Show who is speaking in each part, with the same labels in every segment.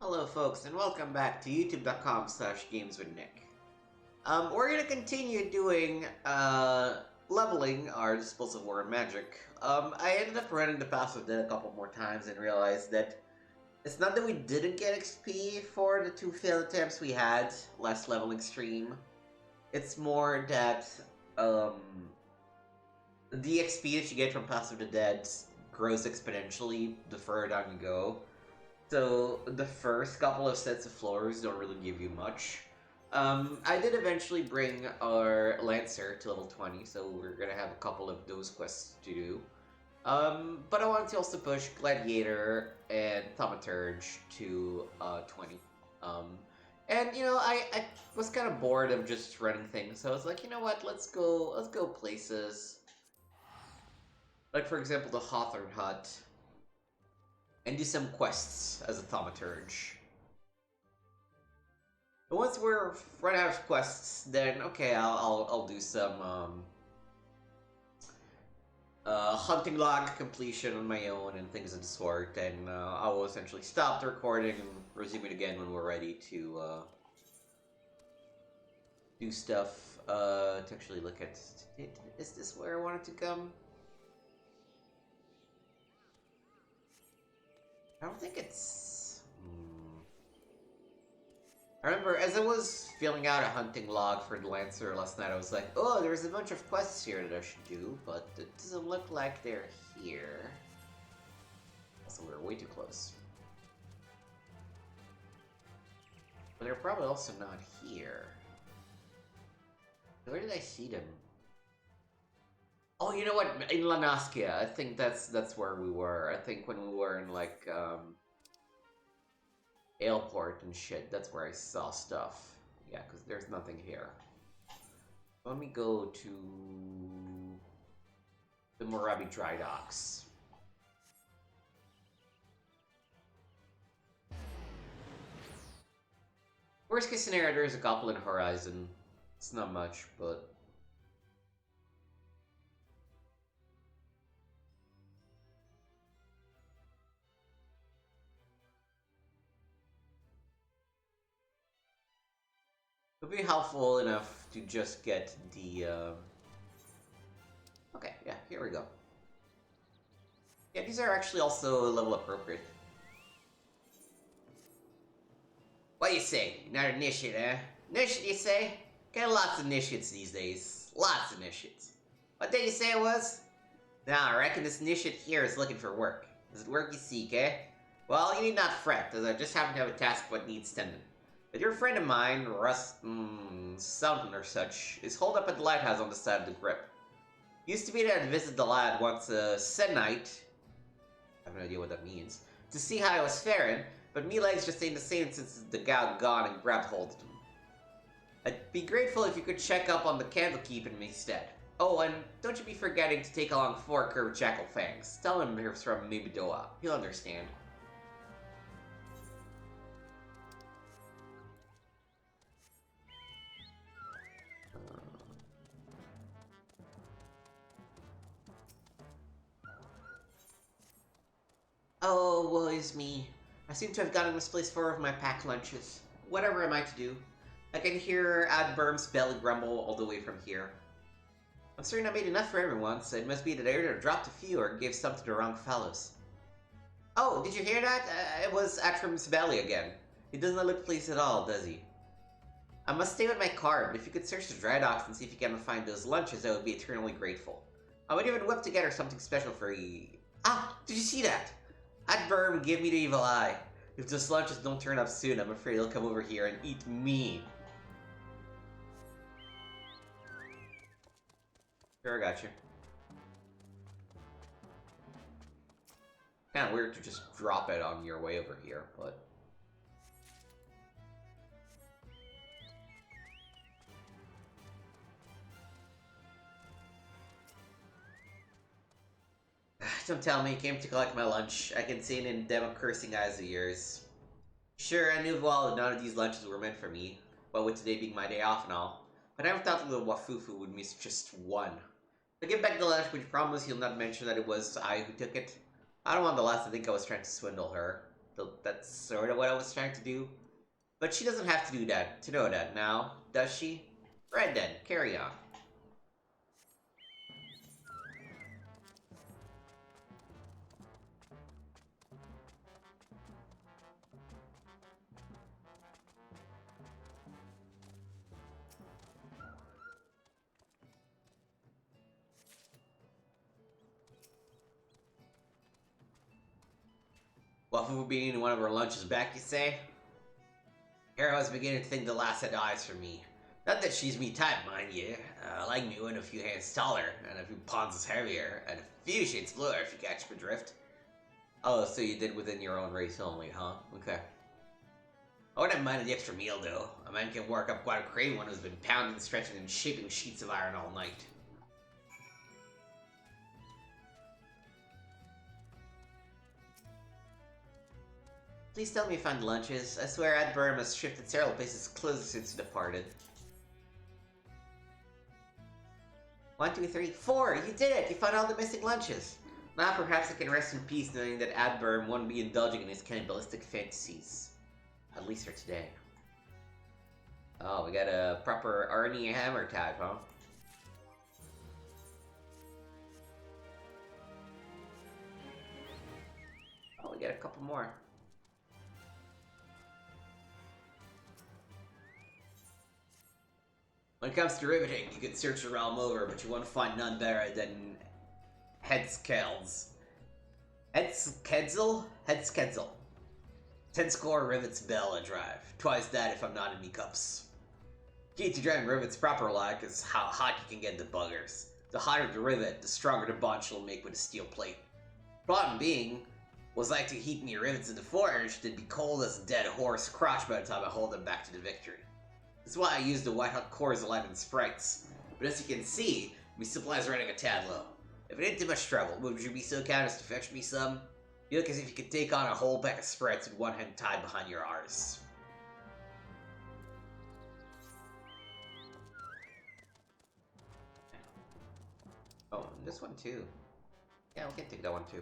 Speaker 1: Hello folks, and welcome back to youtube.com/gameswithnick. We're gonna continue doing, leveling our Disposal War Magic. I ended up running the pass with it a couple more times and realized that it's not that we didn't get XP for the two failed attempts we had last leveling stream. It's more that, the XP that you get from Pass of the Dead grows exponentially the further down you go. So the first couple of sets of floors don't really give you much. I did eventually bring our Lancer to level 20, so we're gonna have a couple of those quests to do. But I wanted to also push Gladiator and Thaumaturge to 20. And you know, I was kind of bored of just running things, so I was like, you know what, let's go places. Like for example, the Hawthorne Hut. And do some quests as a Thaumaturge. And once we're run out of quests, then okay, I'll do some hunting log completion on my own and things of the sort, and I will essentially stop the recording and resume it again when we're ready to do stuff. To actually look at, is this where I wanted to come? I don't think it's... I remember, as I was filling out a hunting log for the Lancer last night, I was like, oh, there's a bunch of quests here that I should do, but it doesn't look like they're here. Also, we're way too close. But they're probably also not here. Where did I see them? Oh, you know what? In Lanaskia, I think that's where we were. I think when we were in like Aleport and shit, that's where I saw stuff. Yeah, because there's nothing here. Let me go to the Morabi Dry Docks. Worst case scenario, there's a couple in Horizon. It's not much, but it would be helpful enough to just get the, okay, yeah, here we go. Yeah, these are actually also level appropriate. What do you say? Not an initiate, eh? Initiate, you say? Got lots of initiates these days. Lots of initiates. What did you say it was? Nah, I reckon this initiate here is looking for work. Is it work you seek, eh? Well, you need not fret, as I just happen to have a task what needs tending. But your friend of mine, something or such, is holed up at the lighthouse on the side of the grip. Used to be there to visit the lad once a night. I have no idea what that means. To see how I was faring, but me legs just ain't the same since the gal gone and grabbed hold of him. I'd be grateful if you could check up on the Candlekeep in me instead. Oh, and don't you be forgetting to take along 4 curved jackal fangs. Tell him it's from Mibidoa. He'll understand. Oh, woe is me. I seem to have gotten misplaced 4 of my packed lunches. Whatever am I to do? I can hear Adberm's belly grumble all the way from here. I'm certain I made enough for everyone, so it must be that I either dropped a few or gave some to the wrong fellows. Oh, did you hear that? It was Atrim's belly again. He doesn't look pleased at all, does he? I must stay with my card, but if you could search the dry docks and see if you can find those lunches, I would be eternally grateful. I would even whip together something special for you. Ah, did you see that? Adberm gave me the evil eye. If those lunches don't turn up soon, I'm afraid he'll come over here and eat me. Sure, I got you. Kinda weird to just drop it on your way over here, but... Don't tell me you came to collect my lunch. I can see it in them cursing eyes of yours. Sure, I knew well that none of these lunches were meant for me, well, with today being my day off and all. But I never thought the Wafufu would miss just one. So give back the lunch, but you promise you'll not mention that it was I who took it? I don't want the lass to think I was trying to swindle her. That's sort of what I was trying to do. But she doesn't have to do that, to know that now, does she? Right then, carry on. What would be eating one of her lunches back, you say? Here I was beginning to think the lass had eyes for me. Not that she's me type, mind you. Like me when a few hands taller, and a few pounds heavier, and a few shades bluer if you catch my drift. Oh, so you did within your own race only, huh? Okay. I wouldn't mind the extra meal, though. A man can work up quite a craving one who's been pounding, stretching, and shaping sheets of iron all night. Please tell me you found lunches. I swear Adburn has shifted several places closer since you departed. 1, 2, 3, 4! You did it! You found all the missing lunches! Now perhaps I can rest in peace knowing that Adburn won't be indulging in his cannibalistic fantasies. At least for today. Oh, we got a proper Arnie hammer type, huh? Oh, we got a couple more. When it comes to riveting, you can search the realm over, but you won't find none better than Headskells. Headskedzel. 10 score rivets bell a drive. Twice that if I'm not in me cups. Key to driving rivets proper like is how hot you can get the buggers. The hotter the rivet, the stronger the bond you'll make with a steel plate. Problem being, was like to heat me rivets in the forge, they'd be cold as a dead horse crotch by the time I hold them back to the victory. That's why I use the white hot cores aligned in sprites. But as you can see, my supplies are running a tad low. If it ain't too much trouble, would you be so kind as to fetch me some? You look as if you could take on a whole pack of sprites with one hand tied behind your arse. Oh, and this one too. Yeah, we can take that one too.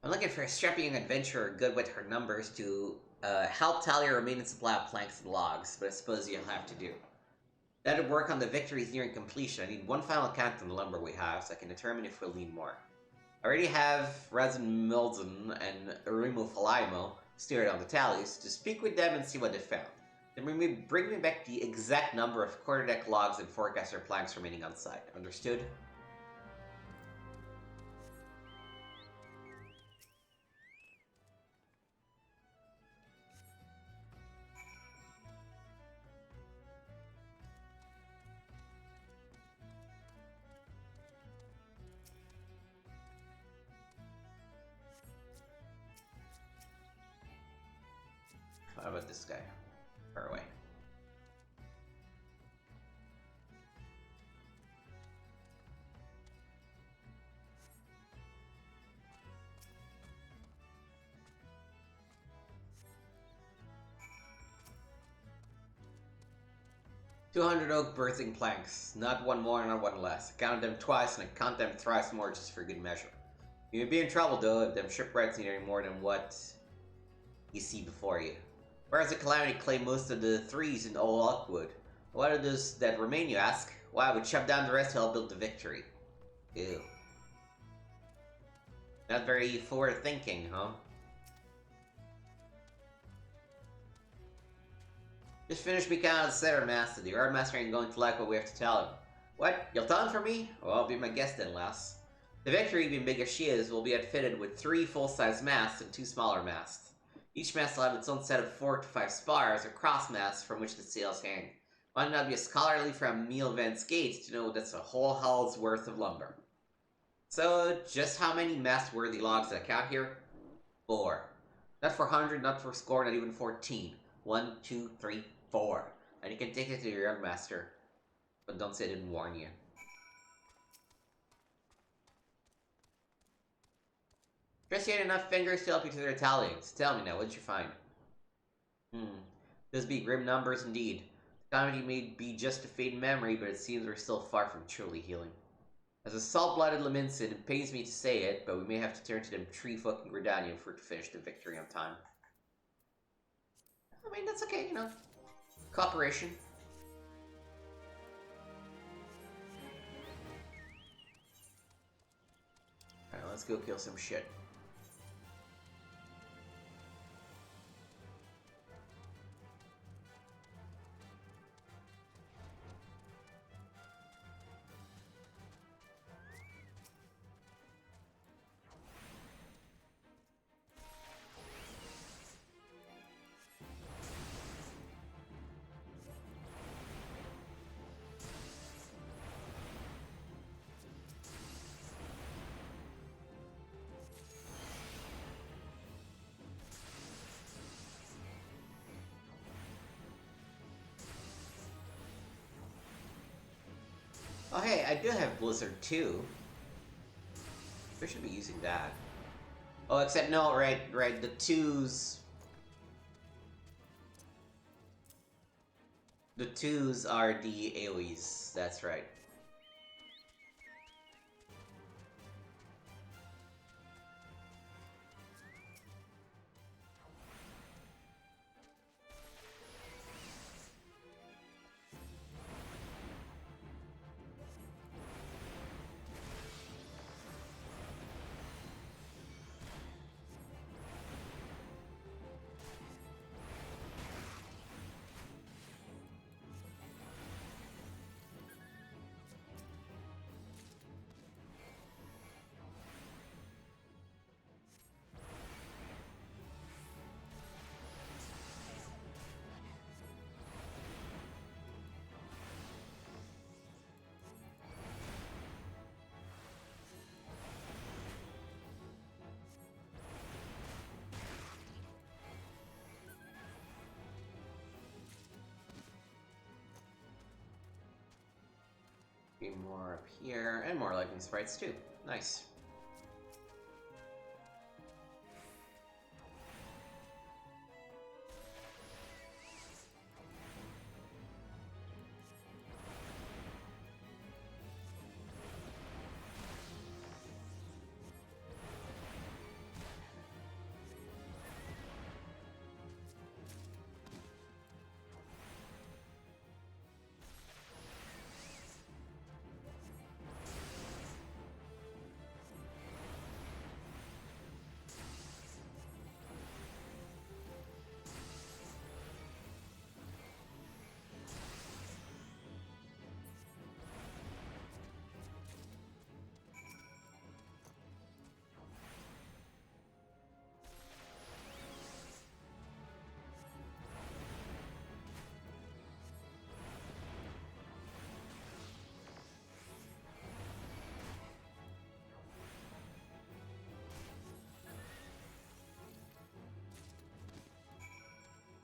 Speaker 1: I'm looking for a strapping young adventurer good with her numbers to help tally a remaining supply of planks and logs, but I suppose you'll have to do. That'd work on the victories nearing completion. I need one final count on the lumber we have, so I can determine if we'll need more. I already have Razin Milden and Urimu Falaimo steered on the tallies to speak with them and see what they found. Then bring me back the exact number of quarterdeck logs and forecaster planks remaining on site. Understood? How about this guy? Far away. "200 oak birthing planks. Not one more, not one less. I counted them twice, and I count them thrice more just for good measure. You may be in trouble, though, if them shipwrights need any more than what you see before you. Whereas the Calamity claim most of the threes in Old Oakwood. What are those that remain, you ask? Why, we chop down the rest to help build the victory." Ew. Not very forward thinking, huh? Just finished me count of the Setter Master. The Yard Master ain't going to like what we have to tell him. What? You'll tell him for me? Well, I'll be my guest then, lass. The victory, being big as she is, will be outfitted with 3 full-size masts and 2 smaller masts. Each mast will have its own set of 4 to 5 spars, or cross-masts, from which the sails hang. Might not be a scholarly from Neil Van Skate to know that's a whole hull's worth of lumber. So, just how many mast-worthy logs did I count here? 4. Not 400, not 4 score, not even 14. 1, 2, 3, 4. And you can take it to your young master. But don't say I didn't warn you. Just yet enough fingers to help you to their tallyings. Tell me now, what did you find? Those be grim numbers indeed. The comedy may be just a fading memory, but it seems we're still far from truly healing. As a salt-blooded Laminsid, it pains me to say it, but we may have to turn to them 3 fucking Gridanium for it to finish the victory on time. I mean, that's okay, you know. Cooperation. Alright, let's go kill some shit. Oh hey, I do have Blizzard too. We should be using that. Oh, except no, right, the 2s... The 2s are the AoEs, that's right. Be more up here, and more lightning sprites too. Nice.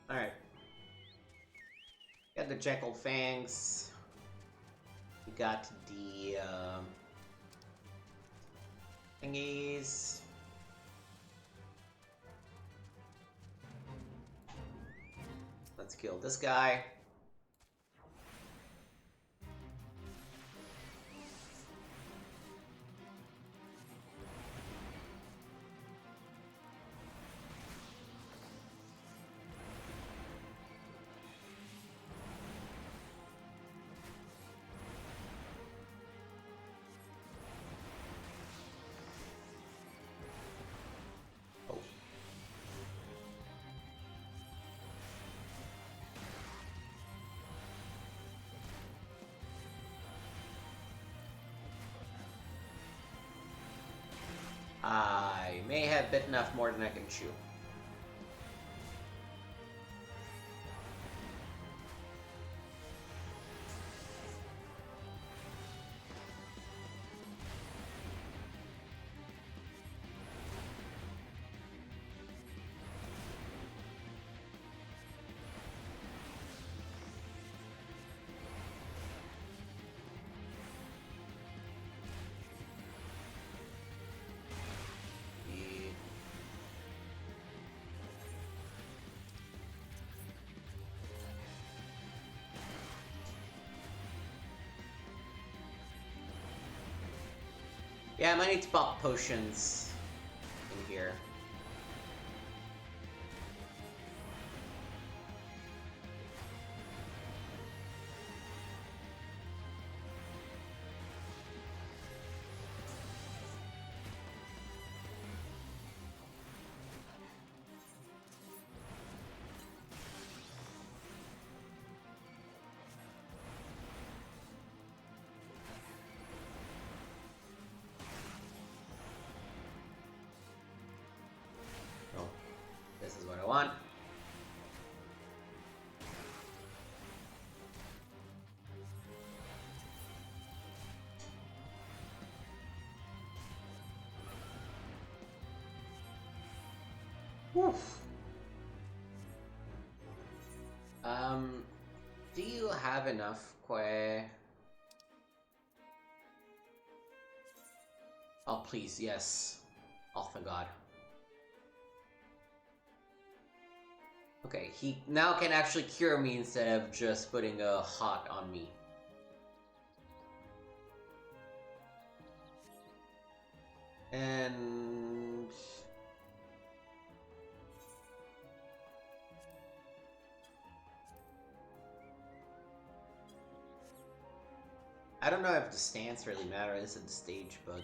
Speaker 1: Alright. Got the Jekyll Fangs. We got the, thingies. Let's kill this guy. I may have bitten off more than I can chew. Yeah, I might need to pop potions in here. Oh, this is what I want. Woof. Do you have enough, Kwe? Oh, please, yes. Oh, thank God. Okay, he now can actually cure me instead of just putting a hot on me. And... I don't know if the stance really matters. This is the stage, but...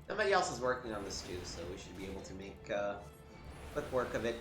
Speaker 1: Somebody else is working on this too, so we should be able to make quick work of it.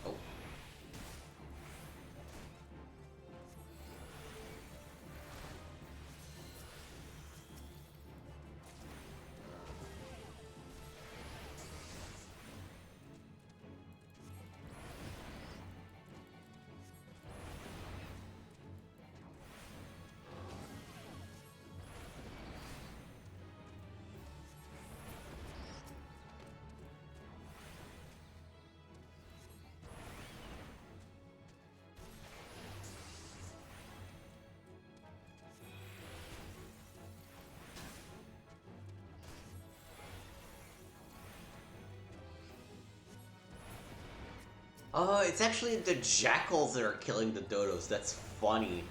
Speaker 1: Oh. Oh, it's actually the jackals that are killing the dodos. That's funny.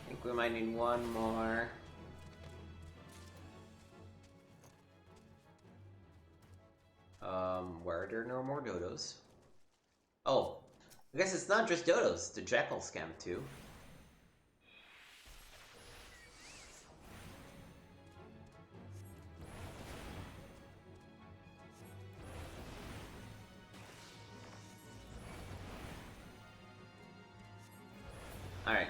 Speaker 1: I think we might need one more. Where are there no more dodos? Oh, I guess it's not just dodos. The jackals scam too. Alright.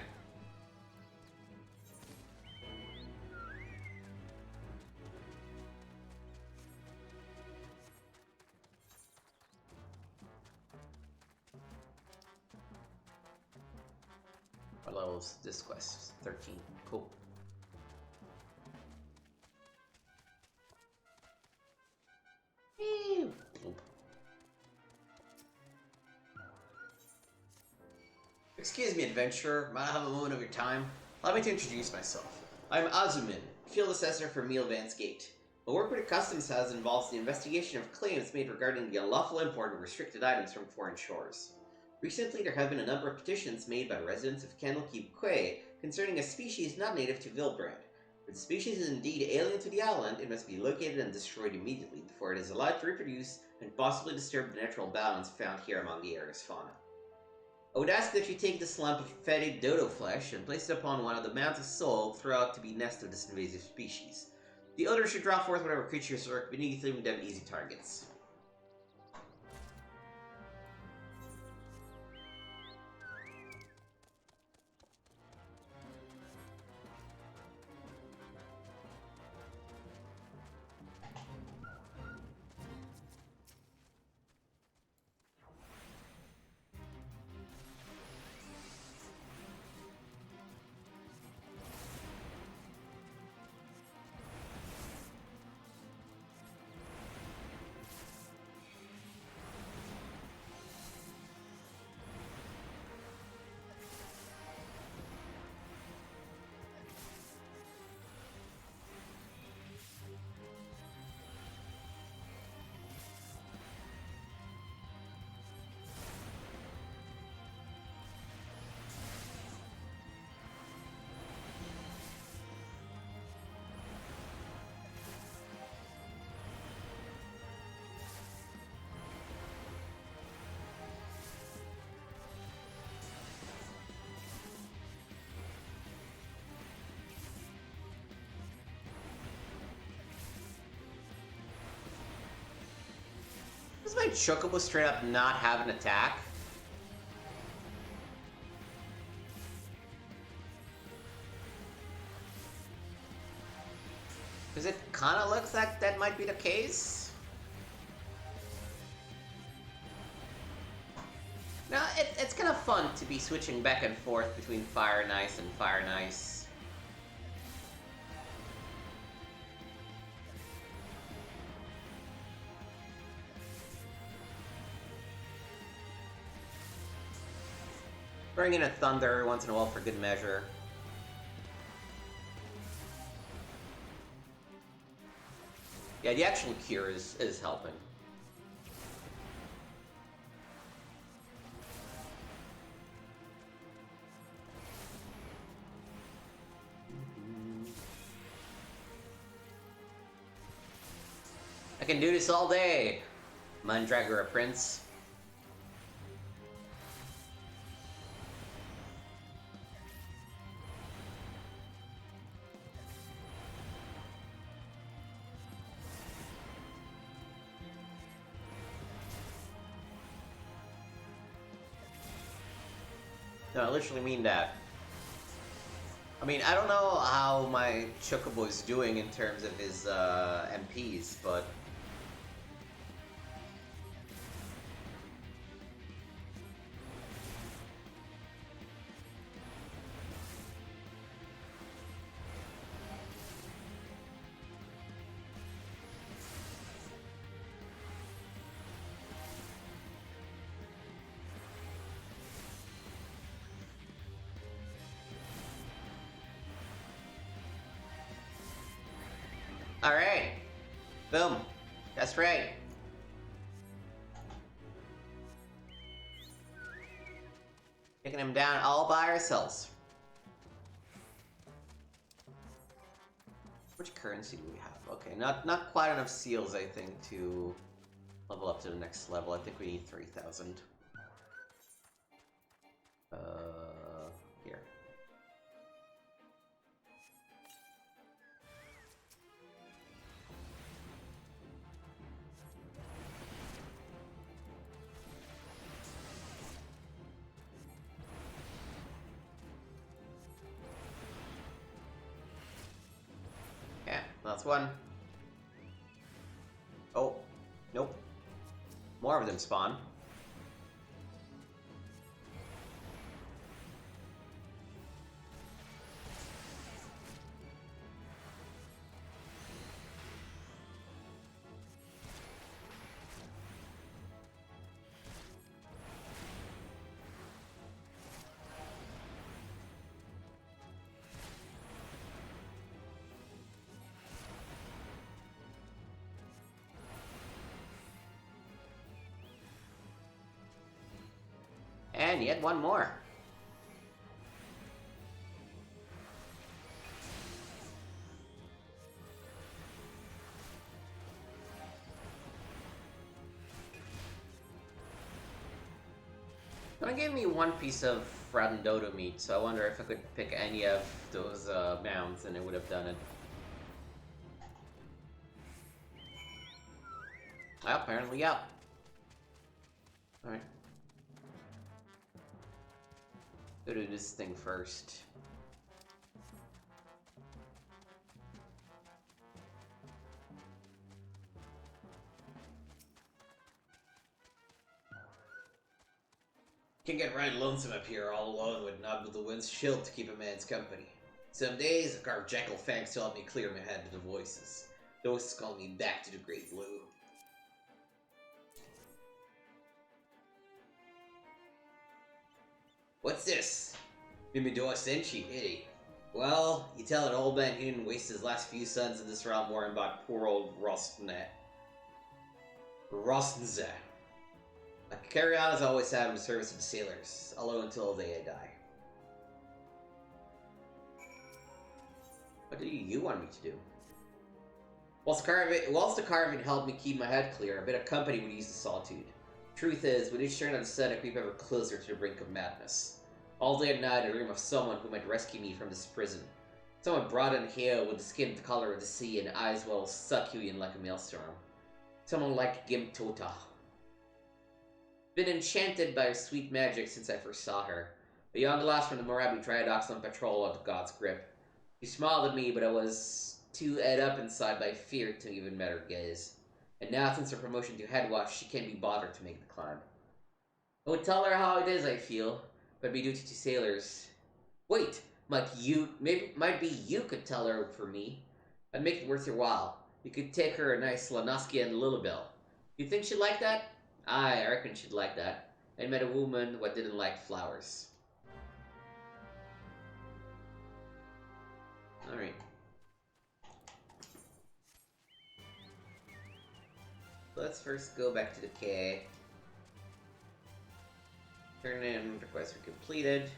Speaker 1: What level is this quest? 13. Cool. Excuse me, adventurer. Might I have a moment of your time? Allow me to introduce myself. I'm Azumin, field assessor for Mealvance Gate. My work with the Customs House involves the investigation of claims made regarding the unlawful import of restricted items from foreign shores. Recently, there have been a number of petitions made by residents of Foulques concerning a species not native to Vilbrand. If the species is indeed alien to the island, it must be located and destroyed immediately before it is allowed to reproduce and possibly disturb the natural balance found here among the area's fauna. I would ask that you take this lump of fetid dodo flesh and place it upon one of the mounds of soil throughout to be nest of this invasive species. The odor should draw forth whatever creatures lurk beneath, leaving them easy targets. Does my Chocobo straight up not have an attack? Because it kind of looks like that might be the case. Now, it's kind of fun to be switching back and forth between Fire and Ice and Fire and Ice. Bring in a Thunder once in a while for good measure. Yeah, the actual cure is helping. I can do this all day, Mundragora Prince. No, I literally mean that. I mean, I don't know how my Chocobo is doing in terms of his MPs, but... Alright. Boom. That's right. Taking him down all by ourselves. Which currency do we have? Okay, not quite enough seals, I think, to level up to the next level. I think we need 3,000. Here. Yeah, that's one. Oh, nope. More of them spawn. And yet one more. It gave me one piece of rotten dodo meat, so I wonder if I could pick any of those mounds and it would have done it. Well, apparently, yeah. Alright. Go do this thing first. Can get right lonesome up here all alone with Knob with the Wind's shield to keep a man's company. Some days, I carve jackal fangs to help me clear my head of the voices. Those call me back to the Great Blue. What's this? Mimidoa Senshi, Hitty. Well, you tell an old man he didn't waste his last few sons in this realm worrying about poor old Rostnze. I carry on as I always have in the service of the sailors, although until the day I die. What do you want me to do? Whilst the carving helped me keep my head clear, a bit of company would ease the solitude. Truth is, with each turn of the sun, I creep ever closer to the brink of madness. All day and night I dream of someone who might rescue me from this prison. Someone broad and hale with the skin the color of the sea and eyes will suck you in like a maelstrom. Someone like Gimtota. Been enchanted by her sweet magic since I first saw her. A young lass from the Morabi Triadox on patrol of the God's grip. She smiled at me, but I was too ed up inside by fear to even met her gaze. And now, since her promotion to head watch, she can't be bothered to make the climb. I would tell her how it is I feel, but it'd be duty to sailors. Wait, might be you could tell her for me. I'd make it worth your while. You could take her a nice Lanoski and Lilibel. You think she'd like that? Aye, I reckon she'd like that. I met a woman who didn't like flowers. Alright. Let's first go back to the K. Turn in requests are completed.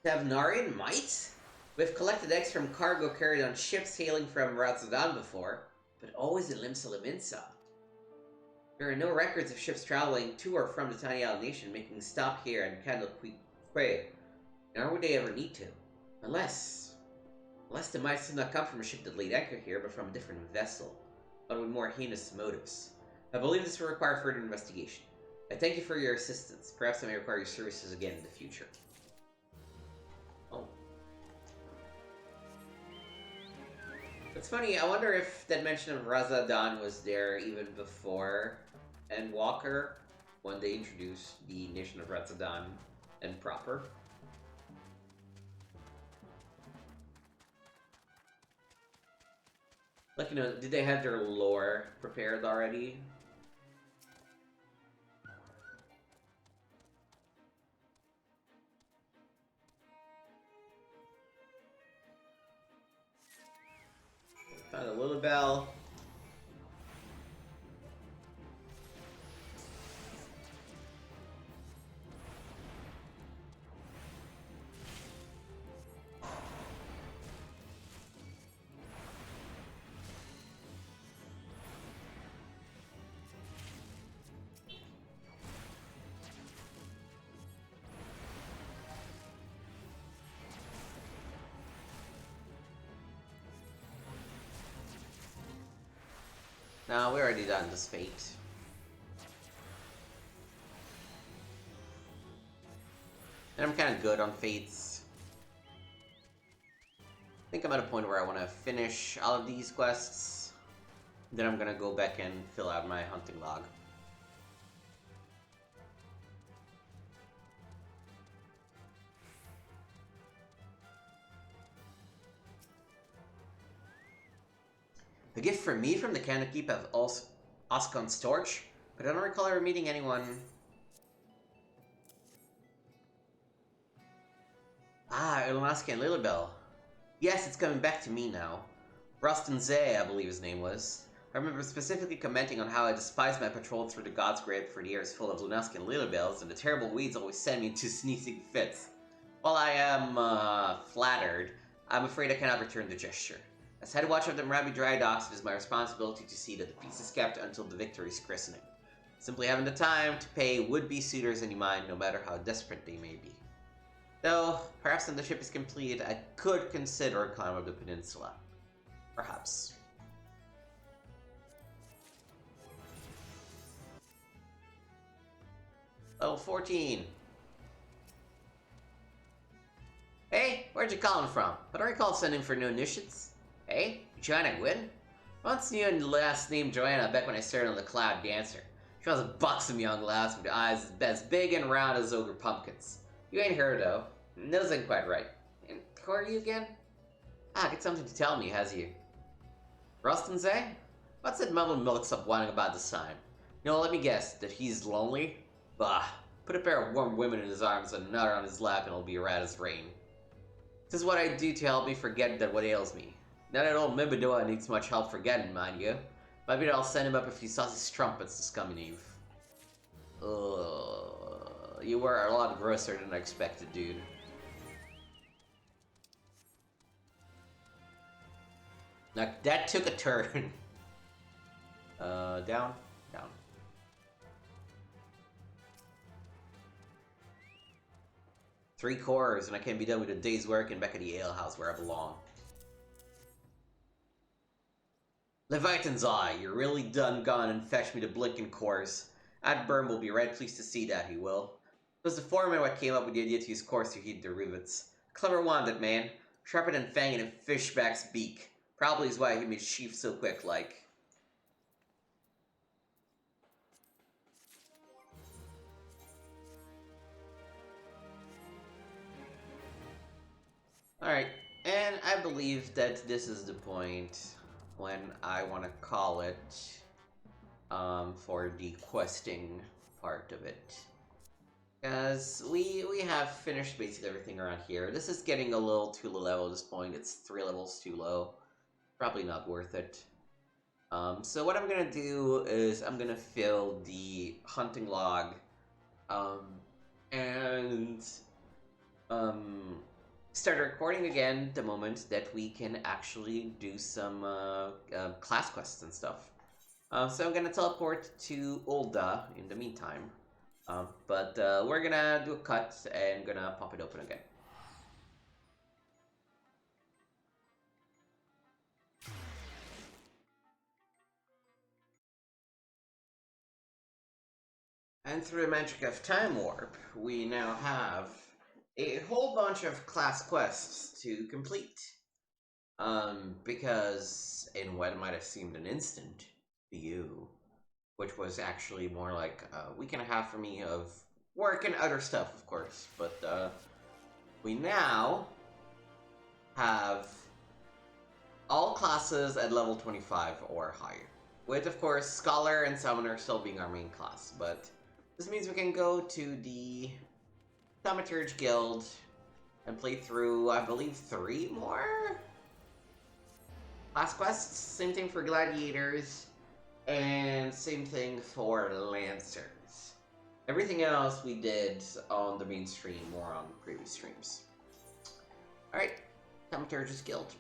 Speaker 1: Tavnarian might? We've collected eggs from cargo carried on ships hailing from Ratzadan before, but always in Limsa. There are no records of ships traveling to or from the tiny island nation making stop here in Candlequay, nor would they ever need to. Unless they might still not come from a ship that laid anchor here, but from a different vessel, but with more heinous motives. I believe this will require further investigation. I thank you for your assistance. Perhaps I may require your services again in the future. Oh. It's funny, I wonder if that mention of Razadan was there even before Endwalker, when they introduced the nation of Razadan and proper. Like, you know, did they have their lore prepared already? Found a Lilibel. No, we're already done this fate. And I'm kind of good on fates. I think I'm at a point where I want to finish all of these quests. Then I'm gonna go back and fill out my hunting log. A gift for me from the Candlekeep of Oscon's torch, but I don't recall ever meeting anyone. Ah, Ilmaski and Lilibel. Yes, it's coming back to me now. Rustin Zay, I believe his name was. I remember specifically commenting on how I despised my patrol through the God's Grave for the years full of Lunaski and Lilibels, and the terrible weeds always send me into sneezing fits. While I am, flattered, I'm afraid I cannot return the gesture. As head watch of the Marabi Dry Docks, it is my responsibility to see that the peace is kept until the victory's christening. Simply having the time to pay would-be suitors any mind, no matter how desperate they may be. Though, perhaps when the ship is complete, I could consider a climb of the peninsula. Perhaps. Level 14. Hey, where'd you calling from? I don't recall sending for no initiates. Hey, you trying to win? Once knew the last name Joanna back when I started on the Cloud Dancer. She was a buxom young lass with eyes as big and round as ogre pumpkins. You ain't her, though. Nose ain't quite right. And who are you again? Ah, got something to tell me, has you? Rustin's, eh? What's that mumble milks up whining about this time? You know, let me guess, that he's lonely? Bah, put a pair of warm women in his arms and another on his lap and it'll be right as rain. This is what I do to help me forget that what ails me. Not that old Mimbadoa needs much help forgetting, mind you. Maybe I'll send him up a few saucy trumpets this coming eve. You were a lot grosser than I expected, dude. Now, that took a turn. Down. 3 quarters, and I can be done with a day's work and back at the alehouse where I belong. Leviathan's Eye, you're really done gone and fetched me the blinking course. Adburn will be right pleased to see that, he will. It was the foreman what came up with the idea to use course to heat the rivets. Clever one, that man. Sharper than fang in a fishback's beak. Probably is why he made sheaf so quick, like. Alright, and I believe that this is the point when I want to call it for the questing part of it. Because we have finished basically everything around here. This is getting a little too low level at this point. It's 3 levels too low. Probably not worth it. So what I'm going to do is I'm going to fill the hunting log and start recording again the moment that we can actually do some class quests and stuff. So I'm gonna teleport to Ulda in the meantime, but we're gonna do a cut and gonna pop it open again. And through the magic of Time Warp, we now have a whole bunch of class quests to complete. Because in what might have seemed an instant to you, which was actually more like a week and a half for me of work and other stuff, of course, but we now have all classes at level 25 or higher, with, of course, Scholar and Summoner still being our main class, but this means we can go to the Thaumaturge Guild and play through, I believe, 3 more class quests. Same thing for Gladiators, and same thing for Lancers. Everything else we did on the main stream or on previous streams. Alright, Thaumaturge's Guild.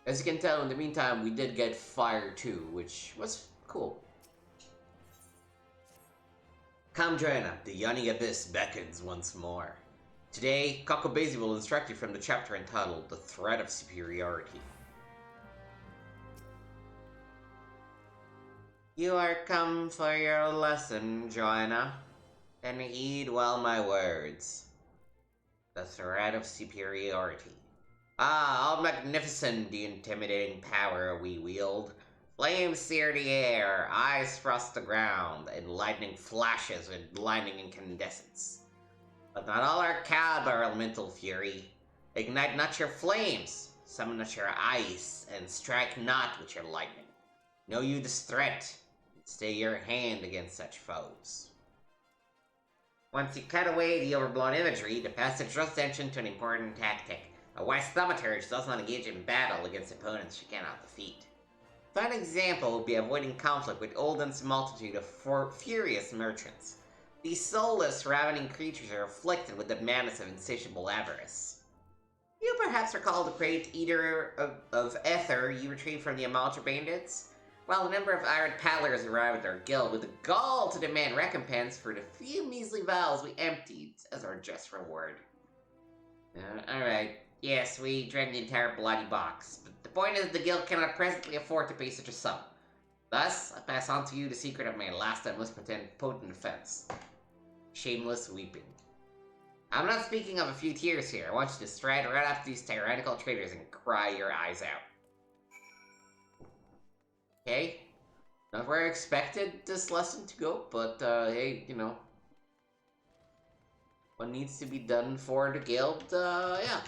Speaker 1: As you can tell, in the meantime, we did get Fire 2, which was cool. Come join us, the yawning abyss beckons once more. Today, Cocobusi will instruct you from the chapter entitled The Threat of Superiority. You are come for your lesson, Joanna. Then heed well my words. The threat of superiority. Ah, how magnificent the intimidating power we wield. Flames sear the air, eyes frost the ground, and lightning flashes with blinding incandescence. But not all are cowed by our elemental fury. Ignite not your flames, summon not your ice, and strike not with your lightning. Know you this threat, Stay your hand against such foes. Once you cut away the overblown imagery, the passage draws attention to an important tactic. A wise Thaumaturge does not engage in battle against opponents she cannot defeat. A fine example would be avoiding conflict with Olden's multitude of furious merchants. These soulless, ravening creatures are afflicted with the madness of insatiable avarice. You perhaps recall the great eater of ether you retrieved from the Amalja bandits? While a number of iron paddlers arrived at our guild with the gall to demand recompense for the few measly vials we emptied as our just reward. Alright. Yes, we drank the entire bloody box, but the point is the guild cannot presently afford to pay such a sum. Thus, I pass on to you the secret of my last and most potent defense. Shameless weeping. I'm not speaking of a few tears here. I want you to stride right up to these tyrannical traitors and cry your eyes out. Okay? Not where I expected this lesson to go, but, hey, you know. What needs to be done for the guild, yeah.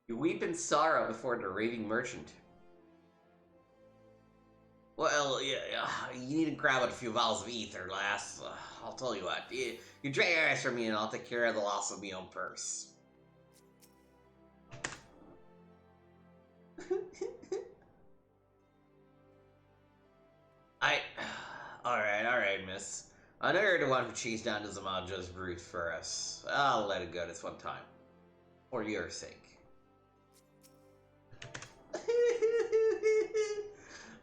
Speaker 1: You weep in sorrow before the raving merchant. Well, yeah, you need to grab a few vials of ether, lass. I'll tell you what, you dry your eyes from me and I'll take care of the loss of my own purse. Alright, miss. I know you're the one who chased down the Zamanja's brute for us. I'll let it go this one time. For your sake.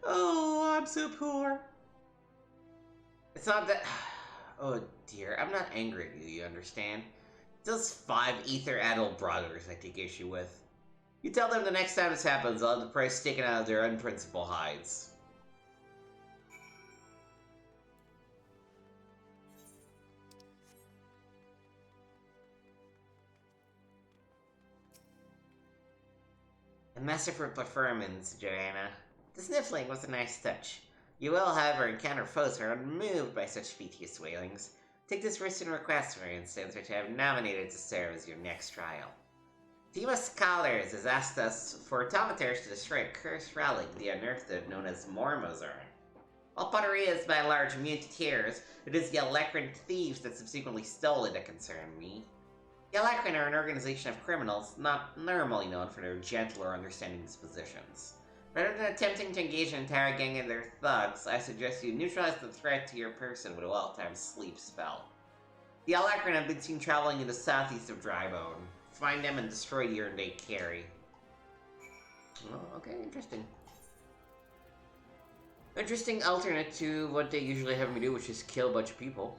Speaker 1: Oh, I'm so poor. It's not that... Oh dear, I'm not angry at you, you understand? It's those 5 ether-addled brothers I take issue with. You tell them the next time this happens, I'll have the price taken out of their unprincipled hides. A masterful performance, Joanna. The sniffling was a nice touch. You will, however, encounter foes who are unmoved by such piteous wailings. Take this written request, for instance, which I have nominated to serve as your next trial. A team of scholars has asked us for a Thaumaturge to destroy a cursed relic, the unearthed known as Mormozar. While pottery is by and large immune to tears, it is the Alekran thieves that subsequently stole it that concern me. The Alekran are an organization of criminals not normally known for their gentle or understanding dispositions. Rather than attempting to engage an entire gang of their thugs, I suggest you neutralize the threat to your person with a well-timed sleep spell. The Alekran have been seen traveling in the southeast of Drybone. Find them and destroy the urn they carry. Oh, okay, interesting. Interesting alternate to what they usually have me do, which is kill a bunch of people.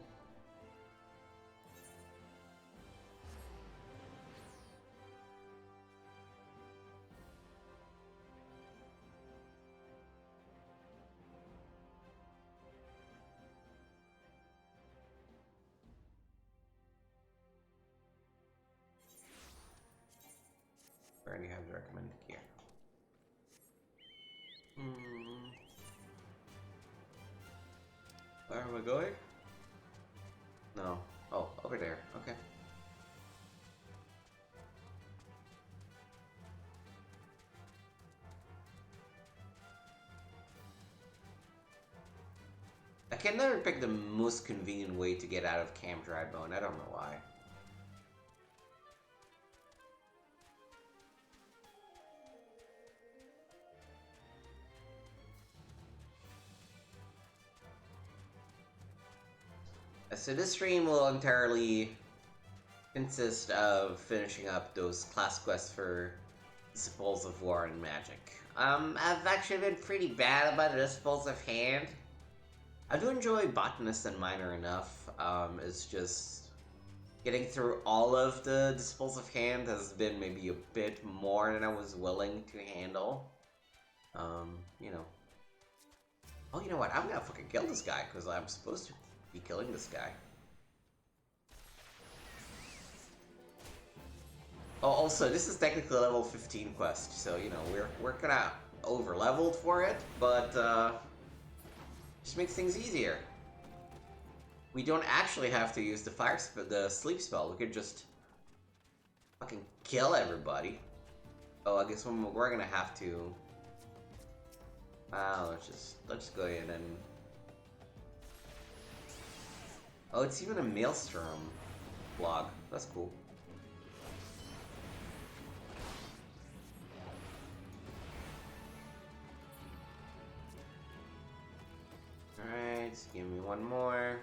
Speaker 1: I already have the recommended gear. Where am I going? No. Oh, over there. Okay. I can never pick the most convenient way to get out of Camp Drybone. I don't know why. So this stream will entirely consist of finishing up those class quests for Disciples of War and Magic. I've actually been pretty bad about the Disciples of Hand. I do enjoy Botanist and Miner enough. It's just getting through all of the Disciples of Hand has been maybe a bit more than I was willing to handle. You know. Oh, you know what? I'm gonna fucking kill this guy because I'm supposed to be killing this guy. Oh, also, this is technically a level 15 quest, so, you know, we're kinda over-leveled for it, but, just makes things easier. We don't actually have to use the sleep spell, we could just fucking kill everybody. Oh, I guess we're gonna have to... let's just go in and Oh, it's even a Maelstrom blog. That's cool. Alright, give me one more.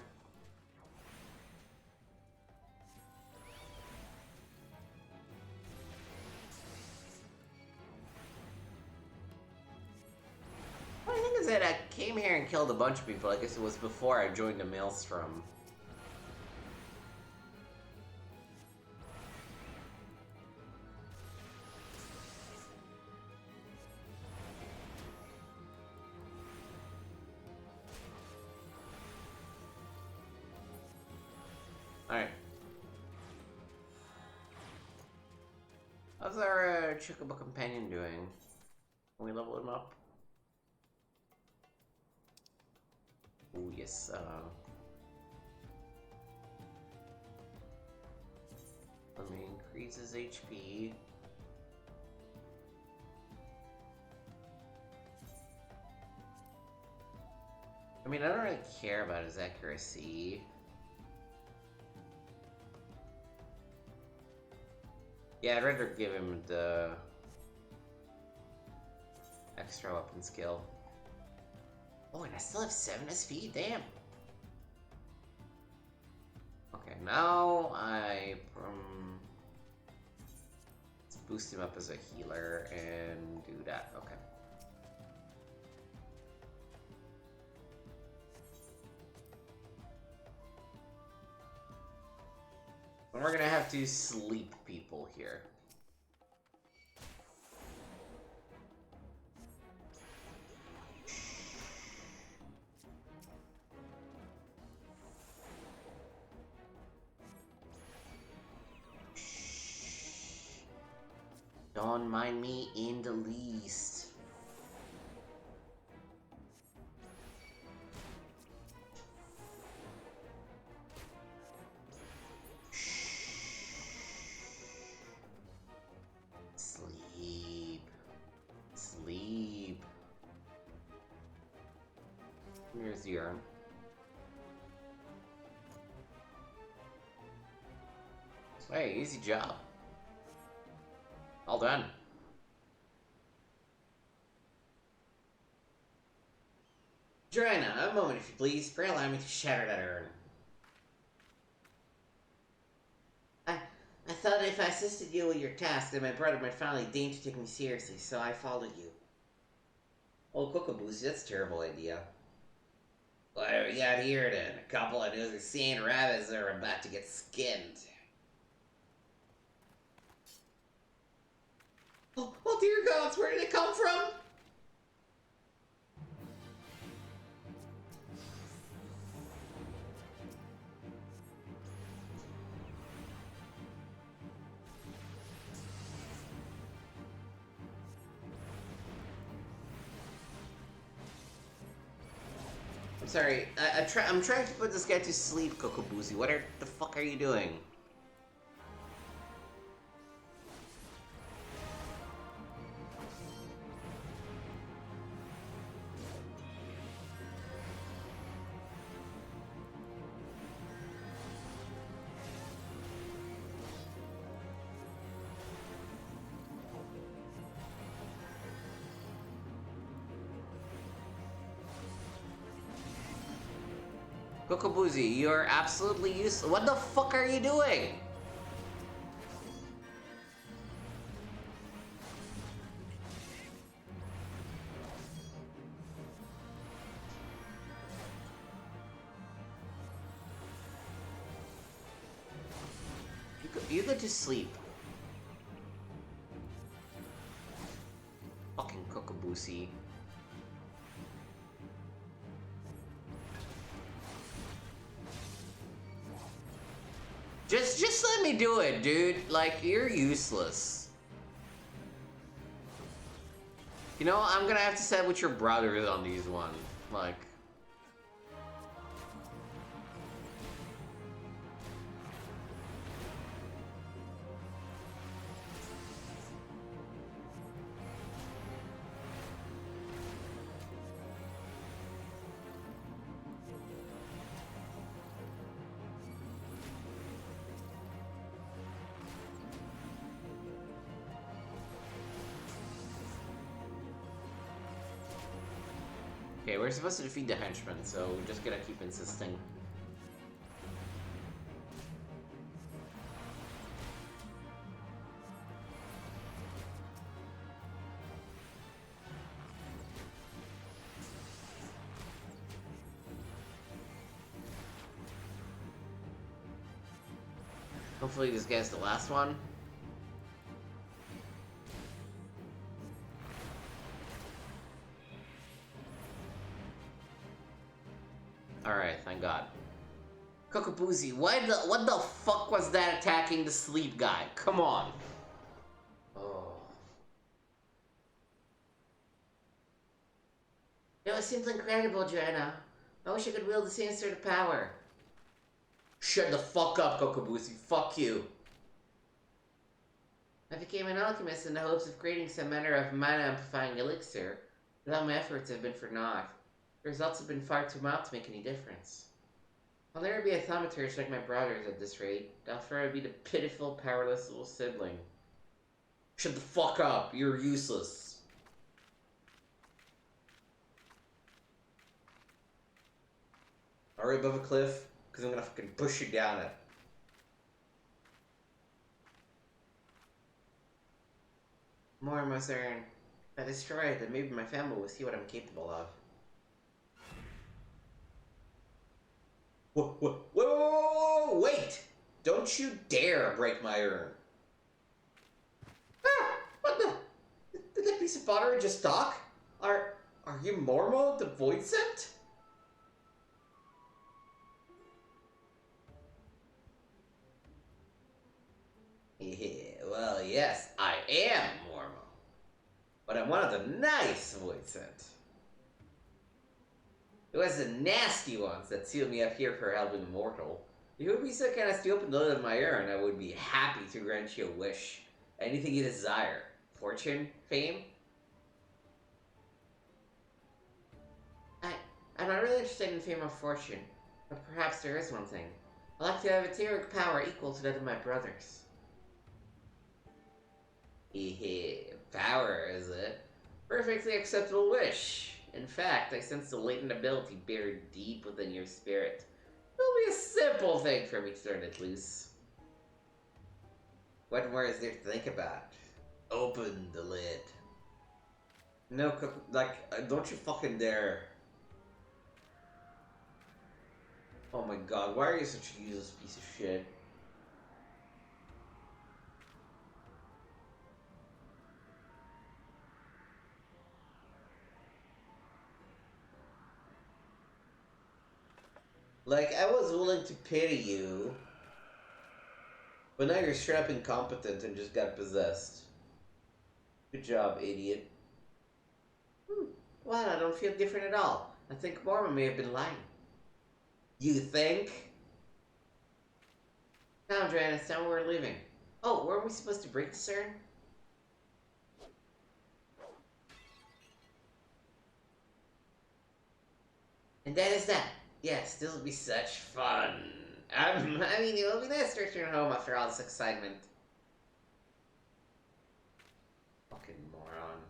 Speaker 1: Funny thing is that I came here and killed a bunch of people. I guess it was before I joined the Maelstrom. Alright. How's our Chocobo companion doing? Can we level him up? Oh, yes. Let me increase his HP. I mean, I don't really care about his accuracy. Yeah, I'd rather give him the extra weapon skill. Oh, and I still have 7 SP? Damn. Okay, now let's boost him up as a healer and do that. Okay. And we're gonna have to sleep people here. Don't mind me in the least. Sleep. Sleep. Here's the urn. Hey, easy job. All done. Joanna, a moment if you please. Pray allow me to shatter that urn. I thought if I assisted you with your task, then my brother might finally deign to take me seriously, so I followed you. Oh, Cocobusi, that's a terrible idea. What do we got here then? A couple of nosy sand rabbits that are about to get skinned. Oh dear gods, where did it come from? I'm sorry, I'm trying to put this guy to sleep, Cocobusi. What the fuck are you doing? Cocobusi, you're absolutely useless. What the fuck are you doing? You go to sleep. Fucking Cocobusi. Just let me do it, dude. Like, you're useless. You know, I'm gonna have to side with your brothers on these one. Like... Okay, we're supposed to defeat the henchman, so we're just gonna keep insisting. Hopefully this guy's the last one. Alright, thank God. Cocobusi, what the fuck was that attacking the sleep guy? Come on. Oh. It seems incredible, Joanna. I wish I could wield the same sort of power. Shut the fuck up, Cocobusi. Fuck you. I became an alchemist in the hopes of creating some manner of mana-amplifying elixir, but all my efforts have been for naught. The results have been far too mild to make any difference. I'll never be a Thaumaturge like my brothers at this rate. I'll forever be the pitiful, powerless little sibling. Shut the fuck up. You're useless. Are we above a cliff? Because I'm gonna fucking push you down it. More must earn. If I destroy it, then maybe my family will see what I'm capable of. Whoa, wait! Don't you dare break my urn. Ah! What the? Did that piece of pottery just talk? Are you Mormo, the Void Sent? Yeah, well, yes, I am Mormo. But I'm one of the nice Void Sent. It was the nasty ones that sealed me up here for helping a mortal. If you would be so kind as to open the lid of my urn, I would be happy to grant you a wish. Anything you desire. Fortune? Fame? I'm not really interested in fame or fortune, but perhaps there is one thing. I'd like to have a etheric power equal to that of my brothers. Hehe, power, is it? Perfectly acceptable wish. In fact, I sense the latent ability buried deep within your spirit. It'll be a simple thing for me to turn it loose. What more is there to think about? Open the lid. No, don't you fucking dare. Oh my god, why are you such a useless piece of shit? Like, I was willing to pity you, but now you're straight up incompetent and just got possessed. Good job, idiot. Well, I don't feel different at all. I think Mormon may have been lying. You think? Now, Andrea, it's time we're leaving. Oh, weren't we supposed to break this urn? And that is that. Yes, this will be such fun. I mean, it will be nice to return home after all this excitement. Fucking moron.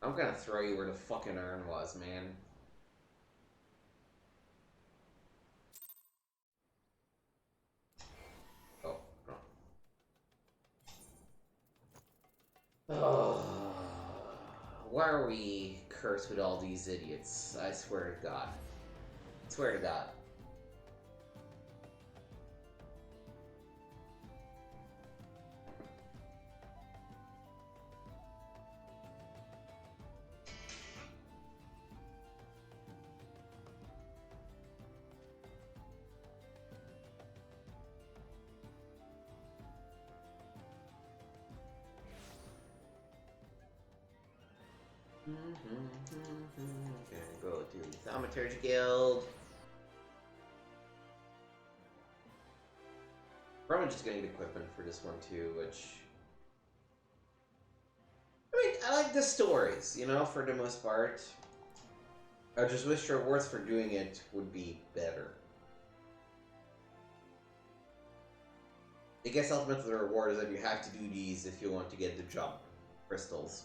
Speaker 1: I'm gonna throw you where the fucking urn was, man. Oh, no. Oh, why are we cursed with all these idiots? I swear to God. I swear to God. Gonna go to the Thaumaturge Guild. Probably just gonna get equipment for this one too, which... I mean, I like the stories, you know, for the most part. I just wish the rewards for doing it would be better. I guess ultimately the reward is that you have to do these if you want to get the jump crystals.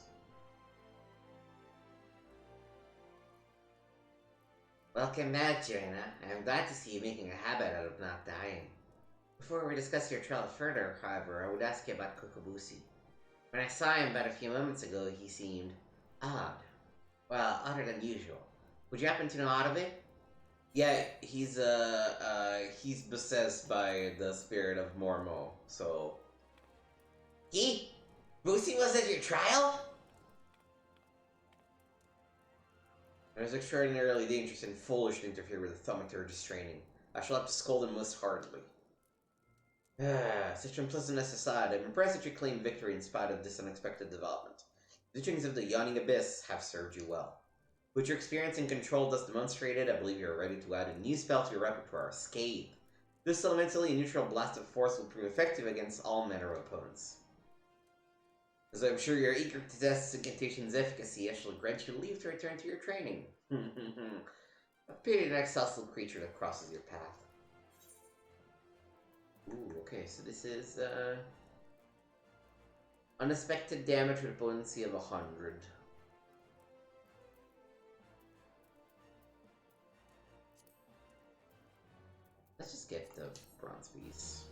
Speaker 1: Welcome back, Joanna. I'm glad to see you making a habit out of not dying. Before we discuss your trial further, however, I would ask you about Cocobusi. When I saw him about a few moments ago, he seemed odd. Well, odder than usual. Would you happen to know aught of it? Yeah, he's possessed by the spirit of Mormo, so... He? Busi was at your trial? It was extraordinarily dangerous and foolish to interfere with the Thaumaturge's training. I shall have to scold him most heartily. Such unpleasantness aside, I'm impressed that you claimed victory in spite of this unexpected development. The teachings of the Yawning Abyss have served you well. With your experience and control thus demonstrated, I believe you are ready to add a new spell to your repertoire, Scathe. This elementally neutral blast of force will prove effective against all manner of opponents. As I'm sure you're eager to test incantation's efficacy, I shall grant you leave to return to your training. Appear an exhausted creature that crosses your path. Ooh, okay, so this is, unexpected damage with a potency of 100. Let's just get the bronze piece.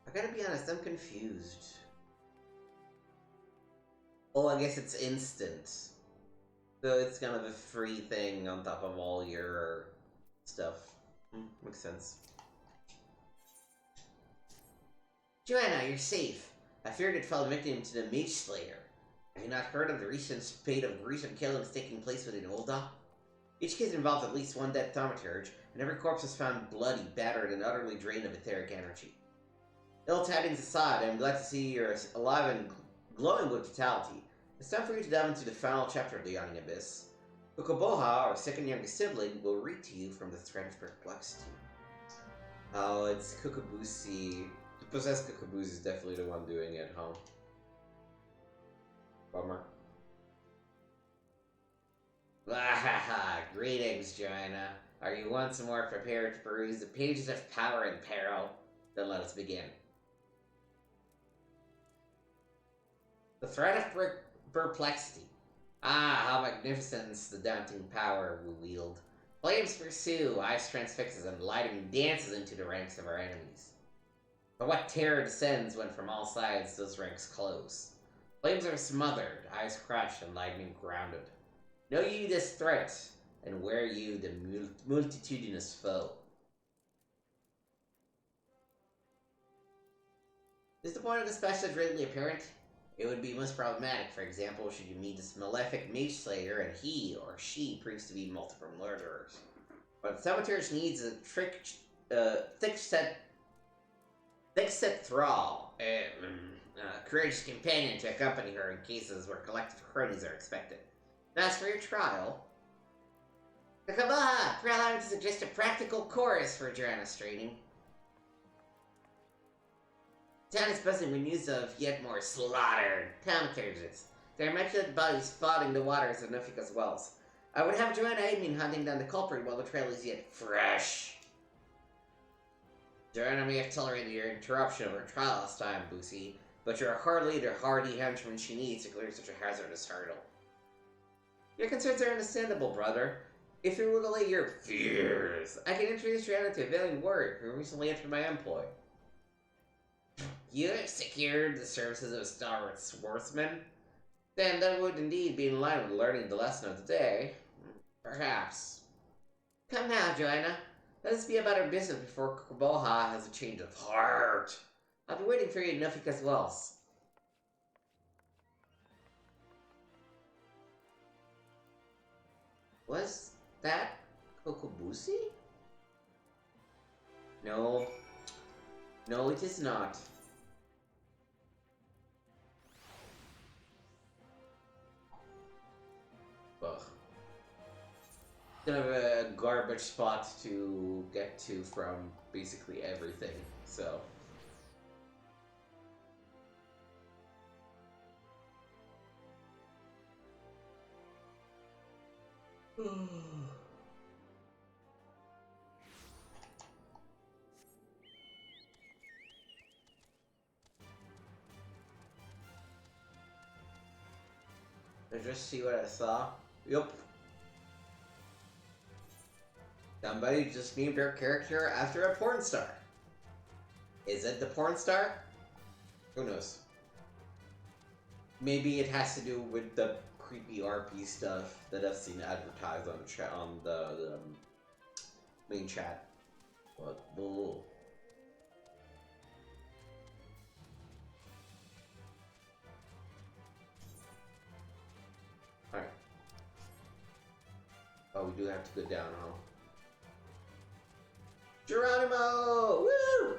Speaker 1: I gotta be honest, I'm confused. Oh, I guess it's instant. So it's kind of a free thing on top of all your stuff. Makes sense. Joanna, you're safe. I feared it fell victim to the Mage Slayer. Have you not heard of the recent spate of gruesome killings taking place within Ul'dah? Each case involves at least one dead Thaumaturge, and every corpse is found bloody, battered, and utterly drained of etheric energy. Ill tidings aside, I'm glad to see you're alive and glowing with vitality. It's time for you to dive into the final chapter of the Yawning Abyss. Cocobusi, our second youngest sibling, will read to you from the thread of perplexity. Oh, it's Cocobusi. The possessed Cocobusi is definitely the one doing it, huh? Bummer. Wahaha! Greetings, Joanna. Are you once more prepared to peruse the pages of power and peril? Then let us begin. The thread of perplexity. Ah, how magnificent is the daunting power we wield. Flames pursue, ice transfixes, and lightning dances into the ranks of our enemies. But what terror descends when from all sides those ranks close? Flames are smothered, ice crushed, and lightning grounded. Know you this threat, and wear you the multitudinous foe. Is the point of this passage readily apparent? It would be most problematic, for example, should you meet this malefic Mage Slayer and he or she proves to be multiple murderers. But the Thaumaturge needs a thick-set thrall, courageous companion to accompany her in cases where collective cronies are expected. And as for your trial, Cocobusi, allow me to suggest a practical course for Joanna's training. Town is buzzing with news of yet more slaughtered Thaumaturges. Their immaculate bodies flooding the waters of Nufika's wells. I would have Joanna aid me in hunting down the culprit while the trail is yet fresh. Joanna may have tolerated your interruption of her trial last time, Busi, but you're hardly the hardy henchman she needs to clear such a hazardous hurdle. Your concerns are understandable, brother. If you will allay your fears, I can introduce Joanna to a valiant warrior who recently entered my employ. You have secured the services of a stalwart swordsman? Then that would indeed be in line with learning the lesson of the day. Perhaps. Come now, Joanna. Let us be about our business before Cocobusi has a change of heart. I'll be waiting for you in Nufika's wells. Was that Cocobusi? No. No, it is not. Ugh. Kind of a garbage spot to get to from basically everything, so. I just see what I saw. Yup. Somebody just named their character after a porn star. Is it the porn star? Who knows? Maybe it has to do with the creepy RP stuff that I've seen advertised on the chat on the main chat. But bull. Alright. Oh, we do have to go down, huh? Geronimo! Woo!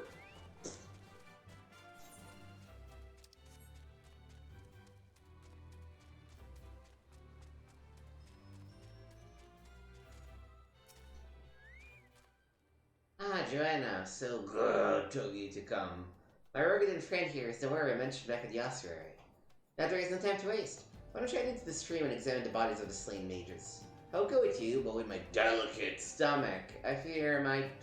Speaker 1: Ah, Joanna, so good of you to come. My rugged friend here is the warrior I mentioned back at the ossuary. Now there is no time to waste. Why don't you head into the stream and examine the bodies of the slain mages? I'll go with you, but with my delicate stomach, I fear I might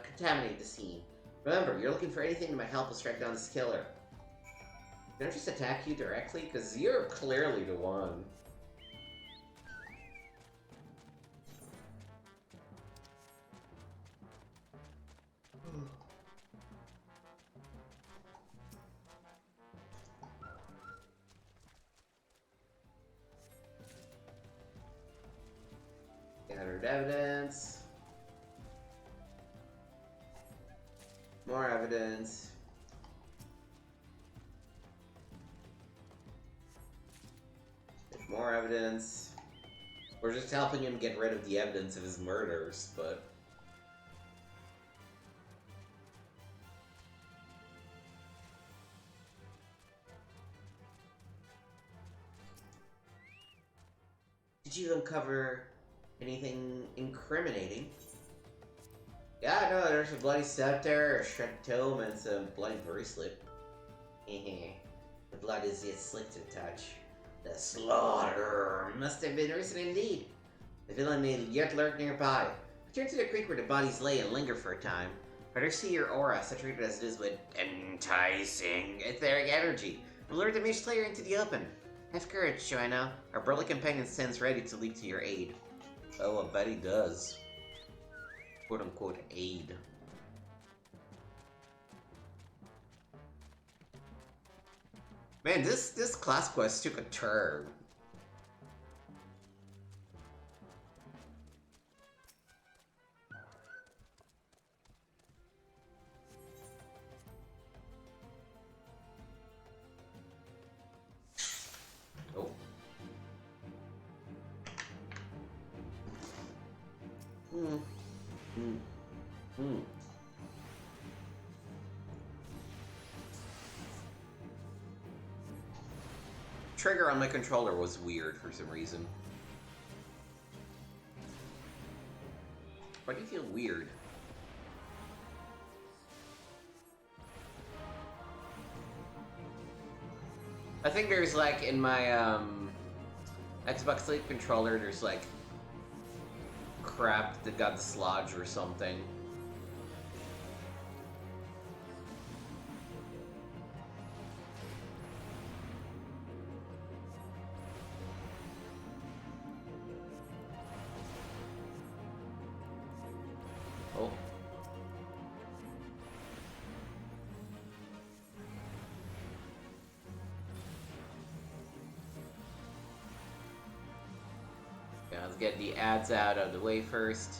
Speaker 1: contaminate the scene. Remember, you're looking for anything that might help us track down this killer. Can I just attack you directly? Because you're clearly the one. Gathered evidence. More evidence. More evidence. We're just helping him get rid of the evidence of his murders, but... Did you uncover anything incriminating? Yeah, no, there's a bloody scepter, a shredded tome, and some bloody bracelet. The blood is yet slick to the touch. The slaughter must have been recent indeed. The villain may yet lurk nearby. Return to the creek where the bodies lay and linger for a time. Better see your aura, saturated as it is with enticing etheric energy. Lure the mage slayer into the open. Have courage, Joanna. Our burly companion stands ready to leap to your aid. Oh, I bet he does. Quote-unquote aid. Man, this class quest took a turn. Oh. Trigger on my controller was weird for some reason. Why do you feel weird? I think there's like in my Xbox Sleep controller there's like crap that got dislodged or something. Oh. Yeah, let's get the ads out of the way first.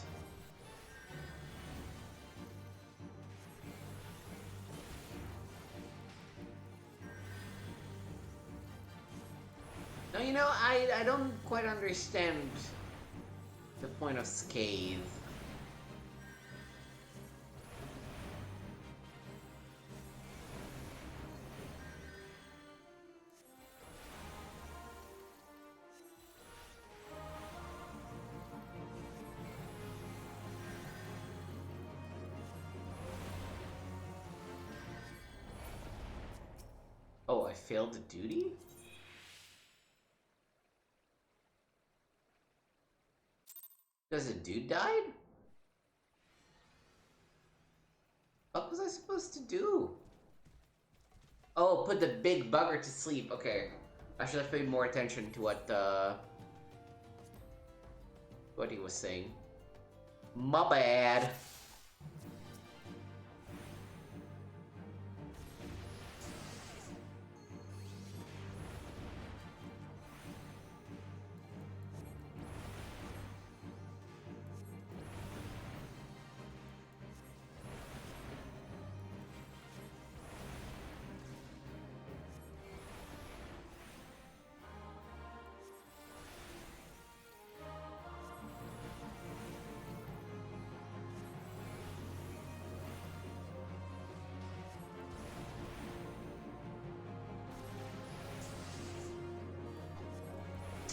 Speaker 1: No, you know, I don't quite understand the point of scathe. Oh, I failed the duty? Because a dude died? What was I supposed to do? Oh, put the big bugger to sleep. Okay. I should have paid more attention to what he was saying. My bad.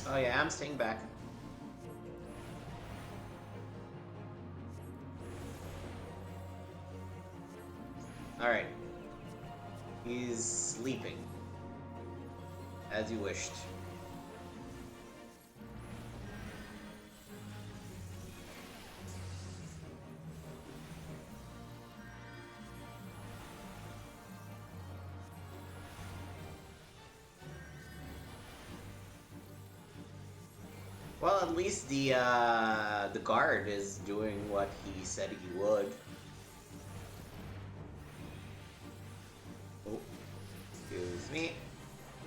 Speaker 1: Oh yeah, I'm staying back. Alright. He's sleeping. As you wished. Well, at least the guard is doing what he said he would. Oh, excuse me.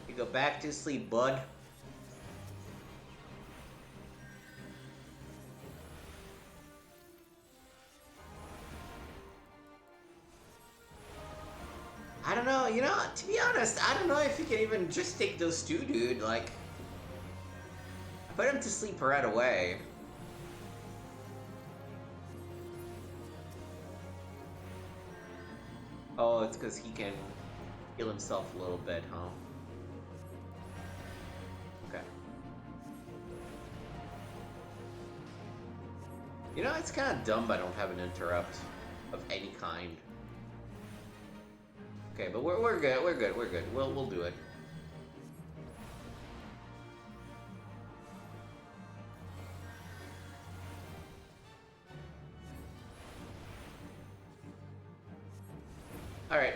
Speaker 1: You go back to sleep, bud. I don't know, you know, to be honest, I don't know if you can even just take those two, dude. Like, I put him to sleep right away. Oh, it's because he can heal himself a little bit, huh? Okay. You know, it's kind of dumb I don't have an interrupt of any kind. Okay, but we're good, we're good, we're good. We'll do it. All right.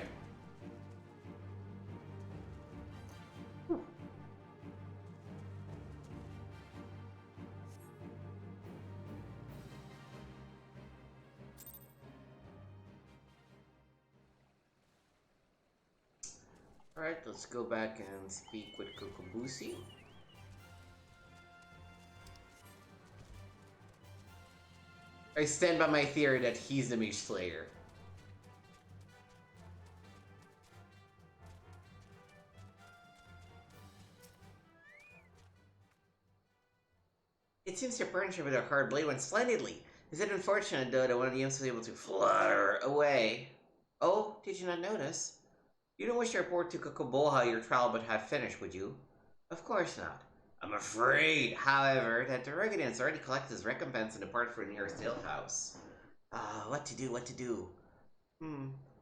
Speaker 1: Alright, let's go back and speak with Cocobusi. I stand by my theory that he's the Mage Slayer. It seems your partnership with a hard blade went splendidly. Is it unfortunate, though, that one of the imps was able to flutter away? Oh, did you not notice? You don't wish to report to Cocobusi how your trial but had finished, would you? Of course not. I'm afraid, however, that the Regidans already collected his recompense and departed for the nearest alehouse. What to do, what to do?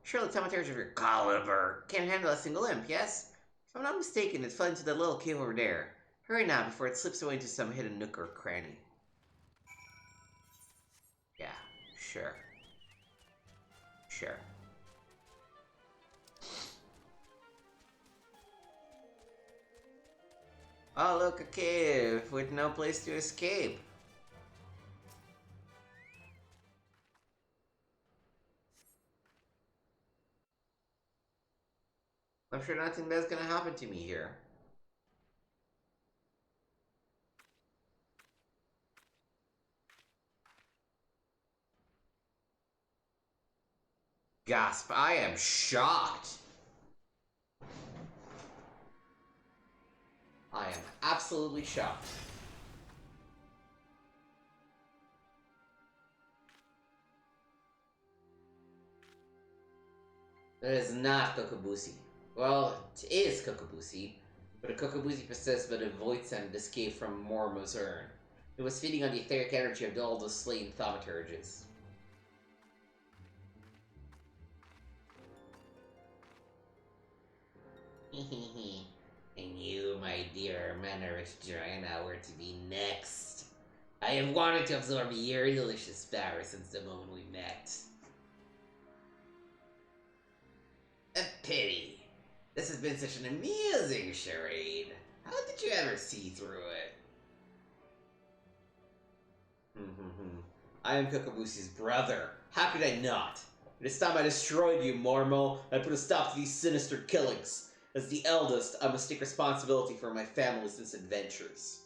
Speaker 1: Surely the Thaumaturge of your caliber can't handle a single imp, yes? If I'm not mistaken, it fell into the little cave over there. Hurry now before it slips away into some hidden nook or cranny. Yeah, sure. Sure. Oh, look, a cave with no place to escape. I'm sure nothing bad's gonna happen to me here. Gasp, I am shocked. I am absolutely shocked. That is not Cocobusi. Well, it is Cocobusi, but a Cocobusi possessed by the voids and escaped from Mormo's urn. It was feeding on the etheric energy of all those slain Thaumaturges. And you, my dear mannerist Joanna, were to be next. I have wanted to absorb your delicious power since the moment we met. A pity. This has been such an amusing charade. How did you ever see through it? I am Cocobusi's brother. How could I not? It is time I destroyed you, Mormo, and put a stop to these sinister killings. As the eldest, I must take responsibility for my family's misadventures.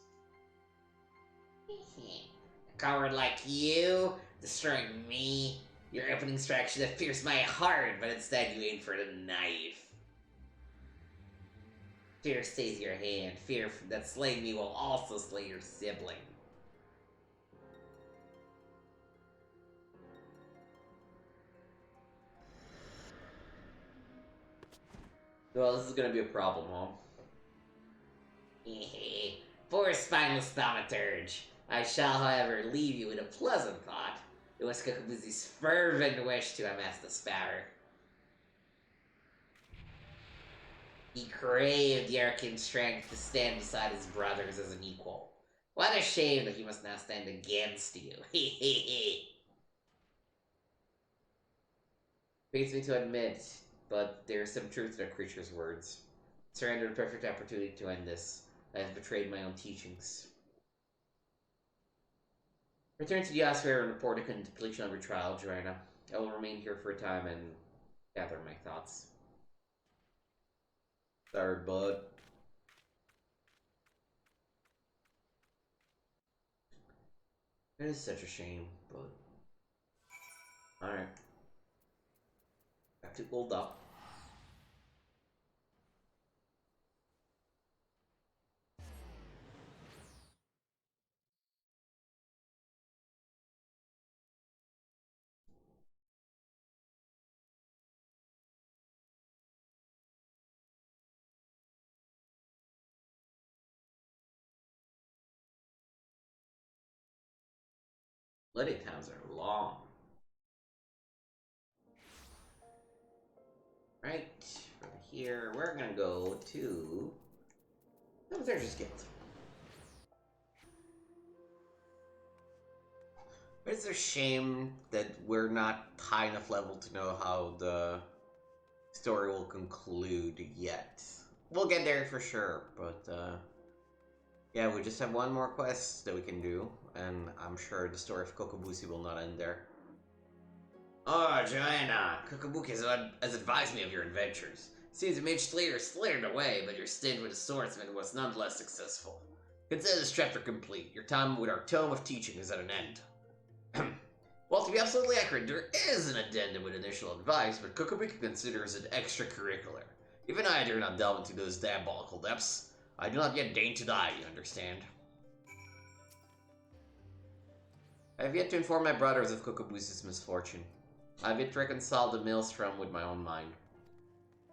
Speaker 1: A coward like you, destroying me. Your opening strike should have pierced my heart, but instead you aimed for the knife. Fear stays your hand. Fear that slaying me will also slay your sibling. Well, this is gonna be a problem, huh? Poor spineless Thaumaturge. I shall, however, leave you with a pleasant thought. It was Cocobusi's fervent wish to amass this power. He craved the arcane strength to stand beside his brothers as an equal. What a shame that he must now stand against you. Pains me to admit, but there is some truth to the creature's words. Surrender the perfect opportunity to end this. I have betrayed my own teachings. Return to the Osprey and report the completion of your trial, Joanna. I will remain here for a time and gather my thoughts. Sorry, bud. It is such a shame, but... Alright. Back to Ulda. Bloody times are long. Right, from here, we're gonna go to... Thaumaturge's Guild. It's a shame that we're not high enough level to know how the story will conclude yet. We'll get there for sure, but yeah, we just have one more quest that we can do, and I'm sure the story of Cocobusi will not end there. Oh, Joanna, Cocobusi has advised me of your adventures. Seems the Mage Slayer slithered away, but your stint with the swordsman was nonetheless successful. Consider this chapter complete. Your time with our tome of teaching is at an end. Well, to be absolutely accurate, there is an addendum with initial advice, but Cocobusi considers it extracurricular. Even I dare not delve into those diabolical depths. I do not yet deign to die, you understand? I have yet to inform my brothers of Cocobusi's misfortune. I have yet to reconcile the maelstrom with my own mind.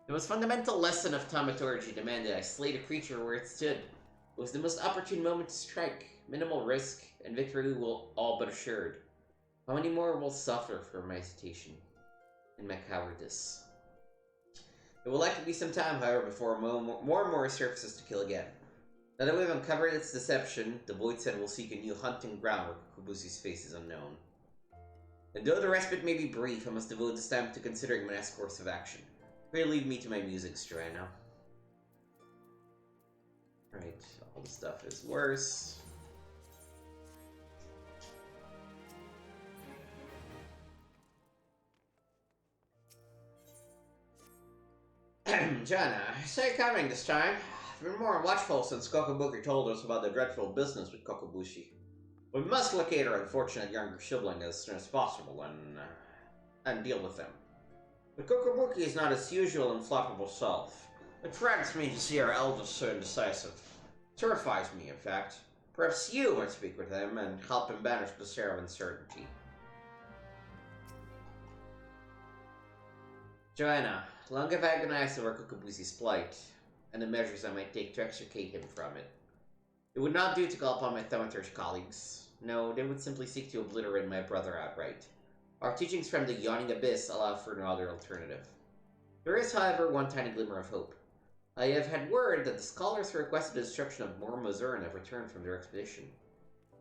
Speaker 1: The most fundamental lesson of Thaumaturge demanded I slay the creature where it stood. It was the most opportune moment to strike, minimal risk, and victory will all but assured. How many more will suffer for my hesitation and my cowardice? It will likely be some time, however, before more and more surfaces to kill again. Now that we've uncovered its deception, the Voidset will seek a new hunting ground where Cocobusi's face is unknown. And though the respite may be brief, I must devote this time to considering my next course of action. Pray leave me to my musings, Joanna. Right, all the stuff is worse. Joanna, I saw you coming this time. I've been more watchful since Cocobusi told us about the dreadful business with Cocobusi. We must locate our unfortunate younger sibling as soon as possible and deal with them. But Cocobusi is not his usual inflappable self. It frightens me to see our eldest so indecisive. It terrifies me, in fact. Perhaps you might speak with him and help him banish the air of uncertainty. Joanna, long have I agonized over Cocobusi's plight, and the measures I might take to extricate him from it. It would not do to call upon my Thaumaturge colleagues. No, they would simply seek to obliterate my brother outright. Our teachings from the yawning abyss allow for no other alternative. There is, however, one tiny glimmer of hope. I have had word that the scholars who requested the destruction of Mor Mazurn have returned from their expedition.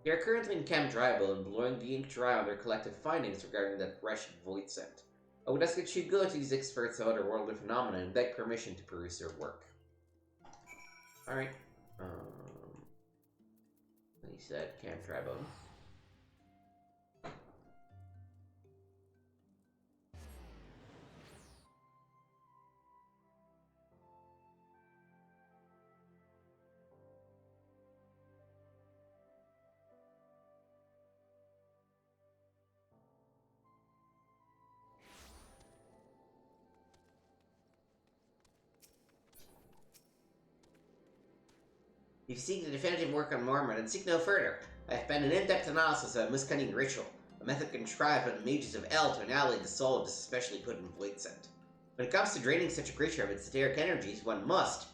Speaker 1: They are currently in Camp Drybell and blowing the ink dry on their collective findings regarding that wretched void scent. I would ask that you go to these experts of otherworldly phenomena and beg permission to peruse their work. Alright. He said Camp Drybell. If you seek the definitive work on Mormon, then seek no further. I have found an in-depth analysis of a miscunning ritual, a method contrived by the mages of El to annihilate the soul of this especially potent void scent. When it comes to draining such a creature of its etheric energies, one must.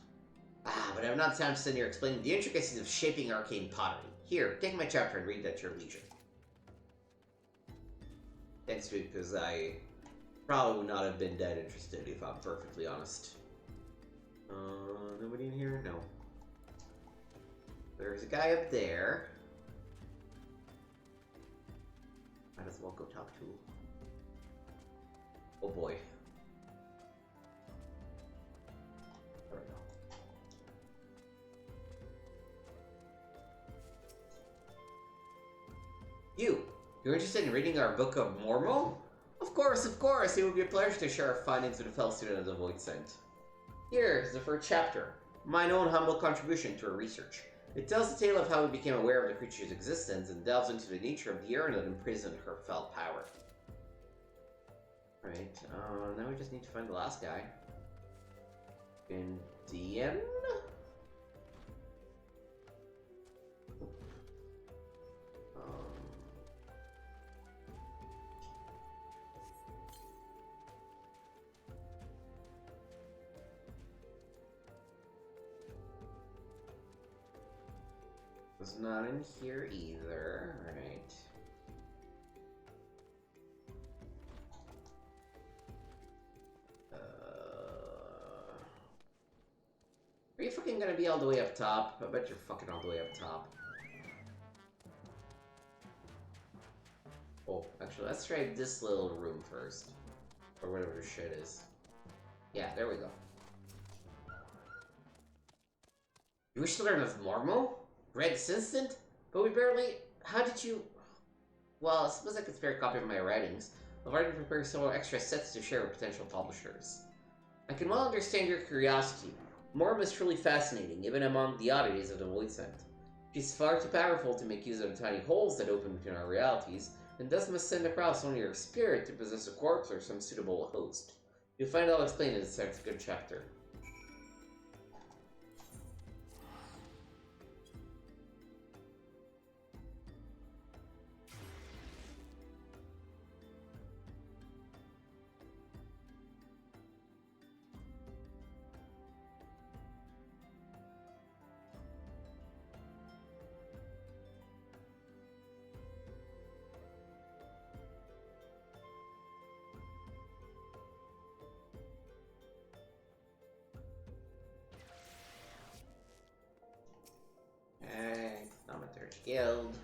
Speaker 1: But I have not time to sit here explaining the intricacies of shaping arcane pottery. Here, take my chapter and read it at your leisure. Thanks, dude, because I probably would not have been that interested if I'm perfectly honest. Nobody in here? No. There's a guy up there. Might as well go talk to. Oh boy. There we go. You're interested in reading our Book of Mormon? Of course, it would be a pleasure to share our findings with a fellow student of the Void Scent. Here is the first chapter, mine own humble contribution to our research. It tells the tale of how we became aware of the creature's existence and delves into the nature of the urn that imprisoned her fell power. Right, now we just need to find the last guy. Indian? Was not in here either, right? Are you fucking gonna be all the way up top? I bet you're fucking all the way up top. Oh, actually, let's try this little room first. Or whatever the shit is. Yeah, there we go. You wish to learn of Mormo? Read this instant? But we barely... How did you... Well, I suppose I could spare a copy of my writings. I've already prepared several extra sets to share with potential publishers. I can well understand your curiosity. Morm is truly fascinating, even among the oddities of the Void Scent. She's far too powerful to make use of the tiny holes that open between our realities, and thus must send across only her spirit to possess a corpse or some suitable host. You'll find I'll explain in this good chapter. Thaumaturge Guild.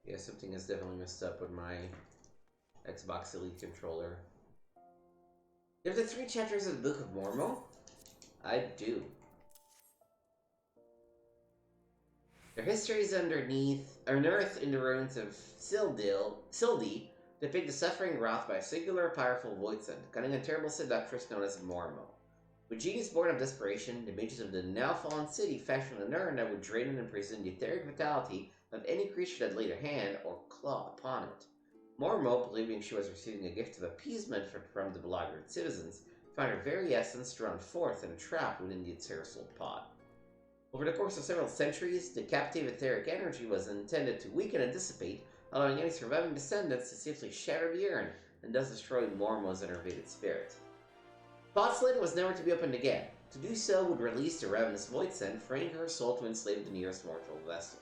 Speaker 1: Yeah, something is definitely messed up with my Xbox Elite controller. There's the 3 chapters of the Book of Mormon? I do. Their histories unearthed in the ruins of Sildi, depict the suffering wrought by a singular powerful void scent, cunning and terrible seductress known as Mormo. With genius born of desperation, the mages of the now fallen city fashioned an urn that would drain and imprison the etheric vitality of any creature that laid a hand or claw upon it. Mormo, believing she was receiving a gift of appeasement from the beleaguered citizens, found her very essence drawn forth and trapped within the aerosol's pot. Over the course of several centuries, the captive etheric energy was intended to weaken and dissipate, allowing any surviving descendants to safely shatter the urn, and thus destroy Mormo's enervated spirit. Pot's lid was never to be opened again. To do so would release the ravenous Voidsent, freeing her soul to enslave the nearest mortal vessel.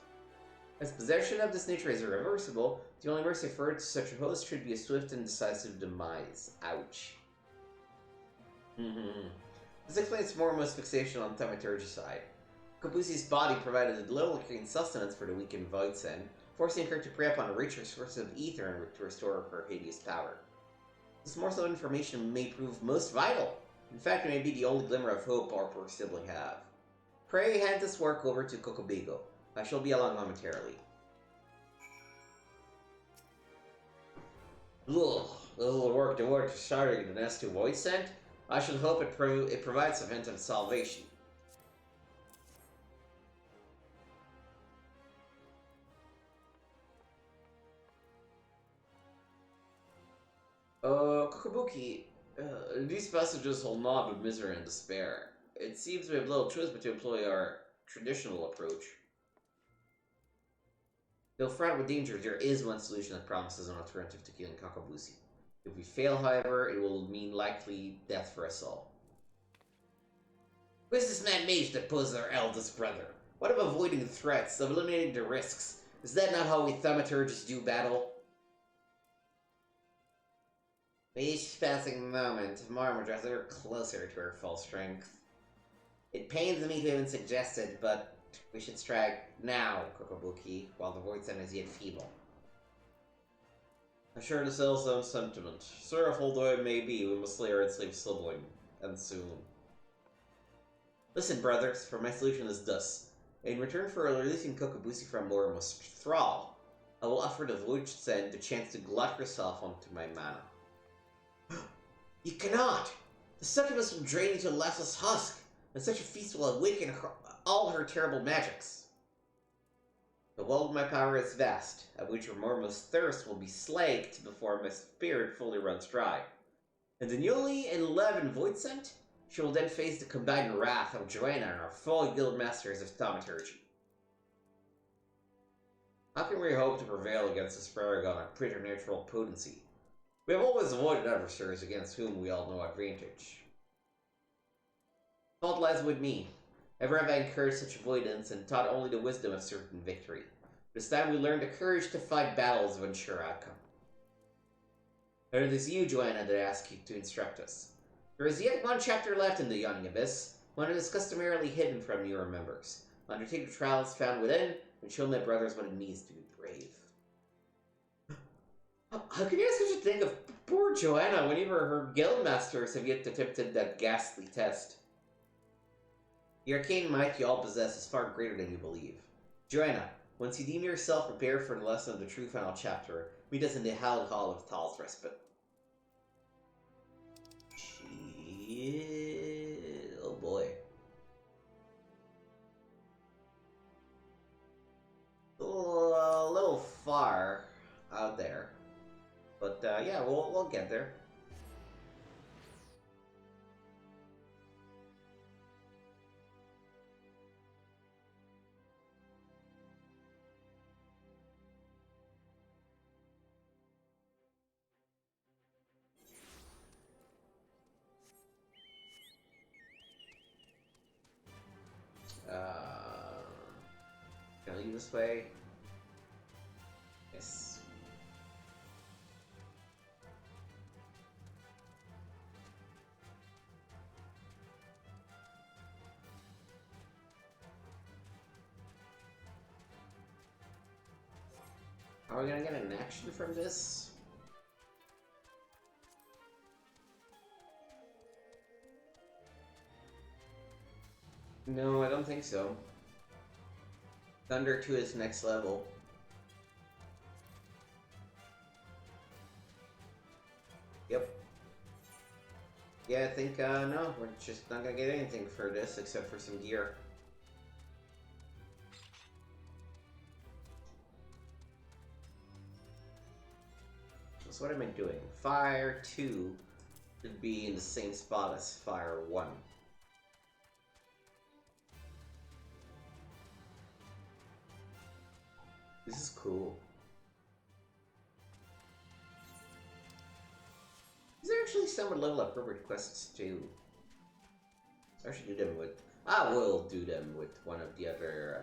Speaker 1: As possession of this nature is irreversible, the only mercy afforded to such a host should be a swift and decisive demise. Ouch. This explains Moromo's fixation on Thaumaturge's side. Cocobusi's body provided little clean sustenance for the weakened Voidsent, forcing her to prey upon a richer source of ether to restore her hideous power. This morsel of information may prove most vital. In fact, it may be the only glimmer of hope our poor sibling have. Pray hand this work over to Cocobusi. I shall be along momentarily. Ugh, a little work towards starting the nest to Voidsent. I should hope it provides a hint of salvation. Cocobusi, these passages hold not with misery and despair. It seems we have little choice but to employ our traditional approach. Though fraught with danger, there is one solution that promises an alternative to killing Cocobusi. If we fail, however, it will mean likely death for us all. Who is this mad mage that poses our eldest brother? What of avoiding the threats, of eliminating the risks? Is that not how we Thaumaturges do battle? With each passing moment, Marmor draws ever closer to her full strength. It pains me to even suggest it, but we should strike now, Cocobusi, while the Voidsent is yet feeble. I share the same sentiment. Sorrowful though it may be, we must slay our enslaved sibling, and soon. Listen, brothers, for my solution is thus. In return for releasing Cocobusi from Moromo's thrall, I will offer the Voidsent the chance to glut herself onto my mana. You cannot! The succubus will drain you to a lifeless husk, and such a feast will awaken all her terrible magics. The well of my power is vast, at which Moromo's thirst will be slaked before my spirit fully runs dry. And the newly enlivened Voidsent, she will then face the combined wrath of Joanna and our full guild masters of Thaumaturge. How can we hope to prevail against this paragon of preternatural potency? We have always avoided adversaries against whom we all know advantage. Fault lies with me. Ever have I encouraged such avoidance and taught only the wisdom of certain victory. This time we learned the courage to fight battles of unsure outcome. And it is you, Joanna, that I ask you to instruct us. There is yet one chapter left in the Yawning Abyss, one that is customarily hidden from newer members. Undertake the trials found within, and show my brothers what it means to be brave. How can you ask such a thing of poor Joanna when even her guildmasters have yet attempted that ghastly test? The arcane might you all possess is far greater than you believe. Joanna, once you deem yourself prepared for the lesson of the true final chapter, meet us in the hallowed hall of Thal's Respite. Oh boy. A little far out there. But yeah, we'll get there. Can I leave this way? Yes. Are we gonna get an action from this? No, I don't think so. Thunder to its next level. Yep. Yeah, I think, no, we're just not gonna get anything for this except for some gear. So what am I doing? Fire 2 should be in the same spot as Fire 1. This is cool. These are actually somewhat level appropriate quests too. I should do them with... I will do them with one of the other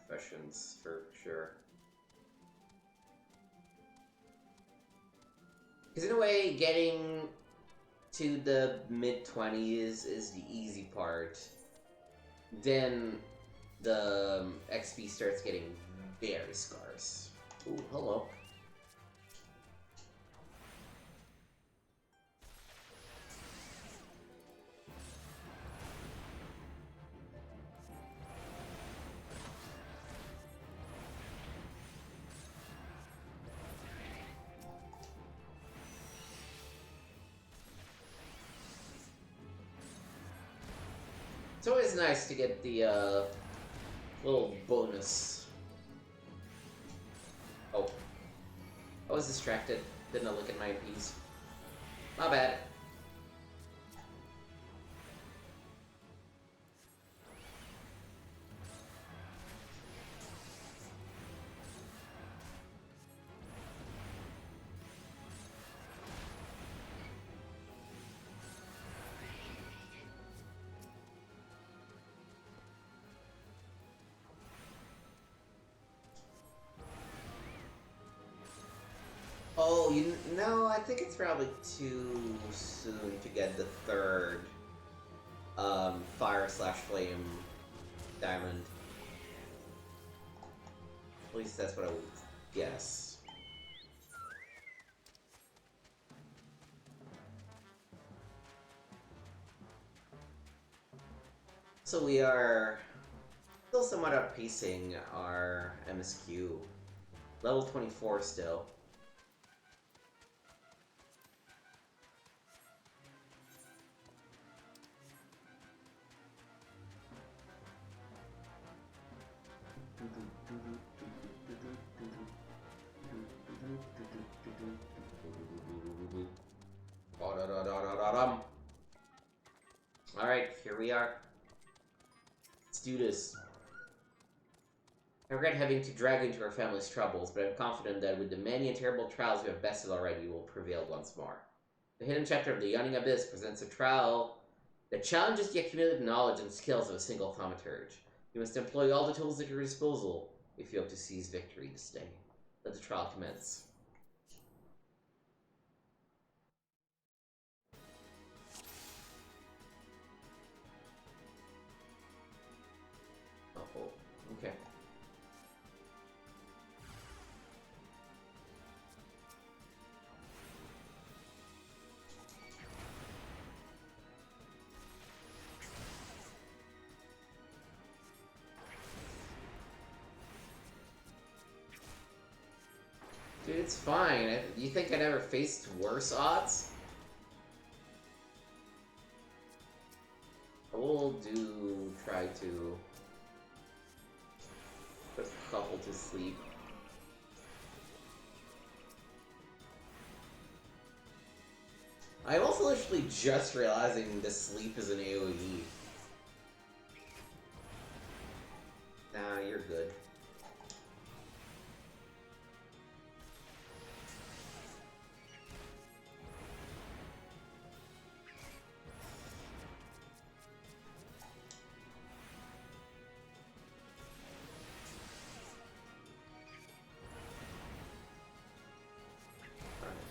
Speaker 1: professions, for sure. Because in a way, getting to the mid-20s is the easy part. Then the XP starts getting very scarce. Ooh, hello. It's always nice to get the little bonus. Oh. I was distracted. Didn't look at my IPs. My bad. Oh, no, I think it's probably too soon to get the third fire/flame diamond. At least that's what I would guess. So we are still somewhat outpacing our MSQ. Level 24 still. Alright, here we are. Let's do this. I regret having to drag you into our family's troubles, but I'm confident that with the many and terrible trials you have bested already, you will prevail once more. The hidden chapter of the Yawning Abyss presents a trial that challenges the accumulated knowledge and skills of a single Thaumaturge. You must employ all the tools at your disposal if you hope to seize victory this day. Let the trial commence. Oh, okay. Dude, it's fine. You think I never faced worse odds? I will try to put a couple to sleep. I'm also literally just realizing the sleep is an AoE. Nah, you're good.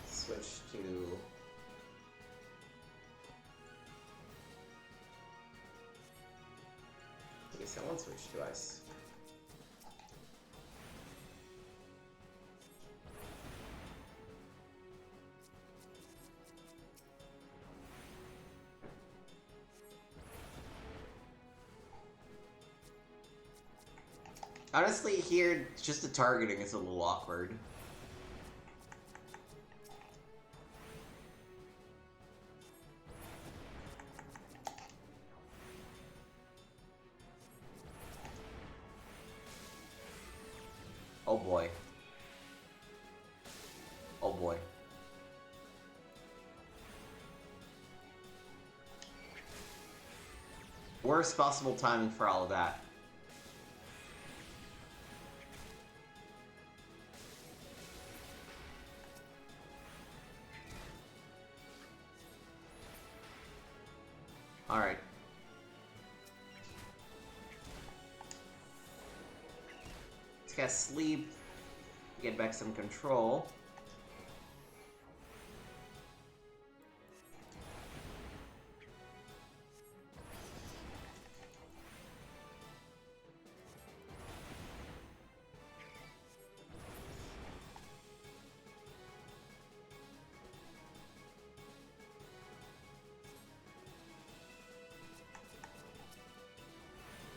Speaker 1: Switch to... I guess I won't switch to ice. Honestly, here, just the targeting is a little awkward. Oh boy. Oh boy. Worst possible timing for all of that. Alright. cast Sleep. Get back some control.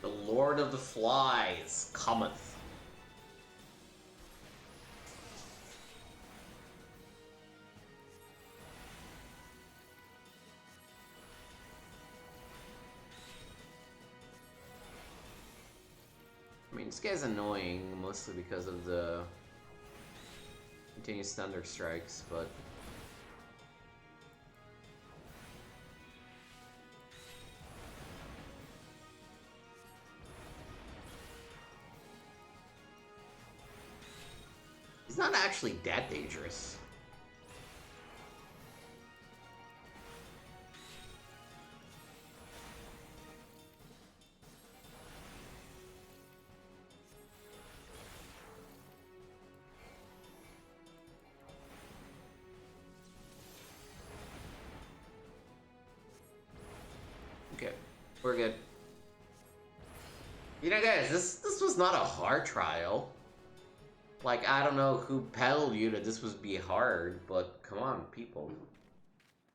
Speaker 1: The Lord of the Flies cometh. I mean, this guy's annoying, mostly because of the continuous thunder strikes, but... he's not actually that dangerous. Okay, we're good. You know, guys, this was not a hard trial. Like, I don't know who peddled you that this would be hard, but come on, people.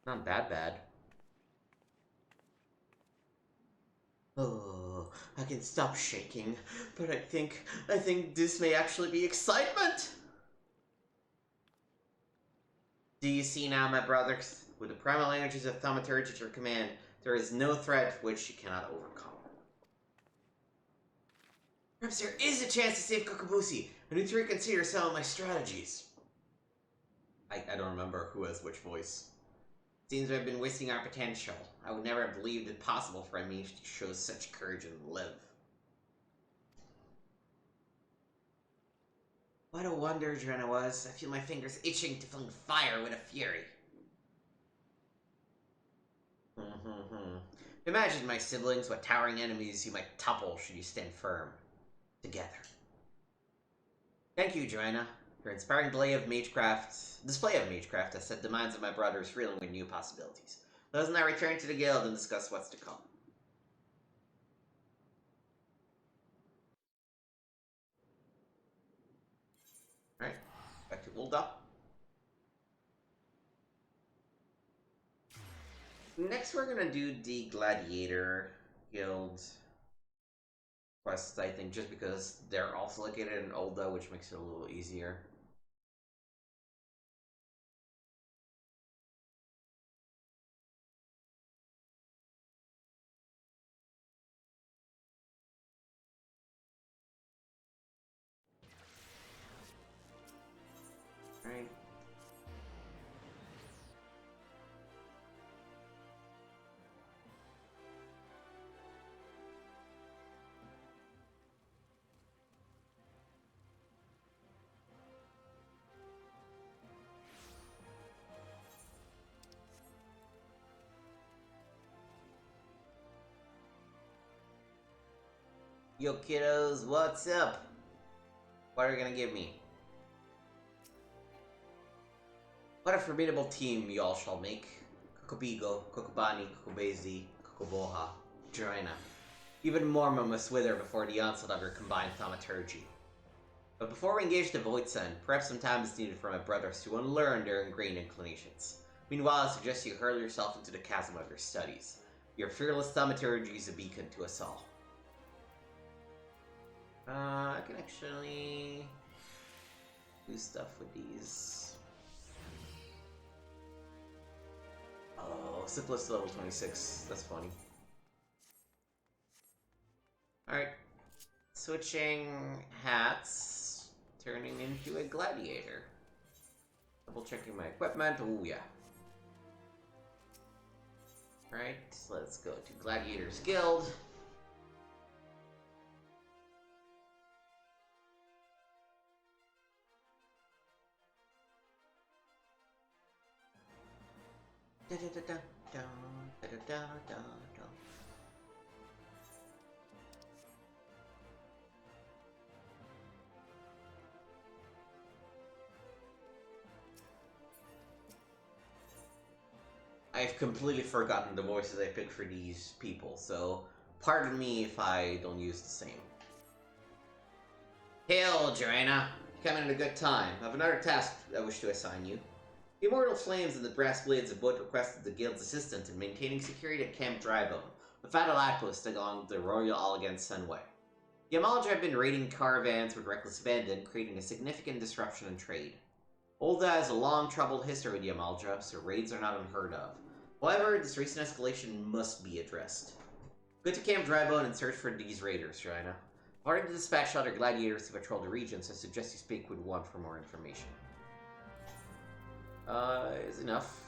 Speaker 1: Not that bad. Oh, I can stop shaking, but I think this may actually be excitement! Do you see now, my brothers? With the primal energies of Thaumaturge at your command, there is no threat which you cannot overcome. Perhaps there is a chance to save Cocobusi. I need to reconsider some of my strategies. I don't remember who has which voice. Seems I've been wasting our potential. I would never have believed it possible for me to show such courage and live. What a wonder Joanna was. I feel my fingers itching to fling fire with a fury. Imagine, my siblings, what towering enemies you might topple should you stand firm. Together. Thank you, Joanna. Your inspiring display of magecraft has set the minds of my brothers reeling with new possibilities. Let us now return to the guild and discuss what's to come. Alright, back to Ulda. Next we're gonna do the Gladiator Guild quests, I think, just because they're also located in Ulda, which makes it a little easier. Alright. Yo kiddos, what's up? What are you gonna give me? What a formidable team y'all shall make. Cocobigo, Cocobani, Cocobezi, Cocoboha, Joanna. Even Morma must wither before the onslaught of your combined thaumaturgy. But before we engage the Void Sun, perhaps some time is needed for my brothers to unlearn their ingrained inclinations. Meanwhile, I suggest you hurl yourself into the chasm of your studies. Your fearless thaumaturgy is a beacon to us all. I can actually do stuff with these. Oh, simplest level 26. That's funny. Alright. Switching hats. Turning into a gladiator. Double checking my equipment. Ooh, yeah. Alright, let's go to Gladiators Guild. Da da da da da da da da da da. I've completely forgotten the voices I picked for these people, so pardon me if I don't use the same. Hail, Joanna! Coming at a good time. I have another task I wish to assign you. The Immortal Flames and the Brass Blades have both requested the Guild's assistance in maintaining security at Camp Drybone, the fatal outpost along the Royal Allegan Sunway. The Amalja have been raiding caravans with reckless abandon, creating a significant disruption in trade. Ulda has a long, troubled history with the Amalja, so raids are not unheard of. However, this recent escalation must be addressed. Go to Camp Drybone and search for these raiders, Joanna. According to dispatch other gladiators to patrol the region, so I suggest you speak with one for more information. Is enough.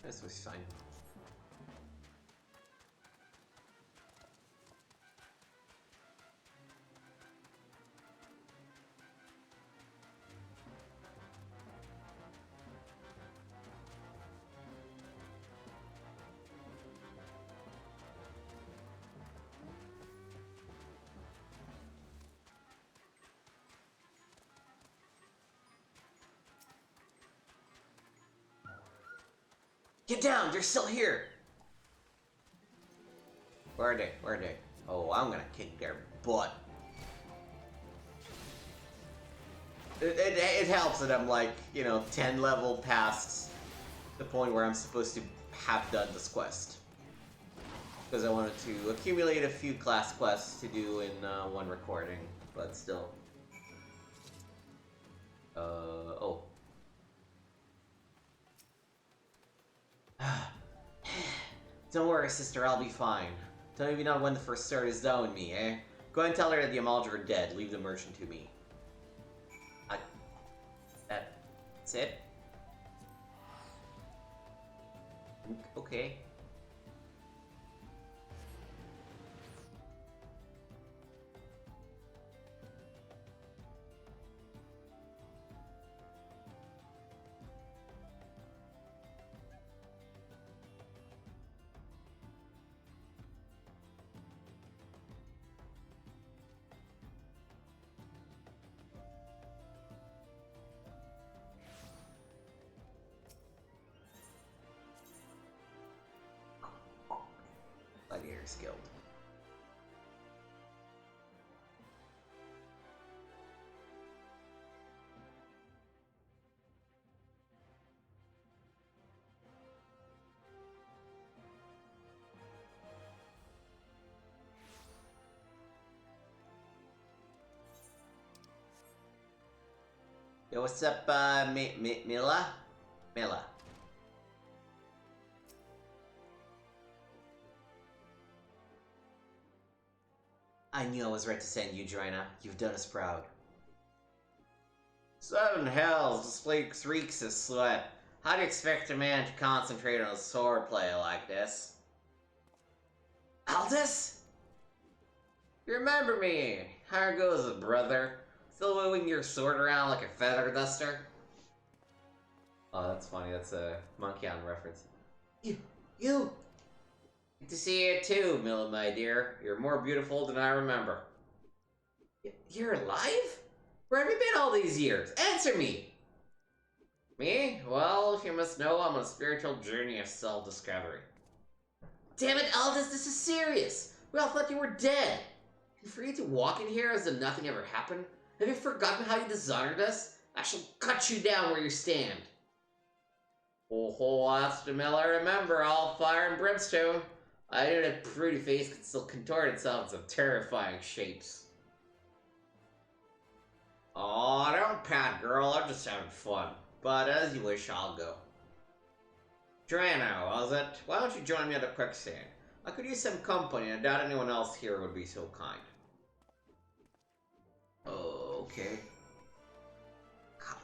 Speaker 1: This was fine. Get down! They're still here! Where are they? Where are they? Oh, I'm gonna kick their butt. It helps that I'm like, you know, 10 level past the point where I'm supposed to have done this quest. Because I wanted to accumulate a few class quests to do in one recording, but still. Oh. Don't worry, sister, I'll be fine. Tell me not when the first start is done with me, eh? Go and tell her that the Amalja are dead. Leave the merchant to me. That's it? Okay. Gladiators Guild. Yo, what's up, Mylla? Mylla. I knew I was right to send you, Joanna. You've done us proud. 7 hells, this place reeks of sweat. How do you expect a man to concentrate on a swordplay like this? Aldis? You remember me? How goes it, brother? Still waving your sword around like a feather duster? Oh, that's funny. That's a Monkey Island reference. You! Good to see you too, Mylla, my dear. You're more beautiful than I remember. You're alive? Where have you been all these years? Answer me! Me? Well, if you must know, I'm on a spiritual journey of self-discovery. Damn it, Aldis, this is serious! We all thought you were dead! You free to walk in here as if nothing ever happened? Have you forgotten how you dishonored us? I shall cut you down where you stand. Oh, that's the Mylla. Remember, all fire and brimstone. I knew that pretty face could still contort itself in some terrifying shapes. Aw, don't pat, girl. I'm just having fun. But as you wish, I'll go. Drano, was it? Why don't you join me at the quicksand? I could use some company, and I doubt anyone else here would be so kind. Okay.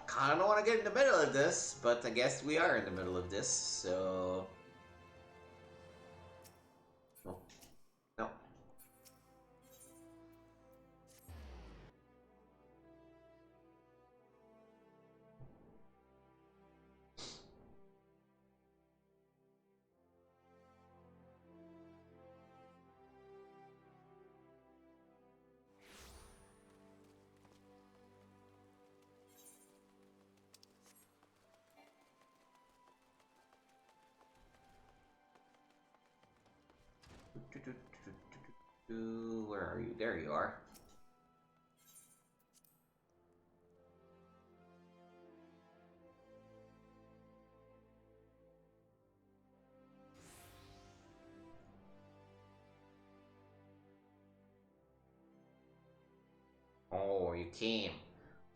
Speaker 1: Kinda don't want to get in the middle of this, but I guess we are in the middle of this, so... Oh. No. Where are you? There you are. Oh, you came.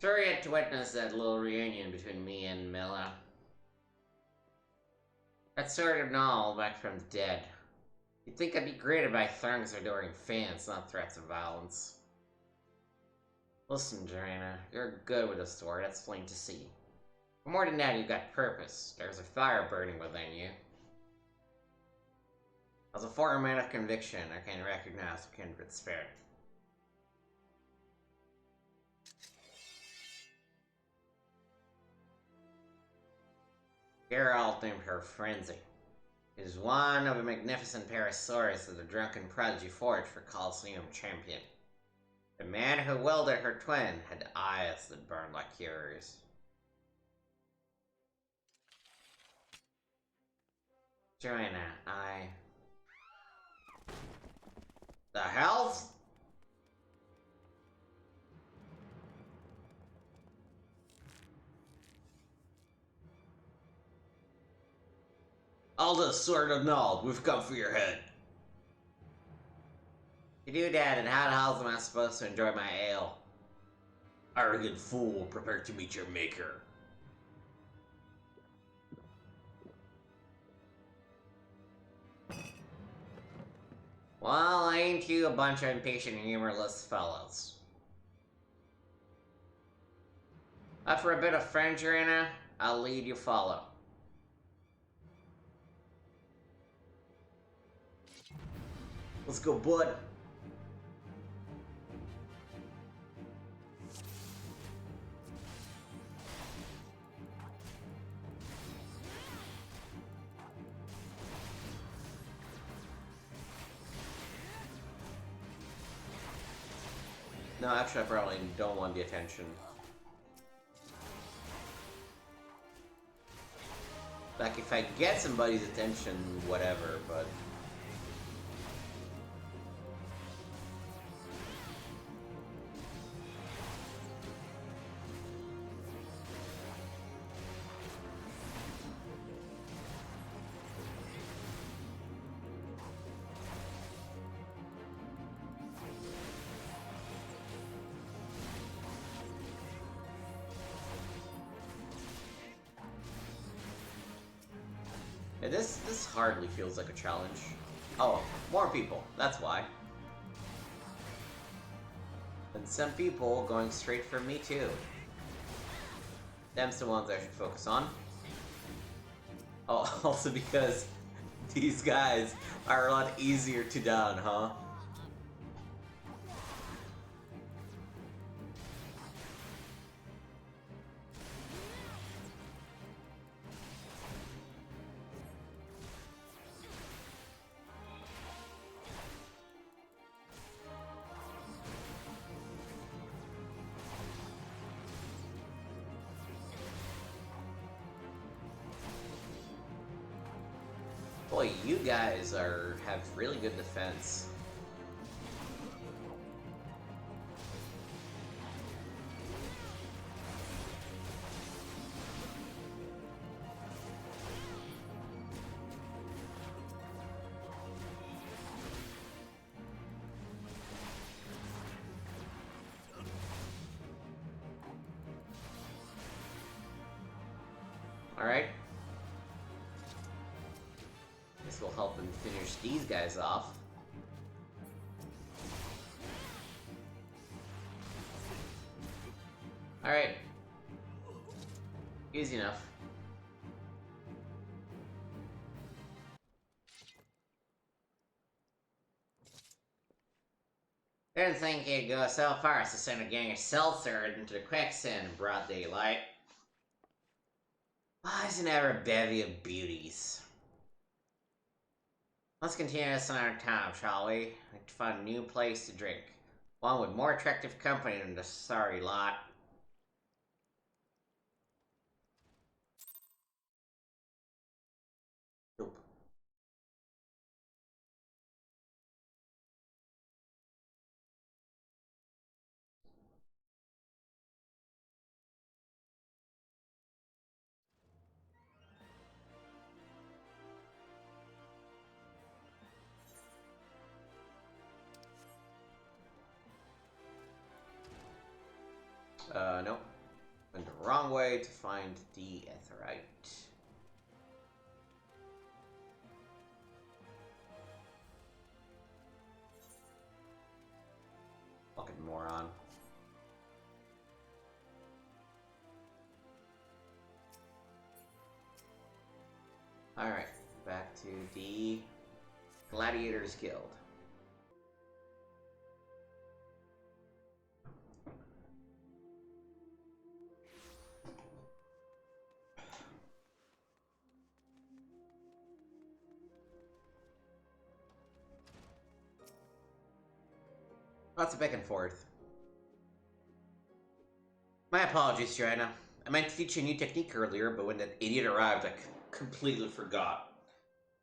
Speaker 1: Sorry I had to witness that little reunion between me and Mylla. That's sort of null back from the dead. You'd think I'd be greeted by throngs of adoring fans, not threats of violence. Listen, Joanna, you're good with a sword, that's plain to see. But more than that, you've got purpose. There's a fire burning within you. As a former man of conviction, I can recognize a kindred spirit. Geralt named her Frenzy. It is one of a magnificent Parasaurus that the drunken prodigy forged for Colosseum champion. The man who wielded her twin had eyes that burned like furies. Joanna, The hells? Aldis, sword of Null, we've come for your head. You do that, and how the hell am I supposed to enjoy my ale? Arrogant fool, prepare to meet your maker. Well, ain't you a bunch of impatient and humorless fellows? Up for a bit of friend, Joanna? I'll lead you follow. Let's go, bud. No, actually, I probably don't want the attention. Like, if I get somebody's attention, whatever, but... Yeah, this hardly feels like a challenge. Oh, more people. That's why. And some people going straight for me too. Them's the ones I should focus on. Oh, also because these guys are a lot easier to down, huh? Boy, you guys have really good defense. All right. This will help them finish these guys off. Alright. Easy enough. Didn't think you'd go so far as to send a gang of seltzer into the quicksand in broad daylight. Why isn't there a bevy of beauties? Let's continue this another time, shall we? I need to find a new place to drink. One with more attractive company than the sorry lot. Nope. Nope. Went the wrong way to find the Etherite. Fucking moron. Alright, back to the Gladiators Guild. Lots of back and forth. My apologies, Joanna. I meant to teach you a new technique earlier, but when that idiot arrived, I completely forgot.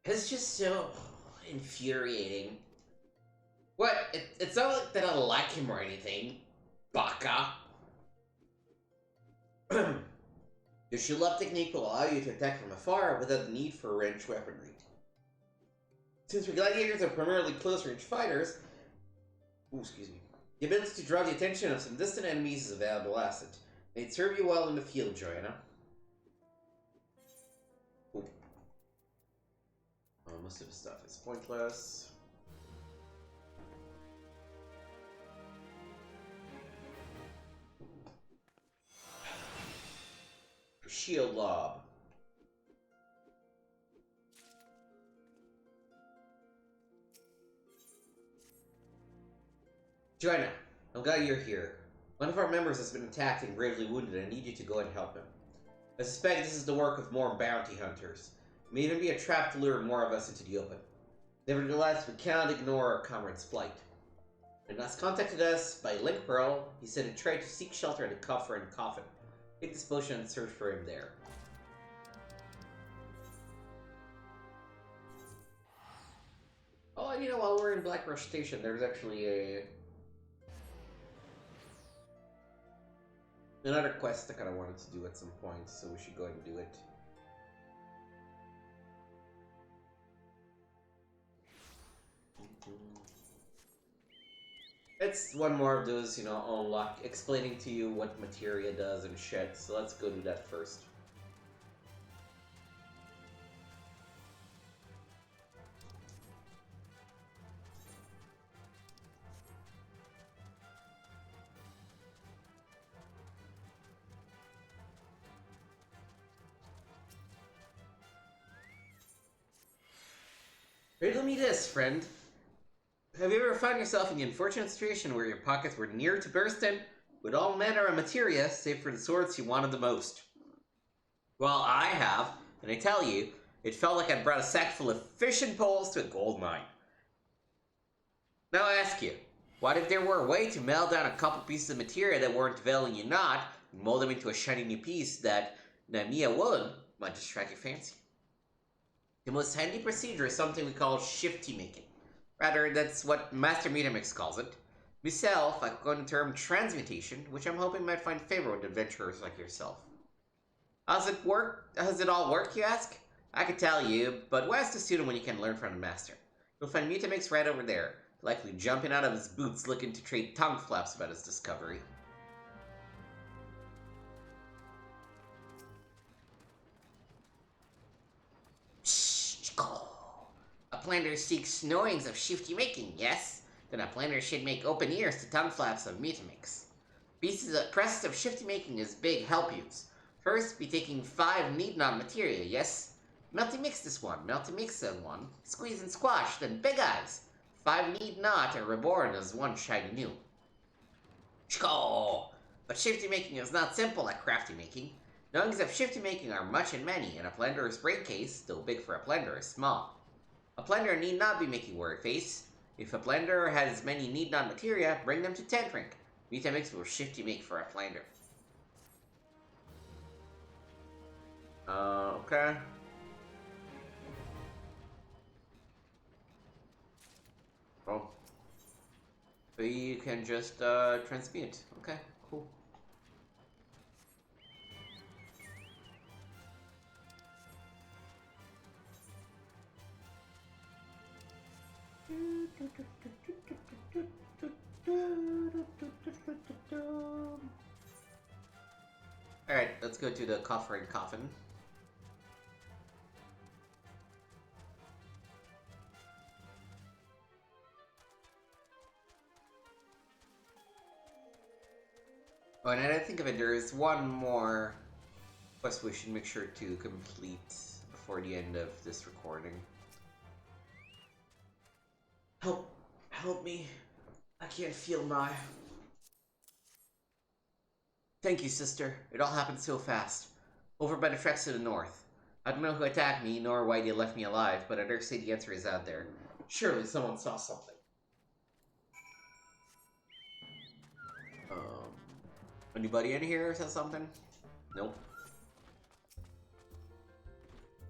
Speaker 1: It's just so infuriating. What? It's not like that I like him or anything. Baka. The Shulab technique will allow you to attack from afar without the need for ranged weaponry. Since we gladiators are primarily close-range fighters, excuse me, the ability to draw the attention of some distant enemies is a valuable asset. They'd serve you well in the field, Joanna. Ooh. Most of the stuff is pointless. Shield lob. Joanna, I'm glad you're here. One of our members has been attacked and gravely wounded, and I need you to go and help him. I suspect this is the work of more bounty hunters. It may even be a trap to lure more of us into the open. Nevertheless, we cannot ignore our comrade's plight. When last contacted us by Link Pearl, he said he tried to seek shelter in the coffer and coffin. Take this potion and search for him there. Oh, and you know, while we're in Blackrush Station, there's actually another quest I kind of wanted to do at some point, so we should go ahead and do it. It's one more of those, you know, unlock, explaining to you what materia does and shit, so let's go do that first. Riddle me this, friend. Have you ever found yourself in the unfortunate situation where your pockets were near to bursting with all manner of materia, save for the swords you wanted the most? Well, I have, and I tell you, it felt like I'd brought a sack full of fishing poles to a gold mine. Now I ask you, what if there were a way to melt down a couple pieces of materia that weren't veiling you not, and mold them into a shiny new piece that, Namiya would, might just strike your fancy? The most handy procedure is something we call shifty making. Rather, that's what Master Metamix calls it. Myself, I coin the term transmutation, which I'm hoping might find favor with adventurers like yourself. How's it work? How's it all work, you ask? I could tell you, but where's the student when you can learn from the master? You'll find Metamix right over there, likely jumping out of his boots looking to trade tongue flaps about his discovery. A planter seeks knowings of shifty making, yes? Then a planter should make open ears to tongue flaps of Metamix. Process of shifty making is big help use. First, be taking 5 need not materia, yes? Melty mix this one, melty mix that one, squeeze and squash, then big eyes. 5 need not are reborn as one shiny new. Chko! But shifty making is not simple like crafty making. Knowings of shifty making are much and many, and a Plender's brain case, though big for a Plender, is small. A Plender need not be making word face. If a Plender has many need not materia, bring them to 10th rank. Vitamix will shifty make for a Plender. Okay. Well, we can just transmute. Okay, cool. Alright, let's go to the coffer and coffin. Oh, and I didn't think of it, there is one more quest we should make sure to complete before the end of this recording. Help me. I can't feel my... Thank you, sister. It all happened so fast. Over by the tracks to the north. I don't know who attacked me, nor why they left me alive, but I dare say the answer is out there. Surely someone saw something. Anybody in here saw something? Nope.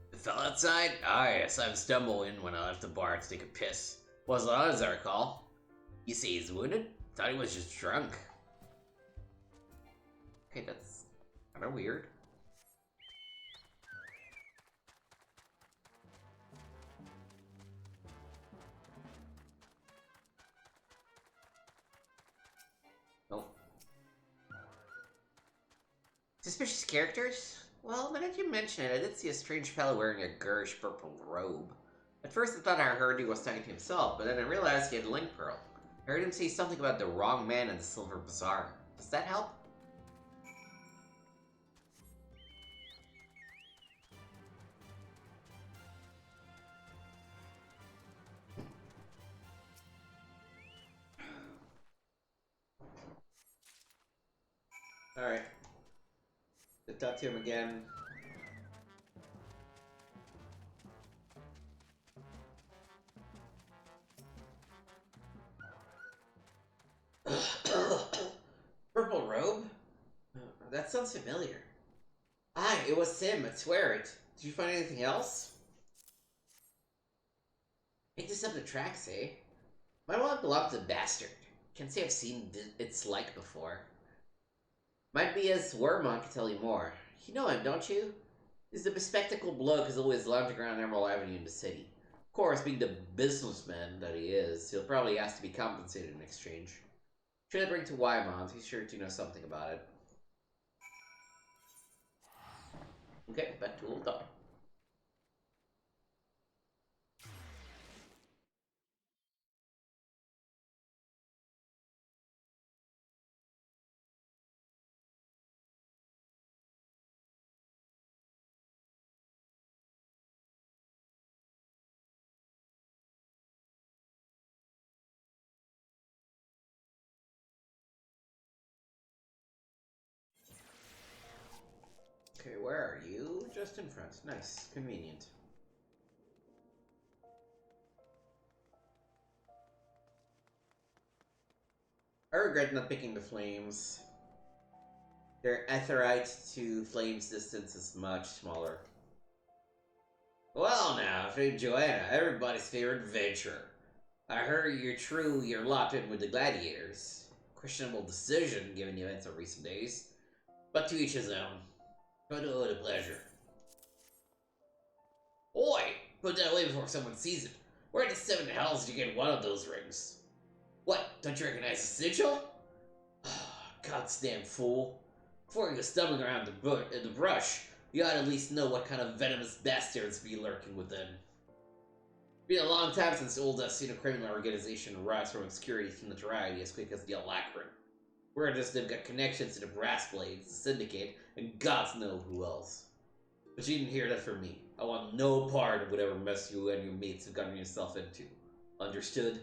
Speaker 1: The fell outside? Ah, yes, I stumbled in when I left the bar to take a piss. Wasn't on as I recall. You say he's wounded? Thought he was just drunk. Okay, that's kind of weird. Nope. Suspicious characters? Well, now that you mention it, I did see a strange fellow wearing a garish purple robe. At first I thought I heard he was talking to himself, but then I realized he had a link pearl. I heard him say something about the wrong man in the Silver Bazaar. Does that help? Alright. Let's talk to him again. Purple robe? That sounds familiar. Aye, it was Sim, I swear it. Did you find anything else? Make this up the tracks, eh? Might want to belong to the bastard. Can't say I've seen its like before. Might be as Wormont can tell you more. You know him, don't you? He's the bespectacled bloke who's always lounging around Emerald Avenue in the city. Of course, being the businessman that he is, he'll probably ask to be compensated in exchange. Should I bring to Wymont? He's sure to know something about it. Okay, back to Old Dog. Okay, where are you? Just in front. Nice. Convenient. I regret not picking the flames. Their aetherite to flames distance is much smaller. Well now, Fame Joanna, everybody's favorite adventurer. I heard you're locked in with the gladiators. Questionable decision given the events of recent days. But to each his own. But oh, the pleasure. Oi! Put that away before someone sees it. Where in the 7 hells did you get one of those rings? What, don't you recognize the sigil? Goddamn fool. Before you go stumbling around the brush, you ought to at least know what kind of venomous bastards be lurking within. Been a long time since old seen a criminal organization rise from obscurity to notoriety as quick as the Alacrine. Word is they've got connections to the Brass Blades, the Syndicate, and gods know who else. But you didn't hear that from me. I want no part of whatever mess you and your mates have gotten yourself into. Understood?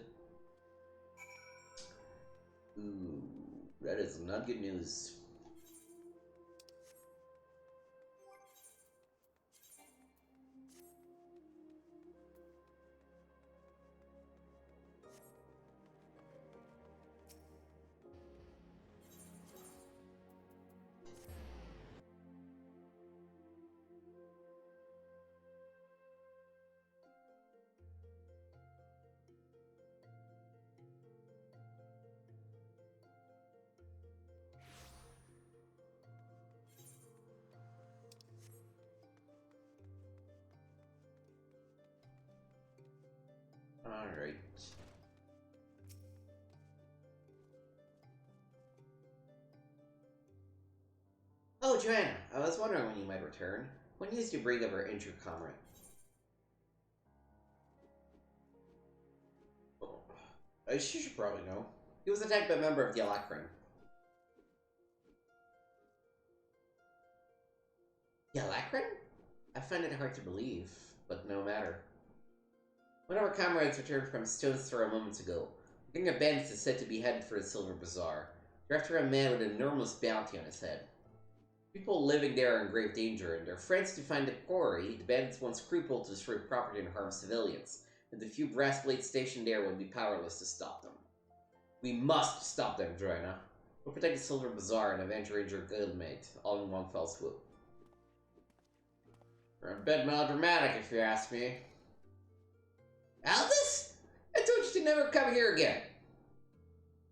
Speaker 1: Ooh, that is not good news. Alright. Oh, Joanna, I was wondering when you might return. When news do you bring of our injured comrade? Oh, she should probably know. He was attacked by a member of the Alacrin. The Alacrin? I find it hard to believe, but no matter. One of our comrades returned from Stone's Throw moments ago. The King of Bandits is said to be headed for the Silver Bazaar. They're after a man with an enormous bounty on his head. People living there are in grave danger, and their friends to find the quarry. The bandits won't scruple to destroy property and harm civilians, and the few brass blades stationed there will be powerless to stop them. We must stop them, Joanna. We'll protect the Silver Bazaar and avenge our injured guildmate, all in one fell swoop. You're a bit melodramatic, if you ask me. Aldis? I told you to never come here again.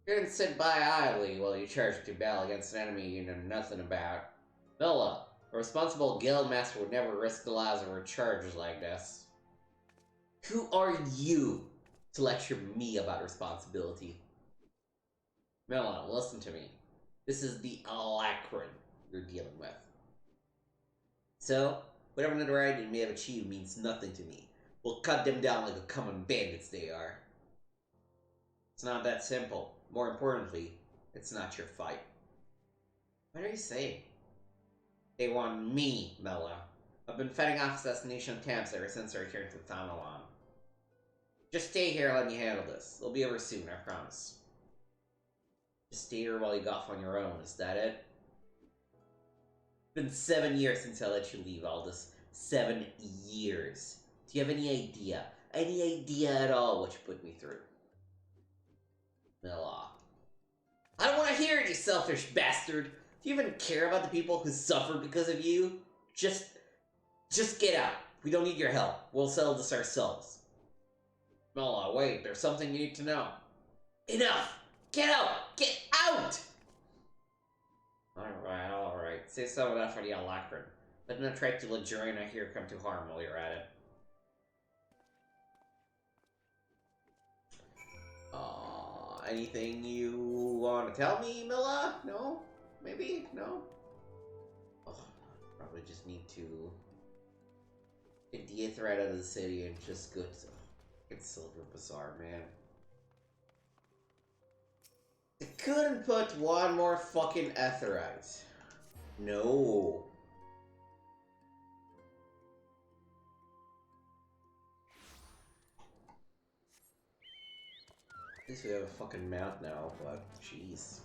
Speaker 1: You didn't sit by idly while you charged your battle against an enemy you know nothing about. Mylla, a responsible guildmaster would never risk the lives of her chargers like this. Who are you to lecture me about responsibility? Mylla, listen to me. This is the Alacrin you're dealing with. So, whatever notoriety they may have achieved means nothing to me. We'll cut them down like the common bandits they are. It's not that simple. More importantly, it's not your fight. What are you saying? They want me, Mylla. I've been fighting off assassination attempts ever since I returned to Thaumaturge. Just stay here and let me handle this. It'll be over soon, I promise. Just stay here while you go off on your own, is that it? It's been 7 years since I let you leave, Aldis. 7 years. Do you have any idea at all what you put me through? Mylla. I don't want to hear it, you selfish bastard! Do you even care about the people who suffered because of you? Just get out. We don't need your help. We'll settle this ourselves. Mylla, wait, there's something you need to know. Enough! Get out! Get out! Alright. Say some of that for the Alacrin. Let them try to let Joanna here come to harm while you're at it. Anything you want to tell me, Mylla? No? Maybe? No? Oh, probably just need to get the Aetherite out of the city and just go to get Silver Bazaar, man. I couldn't put one more fucking Aetherite. No. At least we have a fucking mount now, but jeez.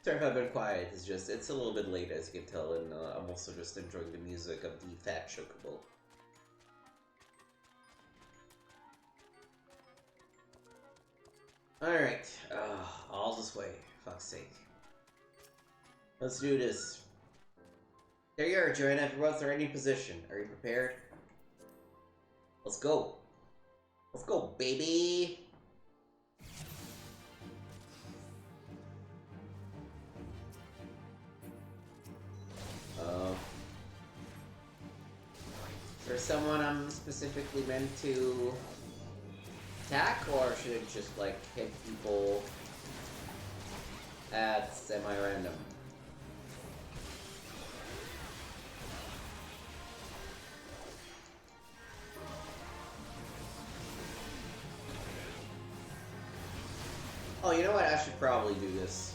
Speaker 1: Sorry if I've been quiet, it's a little bit late as you can tell, and I'm also just enjoying the music of the Fat Chocobo. Alright, all this way, fine. fuck's sake. Let's do this. There you are, Joanna. Everyone's in ready position. Are you prepared? Let's go. Let's go, baby! Is there someone I'm specifically meant to attack, or should it just, like, hit people at semi-random? Oh, you know what? I should probably do this.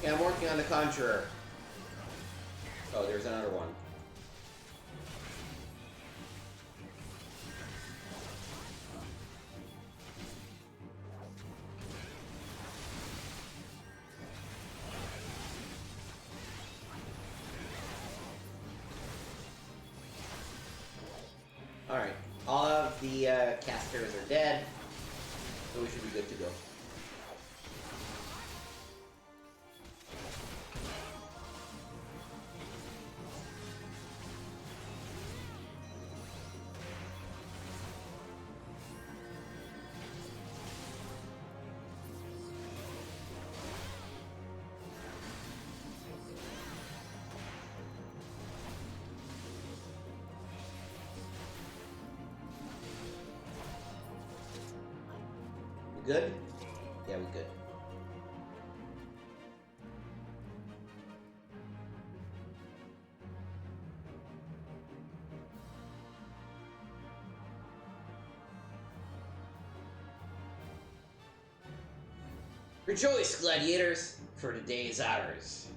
Speaker 1: Yeah, I'm working on the Conjurer. Oh, there's another one. Alright, all of the casters are dead, so we should be good to go. Good? Yeah, we good. Rejoice, gladiators, for the day is ours.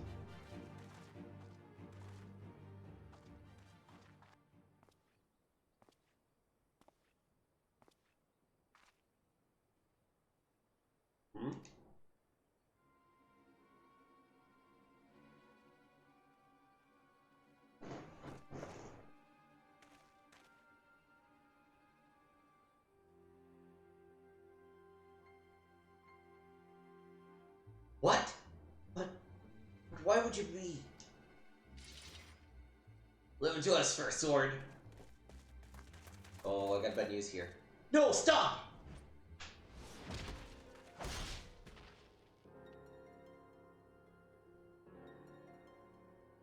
Speaker 1: Hmm? What? But why would you be? Live to us, first sword. Oh, I got bad news here. No, stop!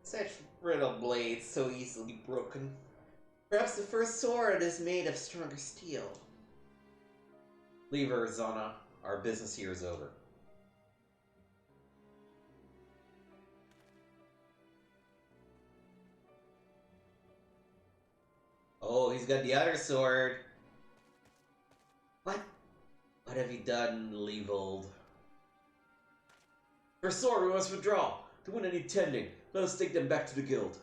Speaker 1: Such brittle blades, so easily broken. Perhaps the first sword is made of stronger steel. Leave her, Zana. Our business here is over. Oh, he's got the other sword. What? What have you done, Leavold? For sword, we must withdraw. To win any tending, let us take them back to the guild.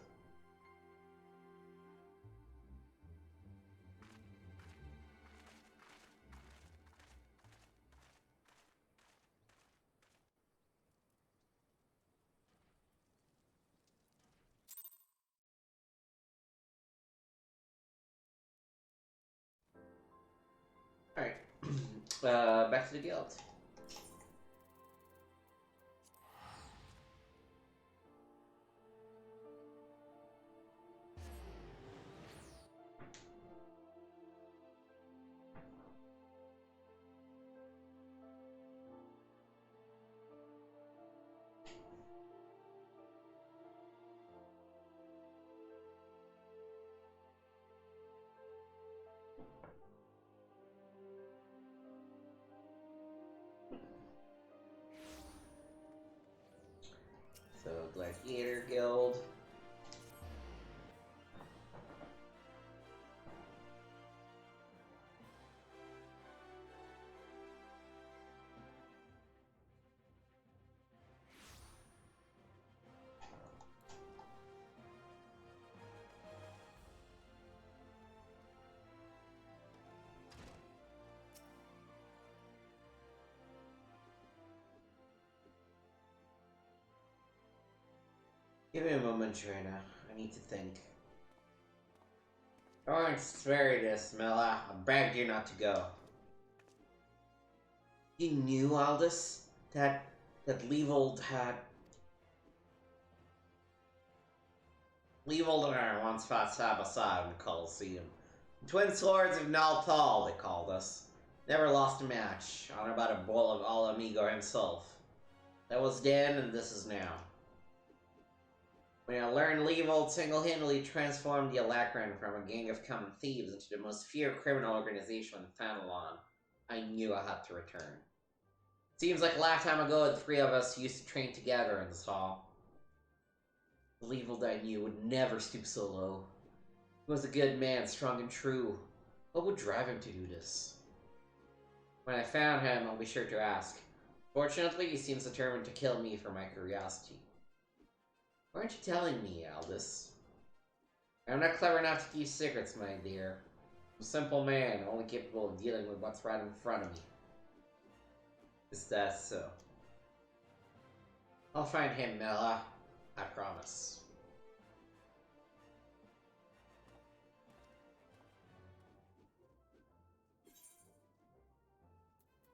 Speaker 1: Alright. Back to the guild. So, Gladiator Guild. Give me a moment, Trina. I need to think. Don't spare this, Mylla. I begged you not to go. You knew, Aldis, that Leavold and I once fought side by side in the Colosseum. Twin Swords of Naltal, they called us. Never lost a match, on about a bowl of Al Amigo himself. That was then, and this is now. When I learned Leavold single-handedly transformed the Alacran from a gang of common thieves into the most feared criminal organization in Thanalan, I knew I had to return. Seems like a lifetime ago the three of us used to train together in this hall. The Leavold I knew would never stoop so low. He was a good man, strong and true. What would drive him to do this? When I found him, I'll be sure to ask. Fortunately, he seems determined to kill me for my curiosity. Why aren't you telling me, Aldis? I'm not clever enough to keep secrets, my dear. I'm a simple man, only capable of dealing with what's right in front of me. Is that so? I'll find him, Mylla. I promise.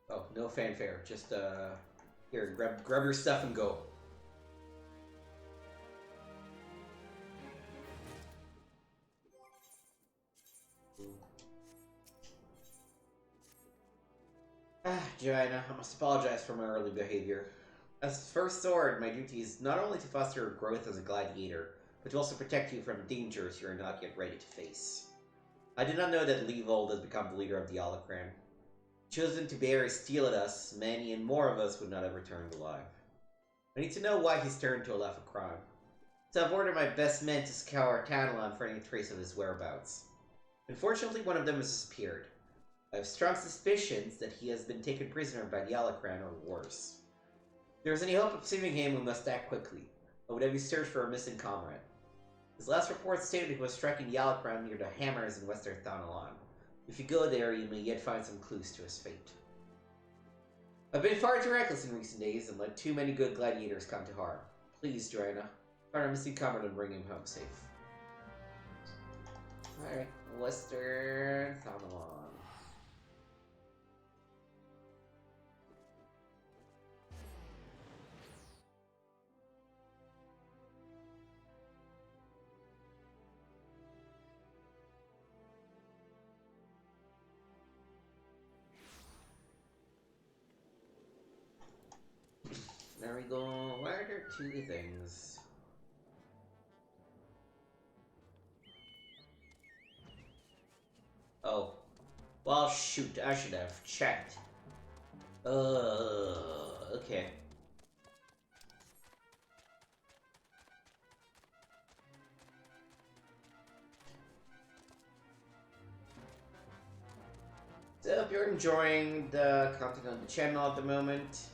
Speaker 1: Oh, no fanfare. Just, here, grab your stuff and go. Joanna, I must apologize for my early behavior. As first sword, my duty is not only to foster your growth as a gladiator, but to also protect you from dangers you are not yet ready to face. I did not know that Leavold has become the leader of the Alacran. Chosen to bury steel at us, many and more of us would not have returned alive. I need to know why he's turned to a life of crime. So I've ordered my best men to scour Thanalan for any trace of his whereabouts. Unfortunately, one of them has disappeared. I have strong suspicions that he has been taken prisoner by the Alacran or worse. If there is any hope of saving him, we must act quickly. I would have you search for a missing comrade. His last report stated he was striking the Alacran near the Hammers in western Thanalan. If you go there, you may yet find some clues to his fate. I've been far too reckless in recent days and let too many good gladiators come to harm. Please, Joanna, find our missing comrade and bring him home safe. Alright, western Thanalan. There we go. Why are there two things? Oh. Well, shoot. I should have checked. Okay. So, if you're enjoying the content on the channel at the moment,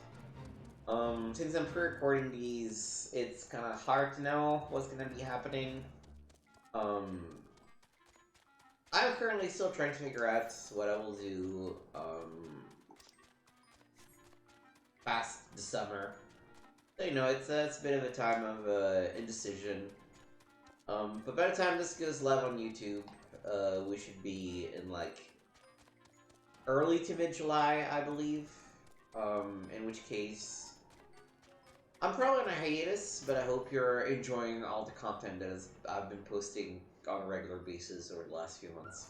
Speaker 1: since I'm pre-recording these, it's kind of hard to know what's going to be happening. I'm currently still trying to figure out what I will do, past the summer. So, you know, it's a bit of a time of, indecision. But by the time this goes live on YouTube, we should be in, like, early to mid-July, I believe. In which case, I'm probably on a hiatus, but I hope you're enjoying all the content that I've been posting on a regular basis over the last few months.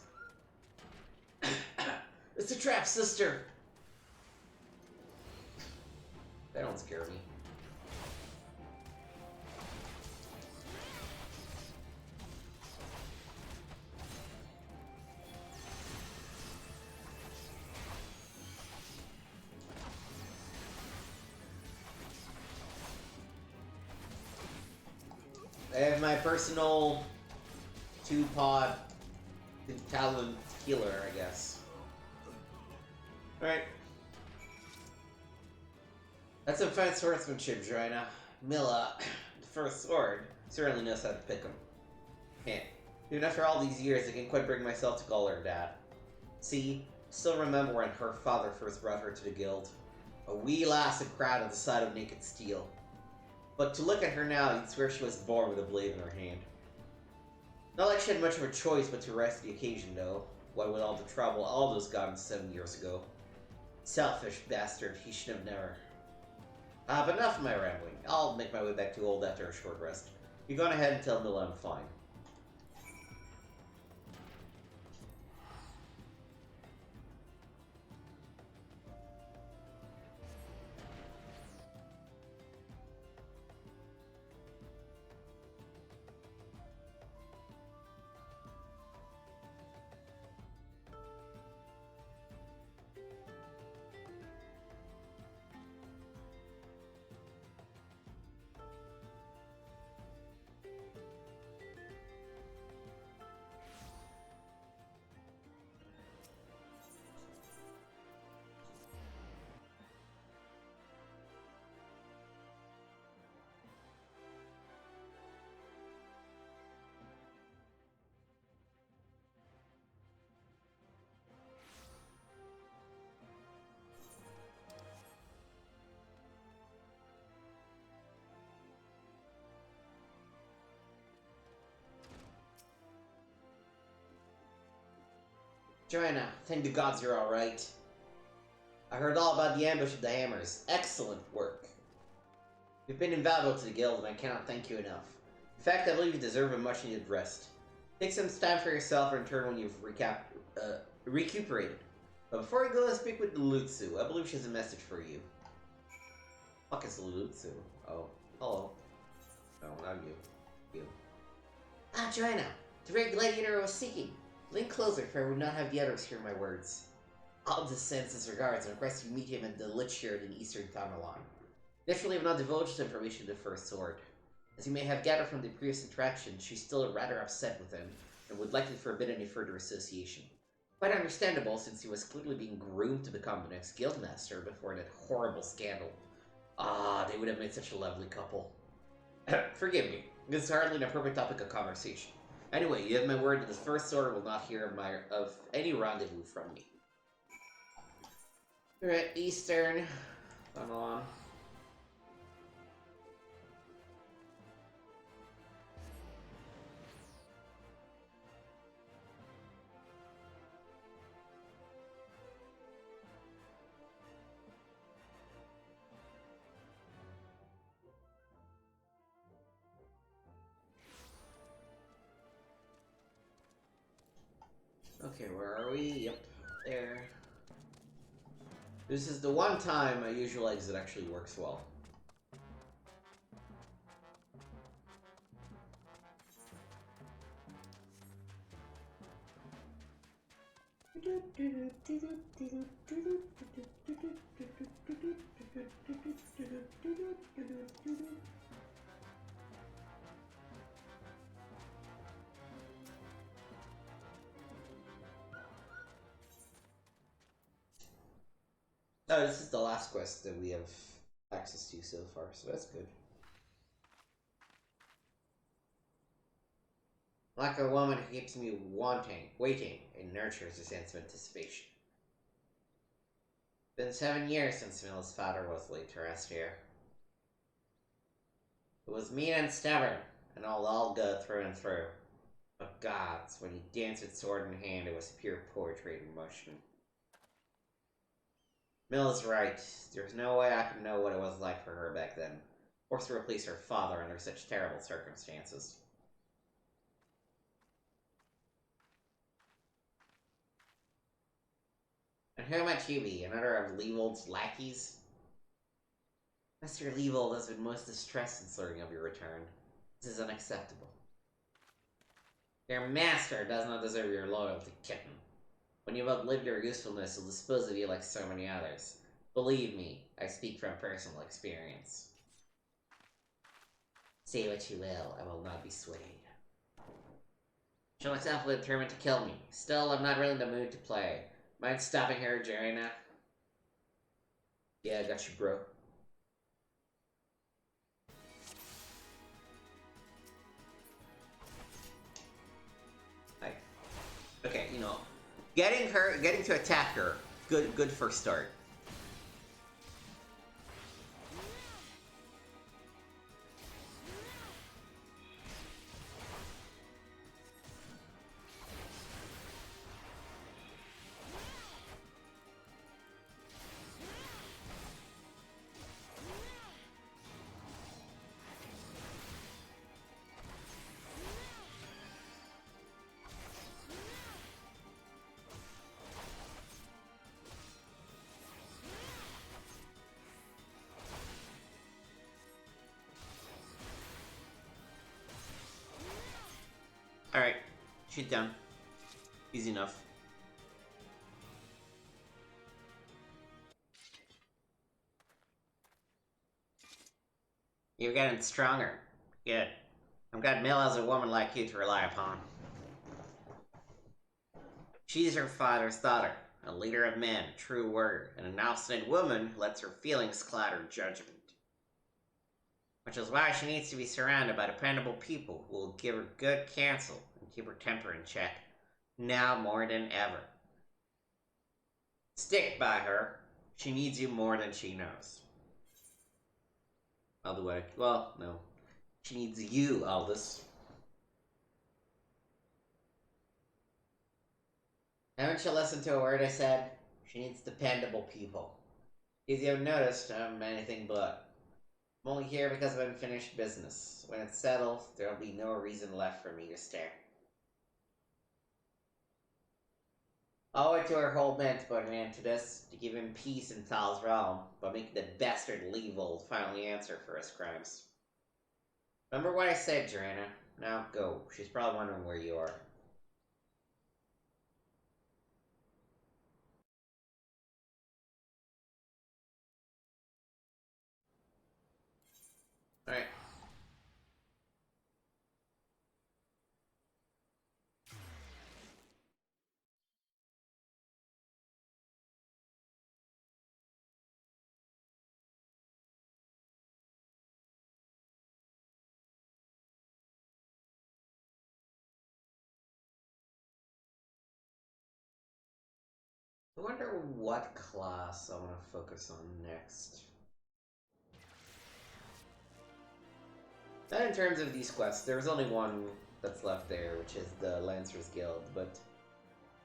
Speaker 1: It's a trap, sister! They don't scare me. I have my personal two-pod talent healer, I guess. Alright. That's some fine swordsmanship, Joanna. Mylla, the first sword, certainly knows how to pick 'em. Yeah. Even after all these years, I can't quite bring myself to call her Dad. See, still remember when her father first brought her to the guild. A wee lass and crowd on the side of naked steel. But to look at her now, you'd swear she was born with a blade in her hand. Not like she had much of a choice but to rise to the occasion, though. What with all the trouble Aldous got in 7 years ago. Selfish bastard, he should have never. But enough of my rambling. I'll make my way back to Old after a short rest. You go on ahead and tell Mylla I'm fine. Joanna, thank the gods you're alright. I heard all about the ambush of the hammers. Excellent work. You've been invaluable to the guild, and I cannot thank you enough. In fact, I believe you deserve a much-needed rest. Take some time for yourself and return when you've recuperated. But before you go, let's speak with Lutsu. I believe she has a message for you. Fuck is Lutsu? Oh, hello. No, not you. You. Ah, Joanna! The very gladiator I was seeking. Lean closer, for I would not have the others hear my words. Aldis sends his regards and requests you meet him at the Lich Yard in eastern Thaumaturge. Naturally, I have not divulged information to the First Sword. As you may have gathered from the previous interaction, she's still rather upset with him, and would likely forbid any further association. Quite understandable, since he was clearly being groomed to become the next guildmaster before that horrible scandal. Ah, they would have made such a lovely couple. Forgive me, this is hardly an appropriate topic of conversation. Anyway, you have my word that the First Sword will not hear of any rendezvous from me. We're at Eastern. Come on. Okay, where are we? Yep, there. This is the one time my usual exit actually works well. Oh, this is the last quest that we have access to so far, so that's good. Like a woman who keeps me waiting, and nurtures a sense of anticipation. It's been 7 years since Mylla's father was laid to rest here. It was mean and stubborn, and all good through and through. But gods, when he danced with sword in hand, it was pure poetry in motion. Mylla's right. There's no way I can know what it was like for her back then. Forced to replace her father under such terrible circumstances. And who might you be? Another of Leavold's lackeys? Master Leavold has been most distressed since learning of your return. This is unacceptable. Your master does not deserve your loyalty, kitten. When you've outlived your usefulness, he'll dispose of you like so many others. Believe me, I speak from personal experience. Say what you will, I will not be swayed. Show myself determined to kill me. Still, I'm not really in the mood to play. Mind stopping her, Jarena? Yeah, I got you, bro. Hi. Okay, you know, getting to attack her, good first start. Alright. She's done. Easy enough. You're getting stronger. Good. I'm glad Mylla has a woman like you to rely upon. She's her father's daughter, a leader of men, a true warrior, and an obstinate woman who lets her feelings cloud her judgment. Which is why she needs to be surrounded by dependable people who will give her good counsel and keep her temper in check, now more than ever. Stick by her. She needs you more than she knows. By the way, well, no. She needs you, Aldis. Haven't you listened to a word I said? She needs dependable people. As you have noticed, I'm anything but. I'm only here because of unfinished business. When it's settled, there'll be no reason left for me to stay. I owe it to her whole men to put an end to this, to give him peace in Thal's realm, but make the bastard Leavold finally answer for his crimes. Remember what I said, Joanna. Now go. She's probably wondering where you are. Alright. I wonder what class I want to focus on next. And in terms of these quests, there's only one that's left there, which is the Lancers Guild, but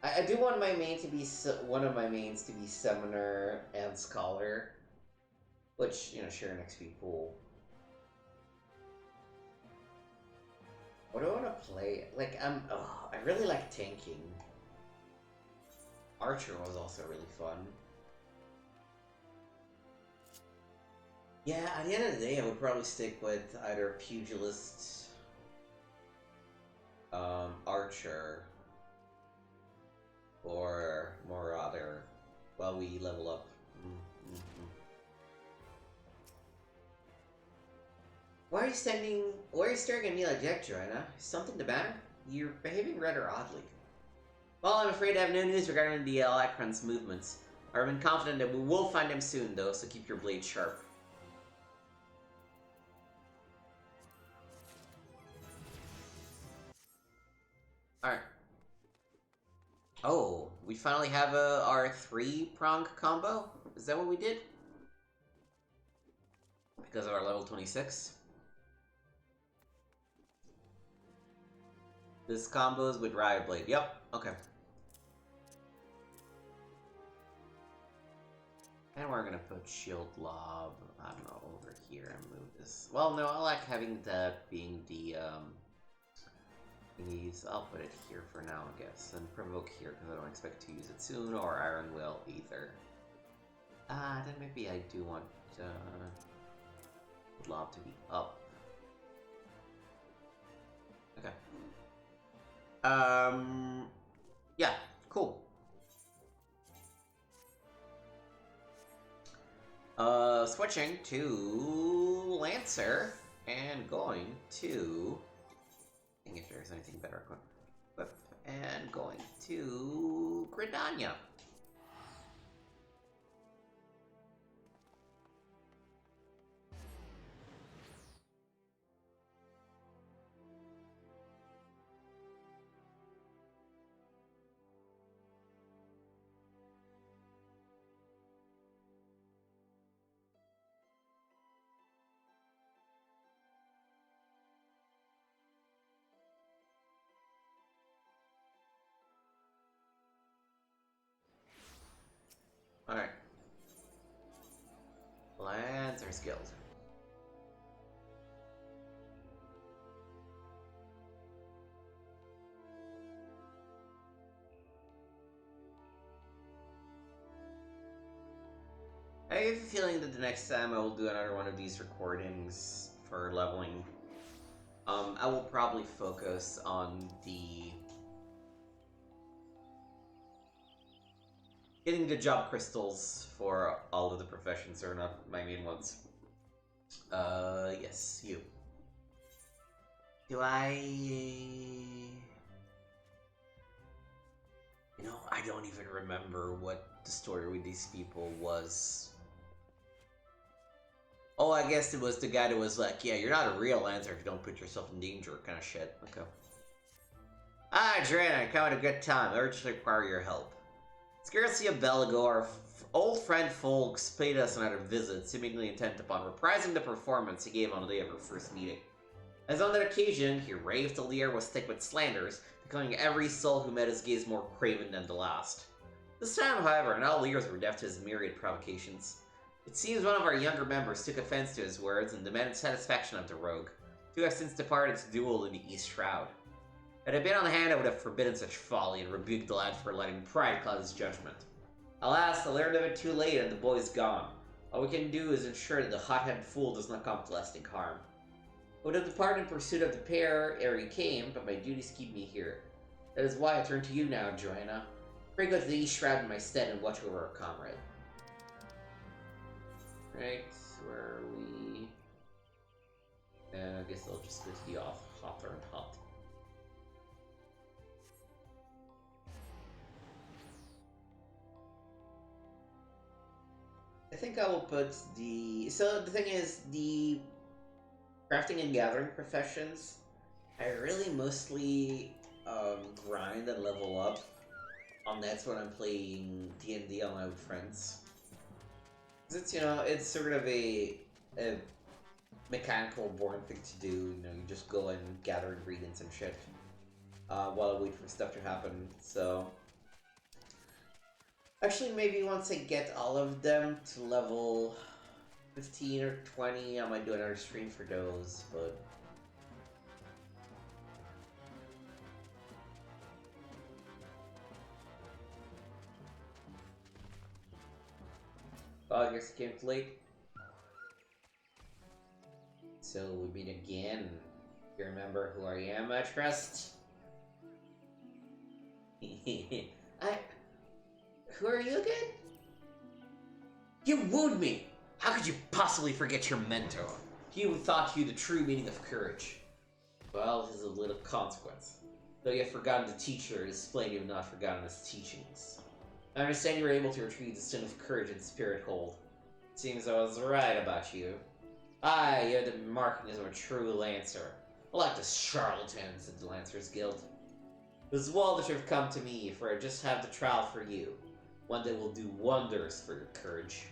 Speaker 1: I do want my main to be one of my mains to be Summoner and Scholar, which, you know, share an XP pool. What do I want to play? Like, I really like tanking. Archer was also really fun. Yeah, at the end of the day, I would probably stick with either Pugilist, Archer, or Marauder while we level up. Why are you staring at me like that, Joanna? Is something the matter? You're behaving rather oddly. Well, I'm afraid I have no news regarding the Alacron's movements. I remain confident that we will find them soon, though, so keep your blade sharp. Alright. Oh, we finally have our 3-prong combo? Is that what we did? Because of our level 26? This combos with Riot Blade. Yep, okay. And we're gonna put Shield Lob, I don't know, over here and move this. Well, no, I like having that being the, thingies. I'll put it here for now, I guess. And Provoke here, because I don't expect to use it soon, or Iron Will either. Then maybe I do want, Lob to be up. Okay. Yeah, cool. Switching to Lancer and going to, I think if there's anything better equipped, and going to Gridania. Alright. Lancer's Guild. I have a feeling that the next time I will do another one of these recordings for leveling I will probably focus on the getting the job crystals for all of the professions are not my main ones. Yes, you. Do I... You know, I don't even remember what the story with these people was. Oh, I guess it was the guy that was like, yeah, you're not a real Lancer if you don't put yourself in danger, kind of shit. Okay. Ah, Drana, come at a good time. I urgently require your help. Scarcely a bell ago, our old friend Foulques paid us another visit, seemingly intent upon reprising the performance he gave on the day of our first meeting. As on that occasion, he raved till the air was thick with slanders, declaring every soul who met his gaze more craven than the last. This time, however, not all ears were deaf to his myriad provocations. It seems one of our younger members took offense to his words and demanded satisfaction of the rogue. Two have since departed to duel in the East Shroud. Had I been on hand, I would have forbidden such folly and rebuked the lad for letting pride cloud his judgment. Alas, I learned of it too late and the boy's gone. All we can do is ensure that the hot-headed fool does not come to lasting harm. I would have departed in pursuit of the pair ere he came, but my duties keep me here. That is why I turn to you now, Joanna. Pray go to the East Shroud in my stead and watch over our comrade. Right, where are we? I guess I'll just go to the Hawthorne Hut. I think I will put the... So the thing is, the crafting and gathering professions, I really mostly grind and level up on that's when I'm playing D&D online with friends. It's, you know, it's sort of a mechanical, boring thing to do. You know, you just go and gather ingredients and shit while I wait for stuff to happen. So, actually, maybe once I get all of them to level 15 or 20, I might do another stream for those, but... Oh, I guess I came late. So we meet again. You remember who I am, I trust? Who are you again? You wooed me! How could you possibly forget your mentor? You thought you the true meaning of courage. Well, this is a little consequence. Though you have forgotten the teacher, it is plain you have not forgotten his teachings. I understand you were able to retrieve the stone of courage and spirit hold. It seems I was right about you. Aye, you have the markings of a true Lancer. Like the charlatans of the Lancers Guild. It is well that you have come to me, for I just have the trial for you. One that will do wonders for your courage.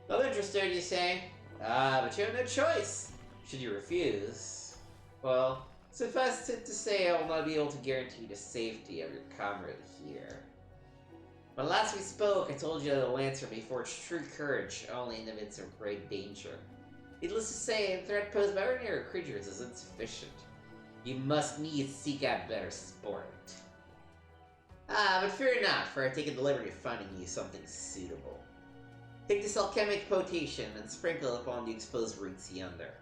Speaker 1: Not interested, you say? Ah, but you have no choice. Should you refuse, well, suffice it to say I will not be able to guarantee the safety of your comrade here. When last we spoke, I told you that a Lancer may forge true courage only in the midst of great danger. Needless to say, the threat posed by ordinary creatures is insufficient. You must needs seek out better sport. Ah, but fear not, for I've taken the liberty of finding you something suitable. Take this alchemic potation and sprinkle it upon the exposed roots yonder.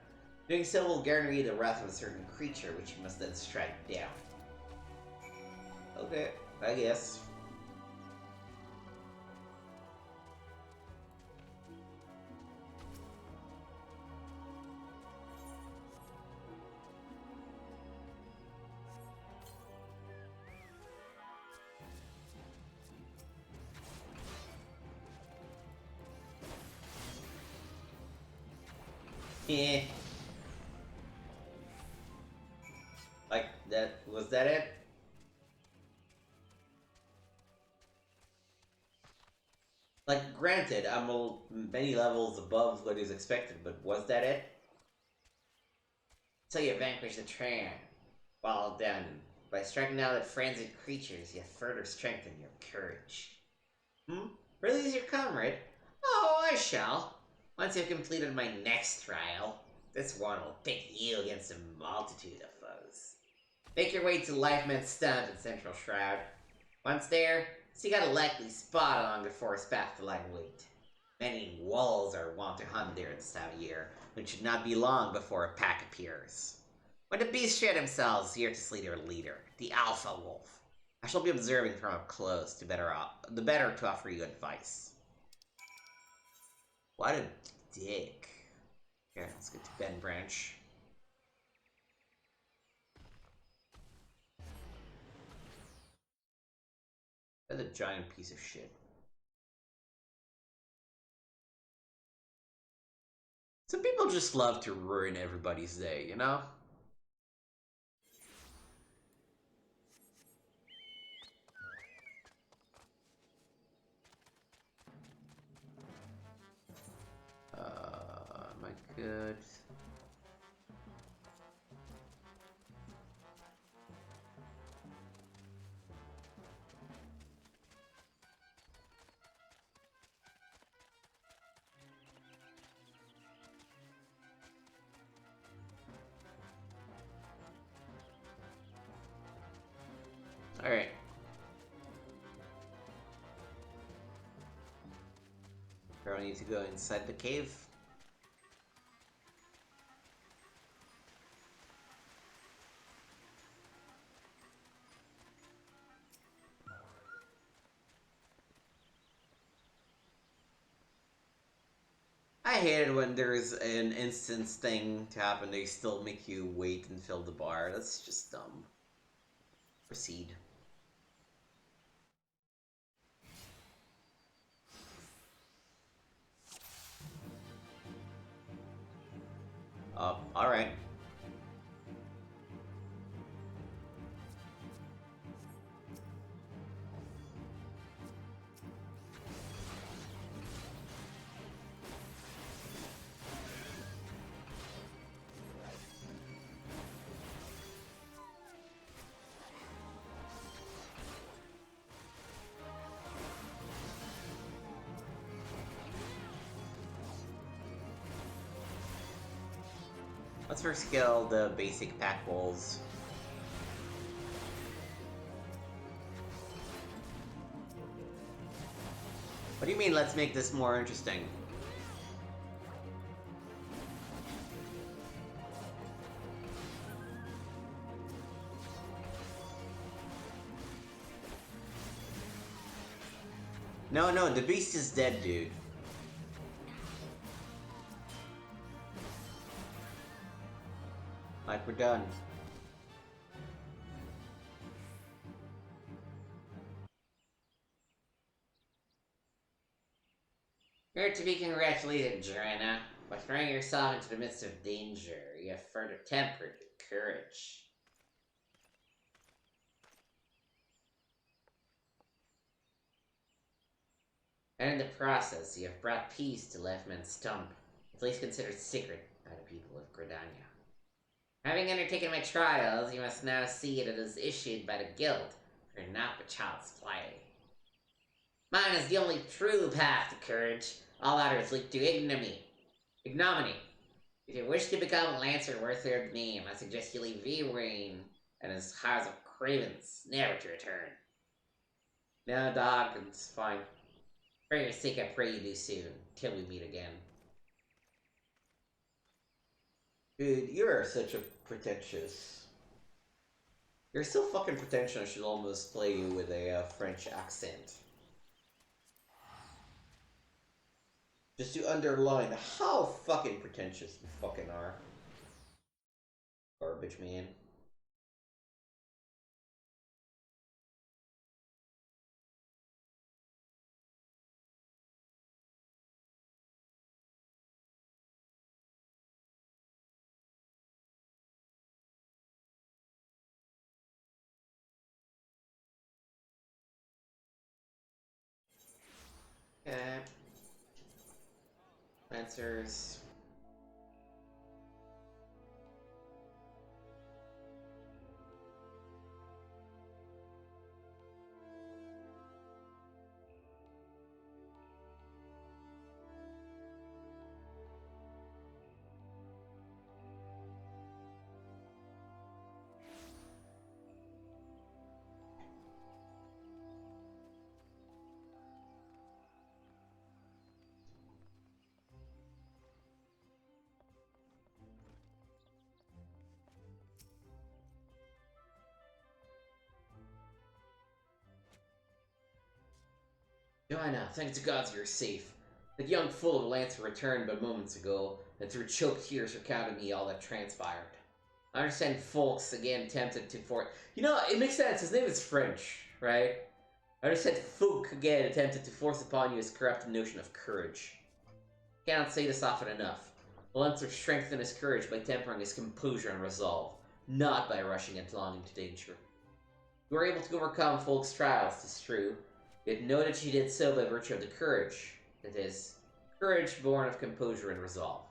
Speaker 1: Doing so will guarantee the wrath of a certain creature, which you must then strike down. Okay, I guess. Yeah. Like, that, was that it? Like, granted, I'm many levels above what is expected, but was that it? So you vanquished the Tran. Well done. By striking down the frenzied creatures, you further strengthen your courage. Release your comrade? Oh, I shall. Once you've completed my next trial, this one will pit you against a multitude of foes. Make your way to Lifeman's Stump in Central Shroud. Once there, seek out a likely spot along the forest path to lie in wait. Many wolves are wont to hunt there at this time of year, but it should not be long before a pack appears. When the beasts share themselves, here to slay their leader, the Alpha Wolf. I shall be observing from up close to the better to offer you advice. What a dick. Okay, let's get to Ben Branch. That's a giant piece of shit. Some people just love to ruin everybody's day, you know? Am I good? Alright. Probably need to go inside the cave. I hate it when there's an instance thing to happen, they still make you wait and fill the bar. That's just dumb. Proceed. Alright. Let's first kill the basic pack wolves. What do you mean, let's make this more interesting? No, the beast is dead, dude. Like, we're done. You're to be congratulated, Joanna. By throwing yourself into the midst of danger, you have further tempered your courage. And in the process, you have brought peace to Leftman's Stump, a place considered sacred by the people of Gridania. Having undertaken my trials, you must now see that it is issued by the guild, for not the child's play. Mine is the only true path to courage. All others lead to ignominy. If you wish to become a Lancer worthy of the name, I suggest you leave V-Rain and his House of Cravens, never to return. No, dog, it's fine. For your sake, I pray you do soon, till we meet again. Dude, you're such a pretentious. You're so fucking pretentious, I should almost play you with a French accent. Just to underline how fucking pretentious you fucking are. Garbage man. Okay. Lancers. Joanna, thank the gods you're safe. That young fool of a Lancer returned but moments ago, and through choked tears recounted me all that transpired. I understand Foulques again attempted to force... You know, it makes sense, his name is French, right? I understand Foulques again attempted to force upon you his corrupted notion of courage. Cannot say this often enough. The Lancer strengthened his courage by tempering his composure and resolve, not by rushing headlong into danger. You were able to overcome Foulques' trials, 'tis true, yet know that she did so by virtue of the courage, that is, courage born of composure and resolve.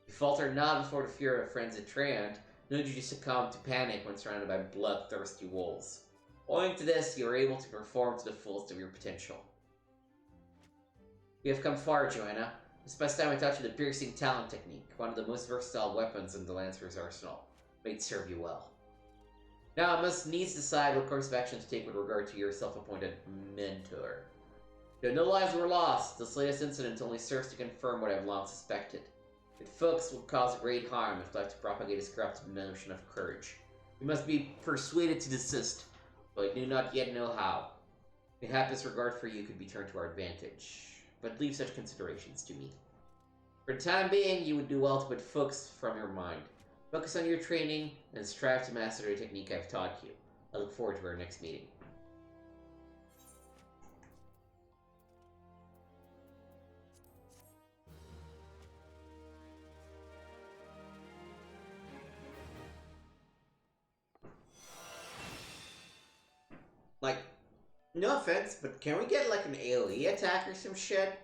Speaker 1: You faltered not before the fear of a frenzied treant, nor did you succumb to panic when surrounded by bloodthirsty wolves. Owing to this, you were able to perform to the fullest of your potential. You have come far, Joanna. This past time I taught you the piercing talon technique, one of the most versatile weapons in the Lancer's arsenal. May it serve you well. Now I must needs decide what course of action to take with regard to your self-appointed mentor. Though no lives were lost, this latest incident only serves to confirm what I've long suspected. That Foulques will cause great harm if left to propagate his corrupted notion of courage. You must be persuaded to desist, though I do not yet know how. Mayhap his regard for you could be turned to our advantage, but leave such considerations to me. For the time being, you would do well to put Foulques from your mind. Focus on your training, and strive to master the technique I've taught you. I look forward to our next meeting. Like, no offense, but can we get like an AoE attack or some shit?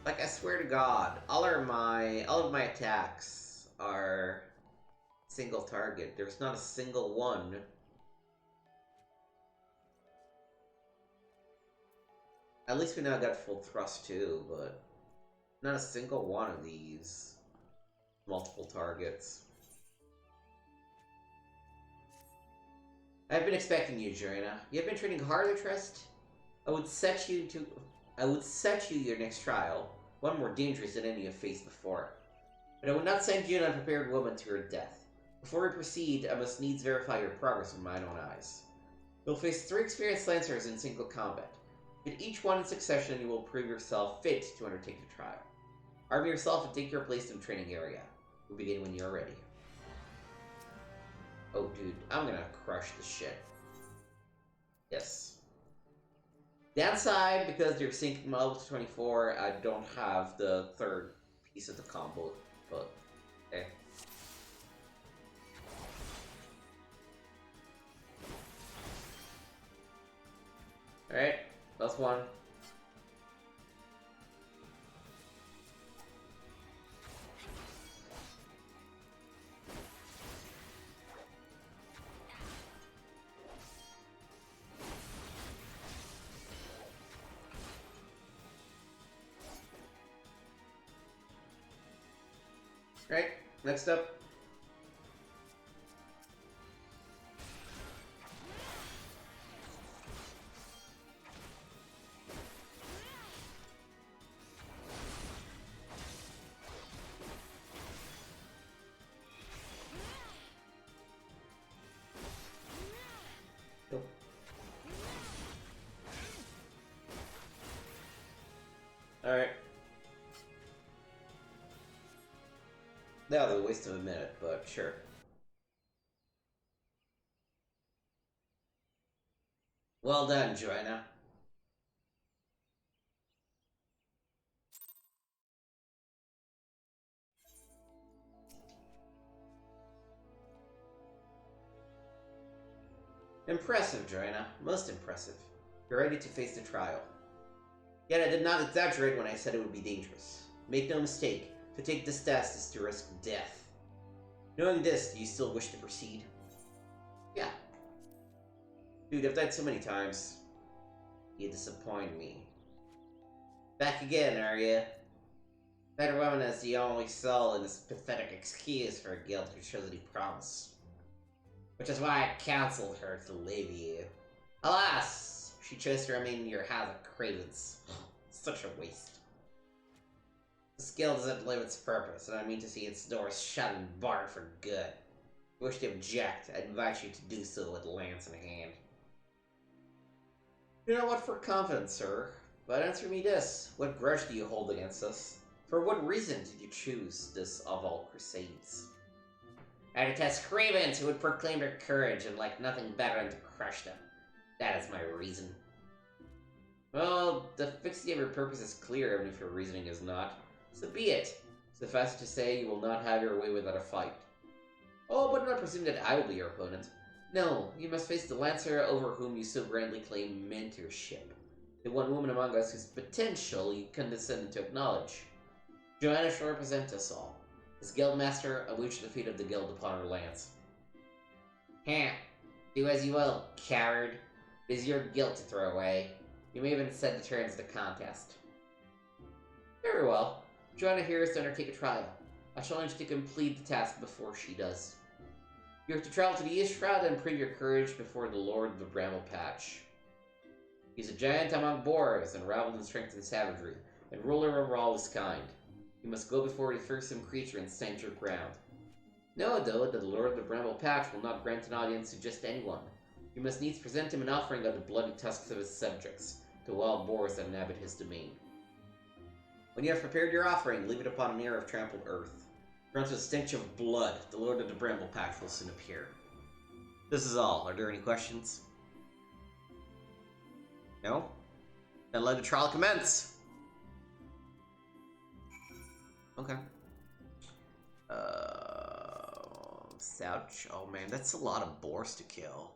Speaker 1: Like, I swear to God, all of my attacks are single target. There's not a single one. At least we now got full thrust too, but not a single one of these multiple targets. I've been expecting you, Joanna. You have been training hard, I trust? I would set you your next trial, one more dangerous than any you've faced before. But I would not send you an unprepared woman to her death. Before we proceed, I must needs verify your progress with mine own eyes. You'll face 3 experienced Lancers in single combat. Hit each one in succession, you will prove yourself fit to undertake the trial. Arm yourself and take your place in the training area. We'll begin when you're ready. Oh, dude, I'm gonna crush this shit. Yes. Downside, because they're syncing my level to 24, I don't have the 3rd piece of the combo, but okay. Alright, that's one. Right, next up. Nope. Alright. That was a waste of a minute, but sure. Well done, Joanna. Impressive, Joanna. Most impressive. You're ready to face the trial. Yet I did not exaggerate when I said it would be dangerous. Make no mistake, to take this test is to risk death. Knowing this, do you still wish to proceed? Yeah. Dude, I've died so many times. You disappoint me. Back again, are you? Better woman is the only soul in this pathetic excuse for guilt who shows any promise. Which is why I counseled her to leave you. Alas! She chose to remain in your house of cravens. Such a waste. This guild doesn't live its purpose, and I mean to see its doors shut and barred for good. If you wish to object, I invite you to do so with lance in hand. You know what for confidence, sir. But answer me this. What grudge do you hold against us? For what reason did you choose this of all crusades? I detest cravens who would proclaim their courage and like nothing better than to crush them. That is my reason. Well, the fixity of your purpose is clear, even if your reasoning is not. So be it. Suffice it to say, you will not have your way without a fight. Oh, but do not presume that I will be your opponent. No, you must face the Lancer over whom you so grandly claim mentorship. The one woman among us whose potential you condescend to acknowledge. Joanna shall represent us all. As Guildmaster, I wish the defeat of the Guild upon her lands. Heh. Do as you will, coward. It is your guilt to throw away. You may even set the terms of the contest. Very well. Joanna here is to undertake a trial. I challenge you to complete the task before she does. You are to travel to the East Shroud and prove your courage before the Lord of the Bramble Patch. He's a giant among boars, unraveled in strength and savagery, and ruler over all his kind. You must go before the fearsome creature and stand your ground. Know, though, that the Lord of the Bramble Patch will not grant an audience to just anyone. You must needs present him an offering of the bloody tusks of his subjects, the wild boars that inhabit his domain. When you have prepared your offering, leave it upon an air of trampled earth. Grunts with stench of blood, the Lord of the Bramble Patch will soon appear. This is all. Are there any questions? No? Then let the trial commence! Okay. Ouch. Oh man, that's a lot of boars to kill.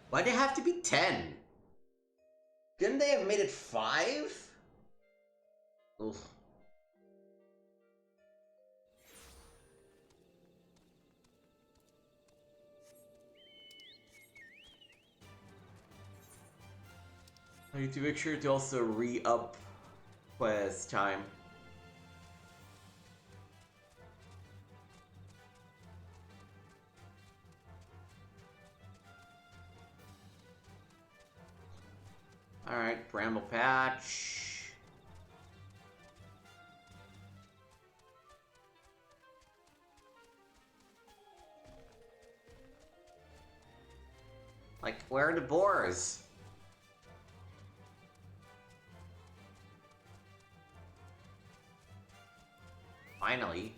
Speaker 1: Why'd it have to be 10? Couldn't they have made it 5? Oof. I need to make sure to also re-up quest time. Alright, Bramble Patch. Like, where are the boars? Finally.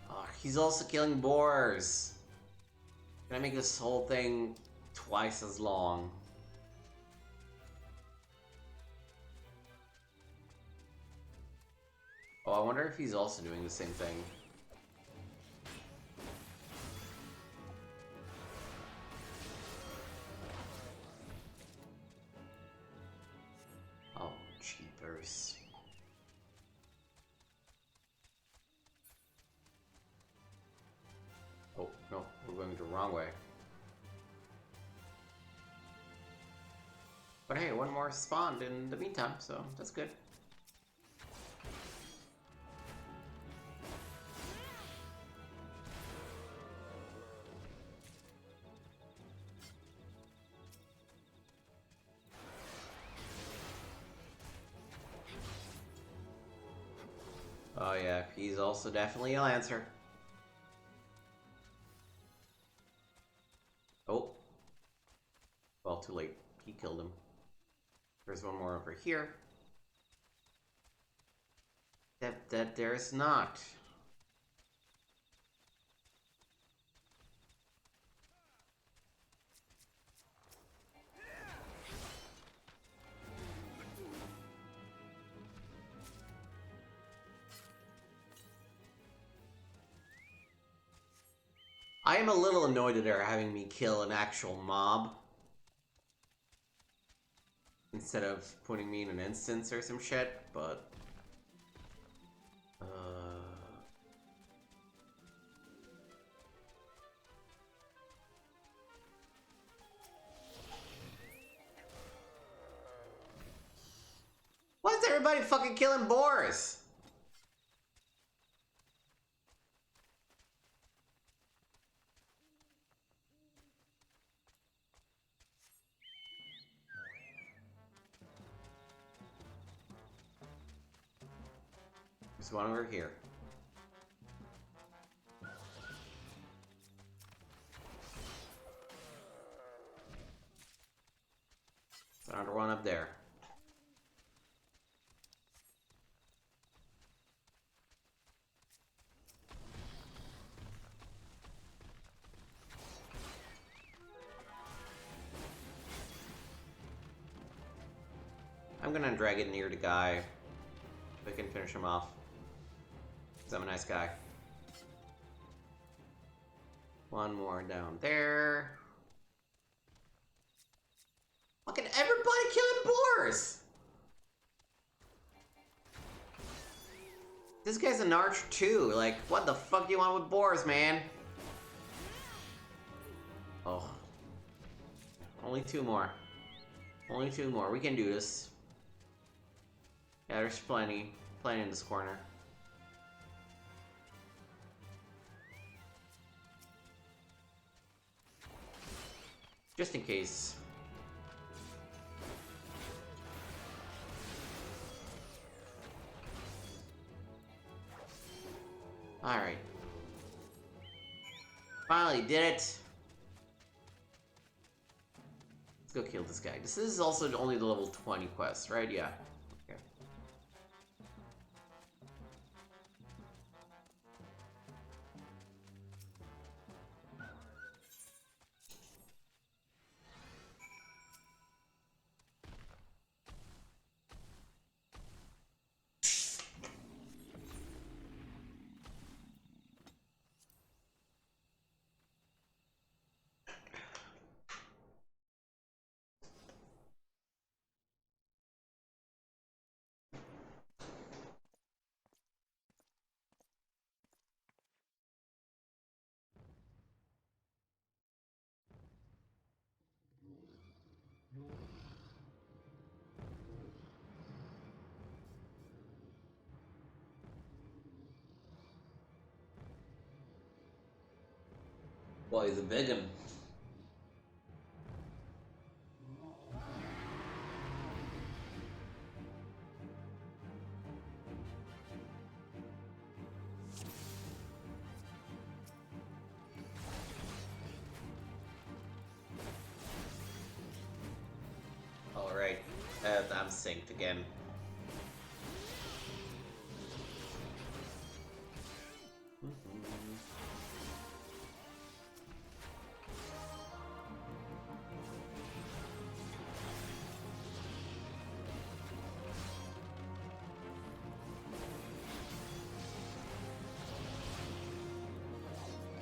Speaker 1: Oh, he's also killing boars. Can I make this whole thing twice as long? Oh, I wonder if he's also doing the same thing. Oh, cheapers. Oh, no, we're going the wrong way. But hey, one more spawned in the meantime, so that's good. Oh yeah, he's also definitely a Lancer. Oh. Well, too late. He killed him. There's one more over here. That there's not. I am a little annoyed that they're having me kill an actual mob instead of putting me in an instance or some shit, but... everybody fucking killing boars? There's one over here. There's another one up there. I'm gonna drag it near the guy. So I can finish him off. Because I'm a nice guy. One more down there. Fucking everybody killing boars! This guy's an archer too. Like, what the fuck do you want with boars, man? Oh. Only two more. Only two more. We can do this. Yeah, there's plenty. Plenty in this corner. Just in case. Alright. Finally did it. Let's go kill this guy. This is also only the level 20 quest, right? Yeah. Okay. Well, he's a big one. Alright. I'm synced again.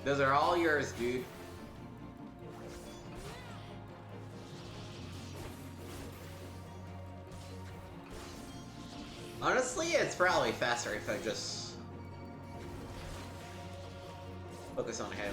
Speaker 1: Those are all yours, dude. Honestly, it's probably faster if I just focus on him.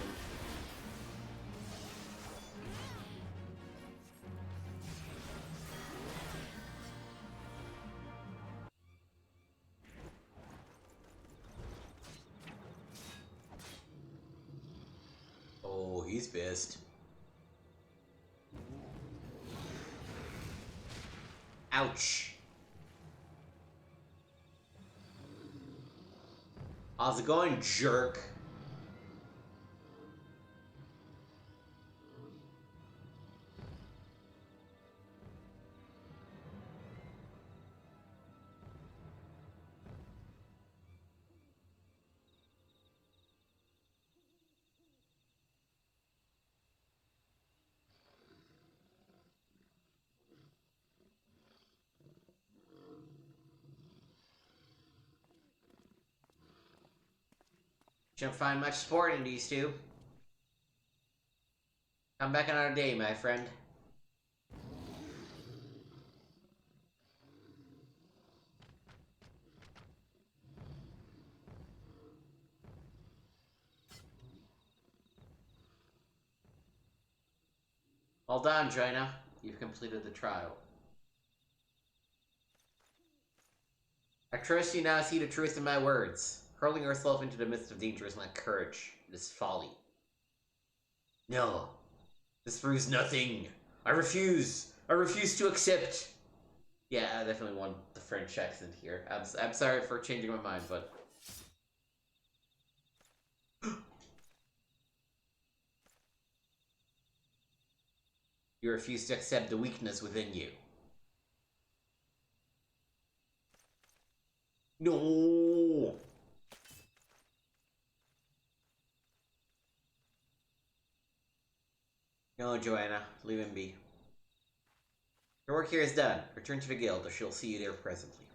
Speaker 1: Oh, he's pissed. Ouch. How's it going, jerk? Shouldn't find much sport in these two. Come back another day, my friend. Well done, Jaina. You've completed the trial. I trust you now see the truth in my words. Hurling yourself into the midst of danger is not courage. It is folly. No. This proves nothing. I refuse. I refuse to accept. Yeah, I definitely want the French accent here. I'm sorry for changing my mind, but... You refuse to accept the weakness within you. No! No, Joanna. Leave him be. Your work here is done. Return to the guild, or she'll see you there presently.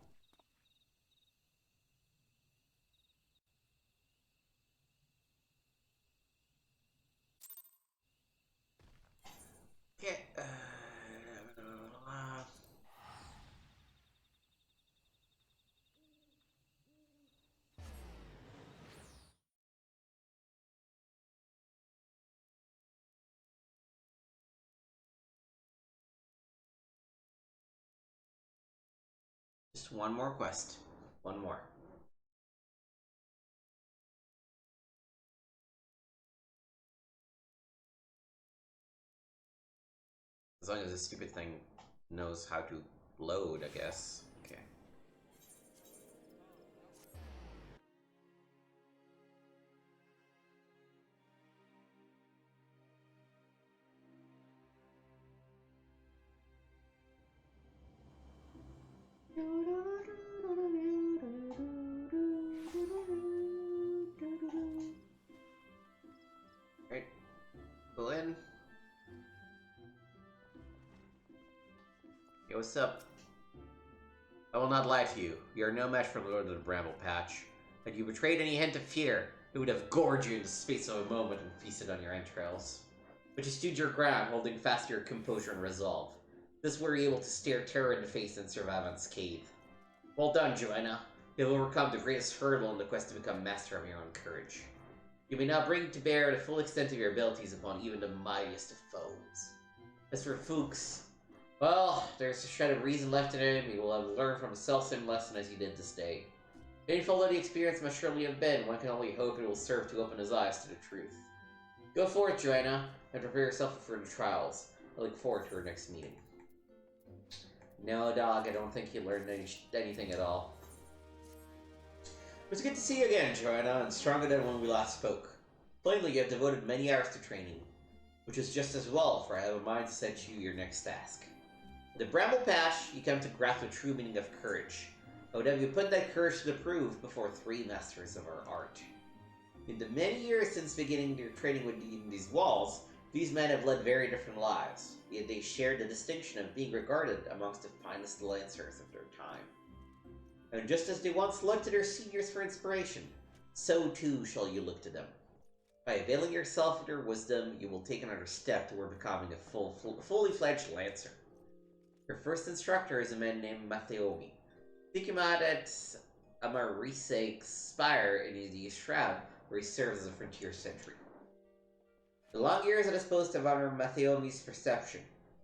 Speaker 1: Okay, just one more quest. One more. As long as this stupid thing knows how to load, I guess. Okay. Right. Go in. Hey, what's up? I will not lie to you. You are no match for Lord of the Bramble Patch. Had you betrayed any hint of fear, it would have gored you in the space of a moment and feasted on your entrails. But you stood your ground, holding fast your composure and resolve. This were you able to stare terror in the face and survive unscathed. Well done, Joanna. You have overcome the greatest hurdle in the quest to become master of your own courage. You may now bring to bear the full extent of your abilities upon even the mightiest of foes. As for Foulques, well, there's a shred of reason left in him. He will have learned from a self-same lesson as he did this day. Painful though the experience must surely have been, one can only hope it will serve to open his eyes to the truth. Go forth, Joanna, and prepare yourself for further trials. I look forward to our next meeting. No, dog, I don't think he learned anything at all. It was good to see you again, Joanna, and stronger than when we last spoke. Plainly, you have devoted many hours to training, which is just as well, for I have a mind to set you your next task. At the Bramble Patch, you come to grasp the true meaning of courage. I would have you put that courage to the proof before 3 masters of our art. In the many years since beginning your training within these walls, these men have led very different lives, yet they shared the distinction of being regarded amongst the finest lancers of their time. And just as they once looked to their seniors for inspiration, so too shall you look to them. By availing yourself of their wisdom, you will take another step toward becoming a fully fledged lancer. Your first instructor is a man named Mattheomi. Seek him out at Amarisse's Spire in the Shroud, where he serves as a frontier sentry. The long years are disposed to honor Mattheomi's perception.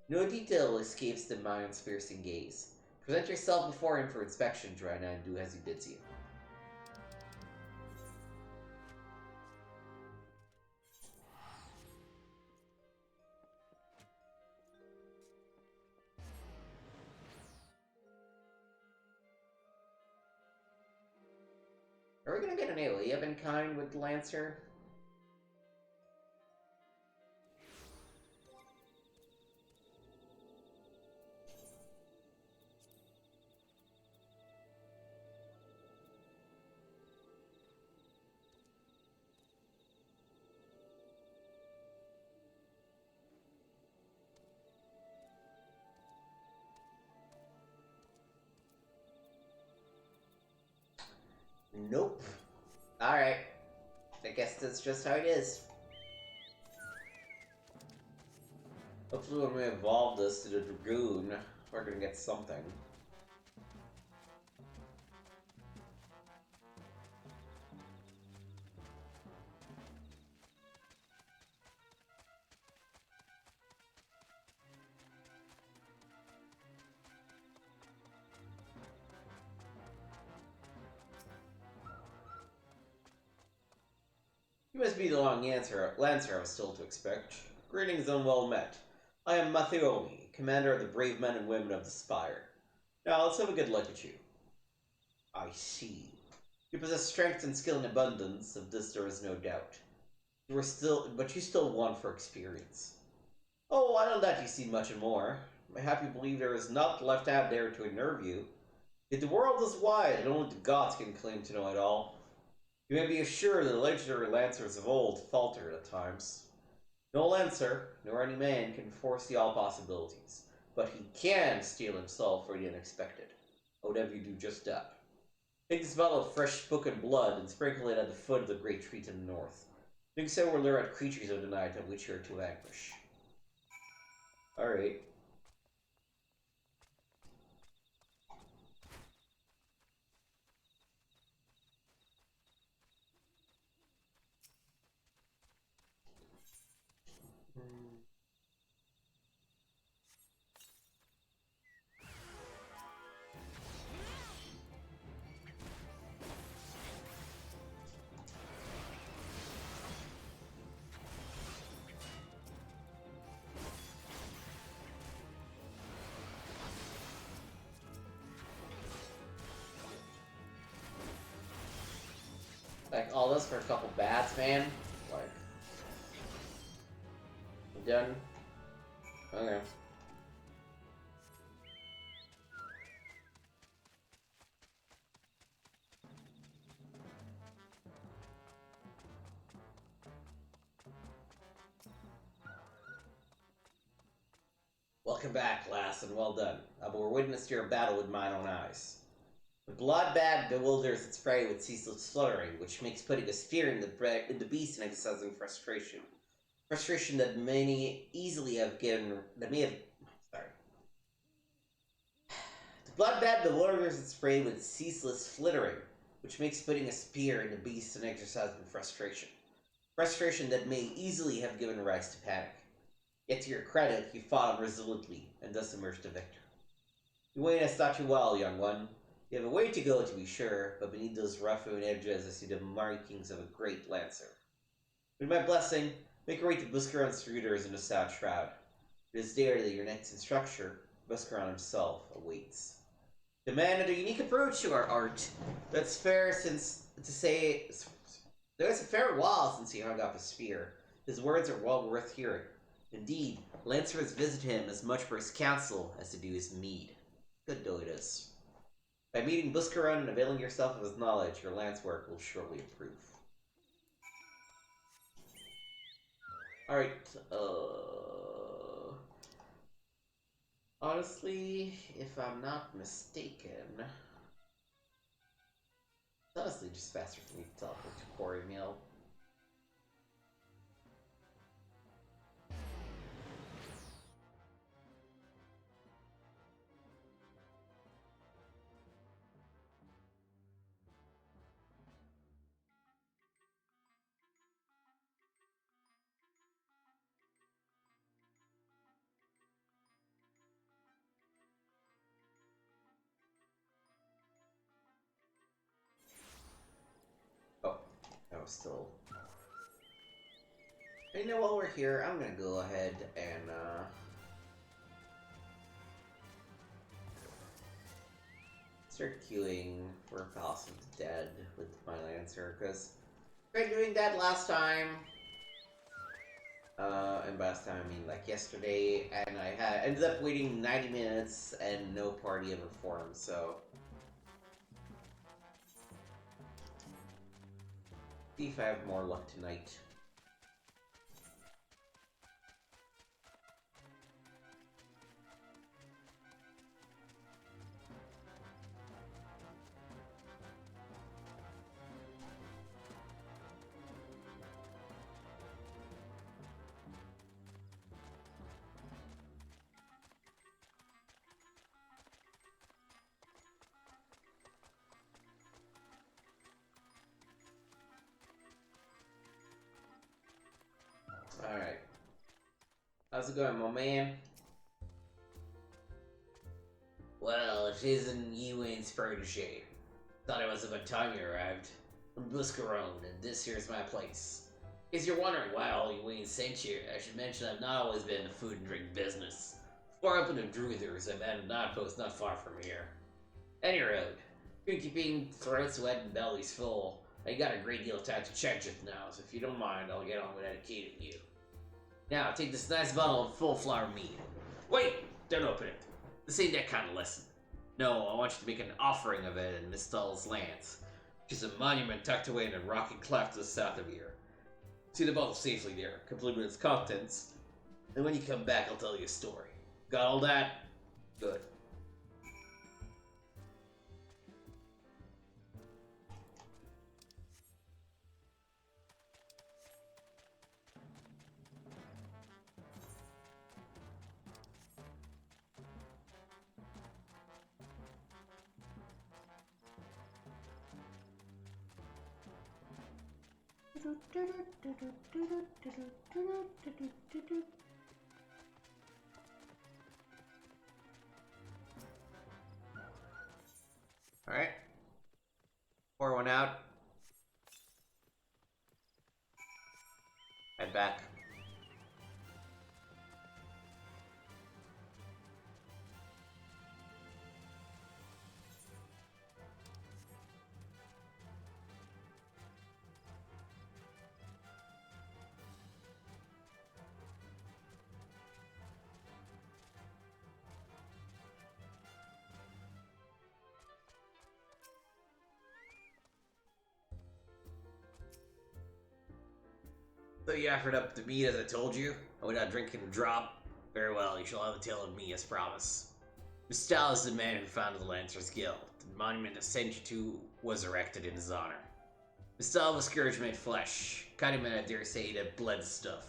Speaker 1: No detail escapes the mind's piercing gaze. Present yourself before him for inspection, Joanna, and do as he bids you. Are we gonna get an Aelia in kind with Lancer? Nope. Alright. I guess that's just how it is. Hopefully when we evolve this to the Dragoon, we're gonna get something. You must be the long Lancer I was told to expect. Greetings and well met. I am Mathiomi, commander of the brave men and women of the Spire. Now let's have a good look at you. I see. You possess strength and skill in abundance, of this there is no doubt. But you still want for experience. Oh, I know that you see much and more. I happy believe there is naught left out there to unnerve you. Yet the world is wide, and only the gods can claim to know it all. You may be assured that the legendary Lancers of old faltered at times. No Lancer, nor any man, can foresee all possibilities, but he can steel himself for the unexpected. I would have you do just that. Take this bottle of fresh spoken blood and sprinkle it at the foot of the great tree to the north. Doing so will lure out creatures of the night of which you are to vanquish. Alright. Like, all this for a couple bats, man? Like... You done? Okay. Welcome back, lass, and well done. I bore witness to your battle with mine own eyes. The blood-bad bewilders its prey with ceaseless fluttering, which makes putting a spear in the beast an exercise in frustration. Frustration that many easily have given... Sorry. The blood-bad bewilders its prey with ceaseless flittering, which makes putting a spear in the beast an exercise in frustration. Frustration that may easily have given rise to panic. Yet to your credit, you fought on resolutely, and thus emerged a victor. Uwain has taught you well, young one. You have a way to go, to be sure, but beneath those rough-hewn edges I see the markings of a great lancer. With my blessing, make your way to Buscaron's readers in the South Shroud. It is there that your next instructor, Buscaron himself, awaits. The man had a unique approach to our art. That's fair there's a fair while since he hung up his spear. His words are well worth hearing. Indeed, Lancers visit him as much for his counsel as to do his meed. Good though it is. By meeting Buscaron and availing yourself of his knowledge, your lance work will surely improve. Alright, honestly, if I'm not mistaken... It's honestly just faster for me to teleport to Quarry Mill. Still. You know, while we're here, I'm gonna go ahead and start queuing for Palace of the Dead with my Lancer, because I tried doing that last time. And by last time I mean like yesterday, and I ended up waiting 90 minutes and no party ever formed, so see if I have more luck tonight. Alright. How's it going, my man? Well, it isn't Ewan's protege. Thought it was about time you arrived. I'm Buscaron, and this here's my place. In case you're wondering why Ollie Wayne sent you, I should mention I've not always been in the food and drink business. Before I opened a Druiders, I met an outpost not far from here. Any road. Been keeping throats wet and bellies full. I got a great deal of time to check just now, so if you don't mind, I'll get on with educating you. Now, take this nice bottle of full flower mead. Wait! Don't open it. This ain't that kind of lesson. No, I want you to make an offering of it in Miss Stull's lands, which is a monument tucked away in a rocky cleft to the south of here. See the bottle safely there, complete with its contents, and when you come back, I'll tell you a story. Got all that? Good. Alright. Pour one out. Head back. So you offered up the meat as I told you, and without drinking a drop? Very well, you shall have a tale of me as promised. Mistal is the man who founded the Lancers Guild. The monument I sent you to was erected in his honor. Mistal was Scourge made flesh, kind of man I dare say that bled stuff.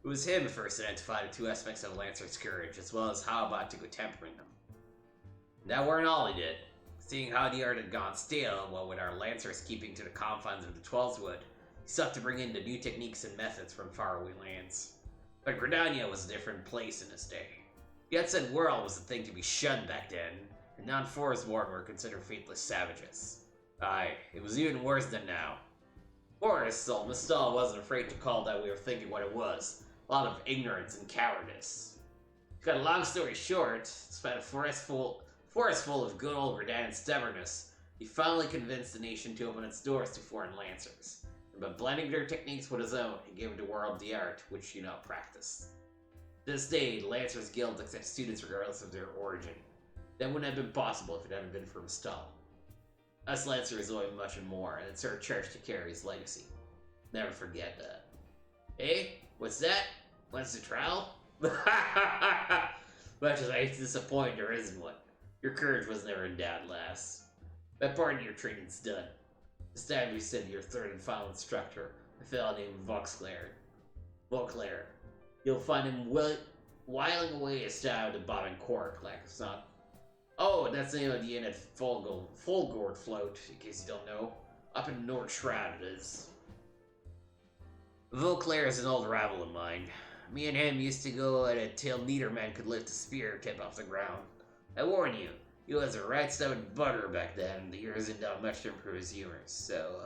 Speaker 1: It was him who first identified the two aspects of the Lancer Scourge, as well as how about to go tempering them. And that weren't all he did. Seeing how the art had gone stale, what with our Lancers keeping to the confines of the Twelveswood, he sought to bring in the new techniques and methods from faraway lands. But Gridania was a different place in his day. The outside world was the thing to be shunned back then, and non-forestborn were considered faithless savages. Aye, it was even worse than now. Forrest, Mistal wasn't afraid to call that we were thinking what it was. A lot of ignorance and cowardice. To cut a long story short, despite a forest full of good old Gridanian stubbornness, he finally convinced the nation to open its doors to foreign lancers. And by blending their techniques with his own, he gave the world the art which you now practice. To this day, the Lancers Guild accepts students regardless of their origin. That wouldn't have been possible if it hadn't been for Mistal. Us Lancers owe him much and more, and it's our charge to carry his legacy. Never forget that. Hey, what's that? Wants to trial? Much as I hate to disappoint, there isn't one. Your courage was never in doubt, lass. That part of your training's done. This time you send your third and final instructor, a fellow named Vauclair. You'll find him whiling away his style to bobbing cork like it's not. Oh, that's the name of the inn at Foulques float, in case you don't know. Up in North Shroud it is. Vauclair is an old rival of mine. Me and him used to go at it till neither man could lift a spear kept off the ground. I warn you, he was a right stubborn butter back then, and the years didn't do much to improve his humor, so,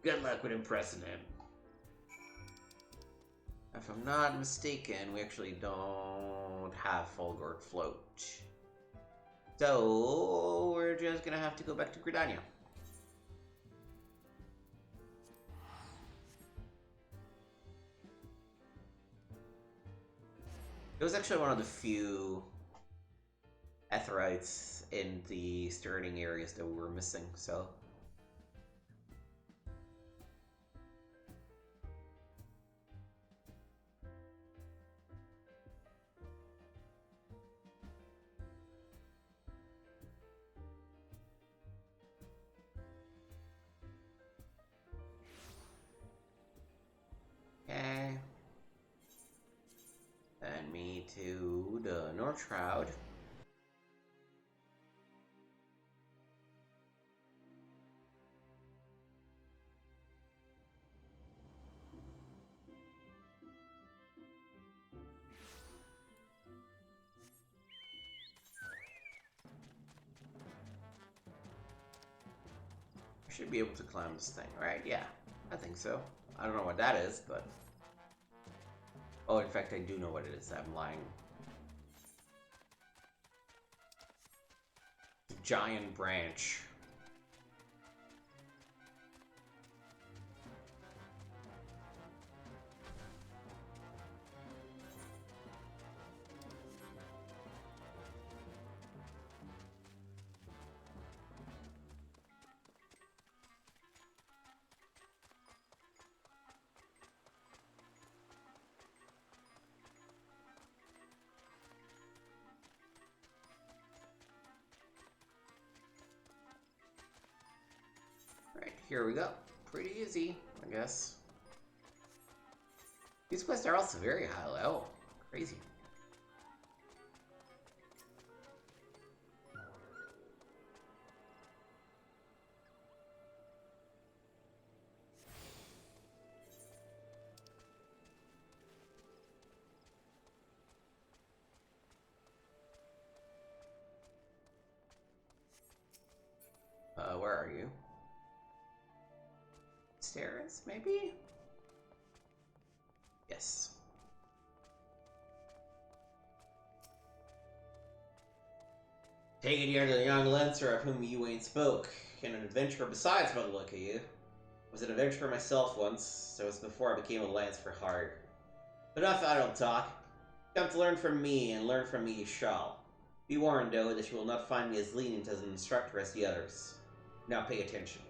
Speaker 1: good luck with impressing him. If I'm not mistaken, we actually don't have Foulques float. So, we're just gonna have to go back to Gridania. It was actually one of the few Etherites in the starting areas that we were missing, so. Okay. Send me to the North Shroud. I should be able to climb this thing, right? Yeah, I think so. I don't know what that is, but... Oh, in fact, I do know what it is. I'm lying. Giant branch. Right, here we go. Pretty easy, I guess. These quests are also very high level. Crazy. Where are you? Stairs, maybe? Yes. Take it you're the young lancer of whom you ain't spoke. And an adventurer besides by the look of you. I was an adventurer myself once, so it was before I became a lance for hire. But enough idle talk. Come to learn from me, and learn from me you shall. Be warned, though, that you will not find me as lenient as an instructor as the others. Now pay attention.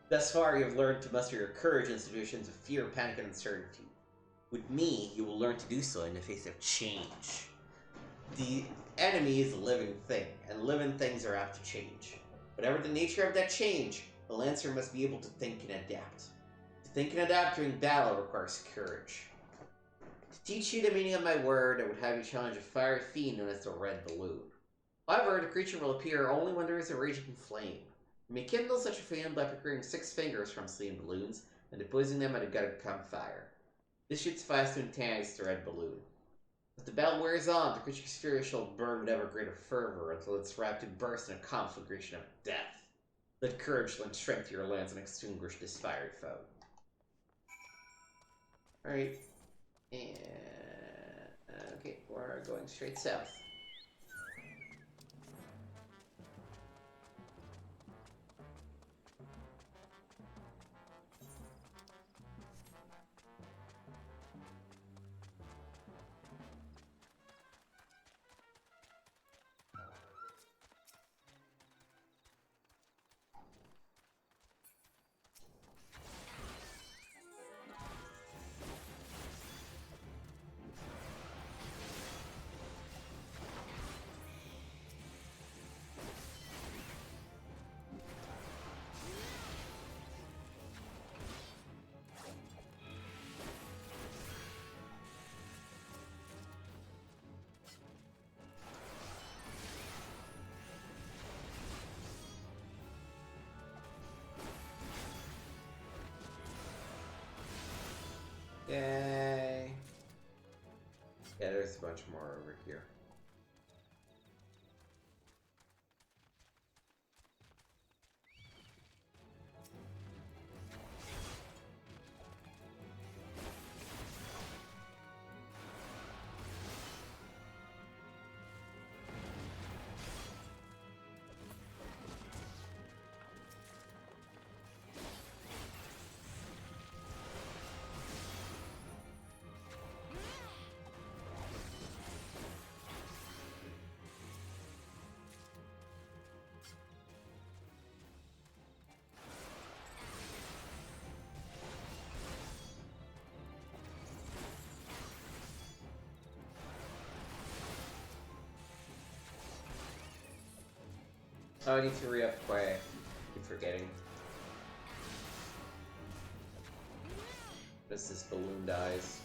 Speaker 1: Thus far, you have learned to muster your courage in situations of fear, panic, and uncertainty. With me, you will learn to do so in the face of change. The enemy is a living thing, and living things are apt to change. Whatever the nature of that change, the Lancer must be able to think and adapt. To think and adapt during battle requires courage. To teach you the meaning of my word, I would have you challenge a fiery fiend known as the Red Balloon. However, the creature will appear only when there is a raging flame. You may kindle such a flame by procuring 6 fingers from slain balloons and depositing them at a gutted campfire. This should suffice to entice the Red Balloon. As the battle wears on, the creature's fury shall burn with ever greater fervor until its rapid burst in a conflagration of death. Let courage lend strength to your lance and extinguish this fiery foe. Alright. And... okay, we're going straight south. Yay. Yeah, there's a bunch more over here. Oh, I need to re-up quick. I keep forgetting. As this balloon dies.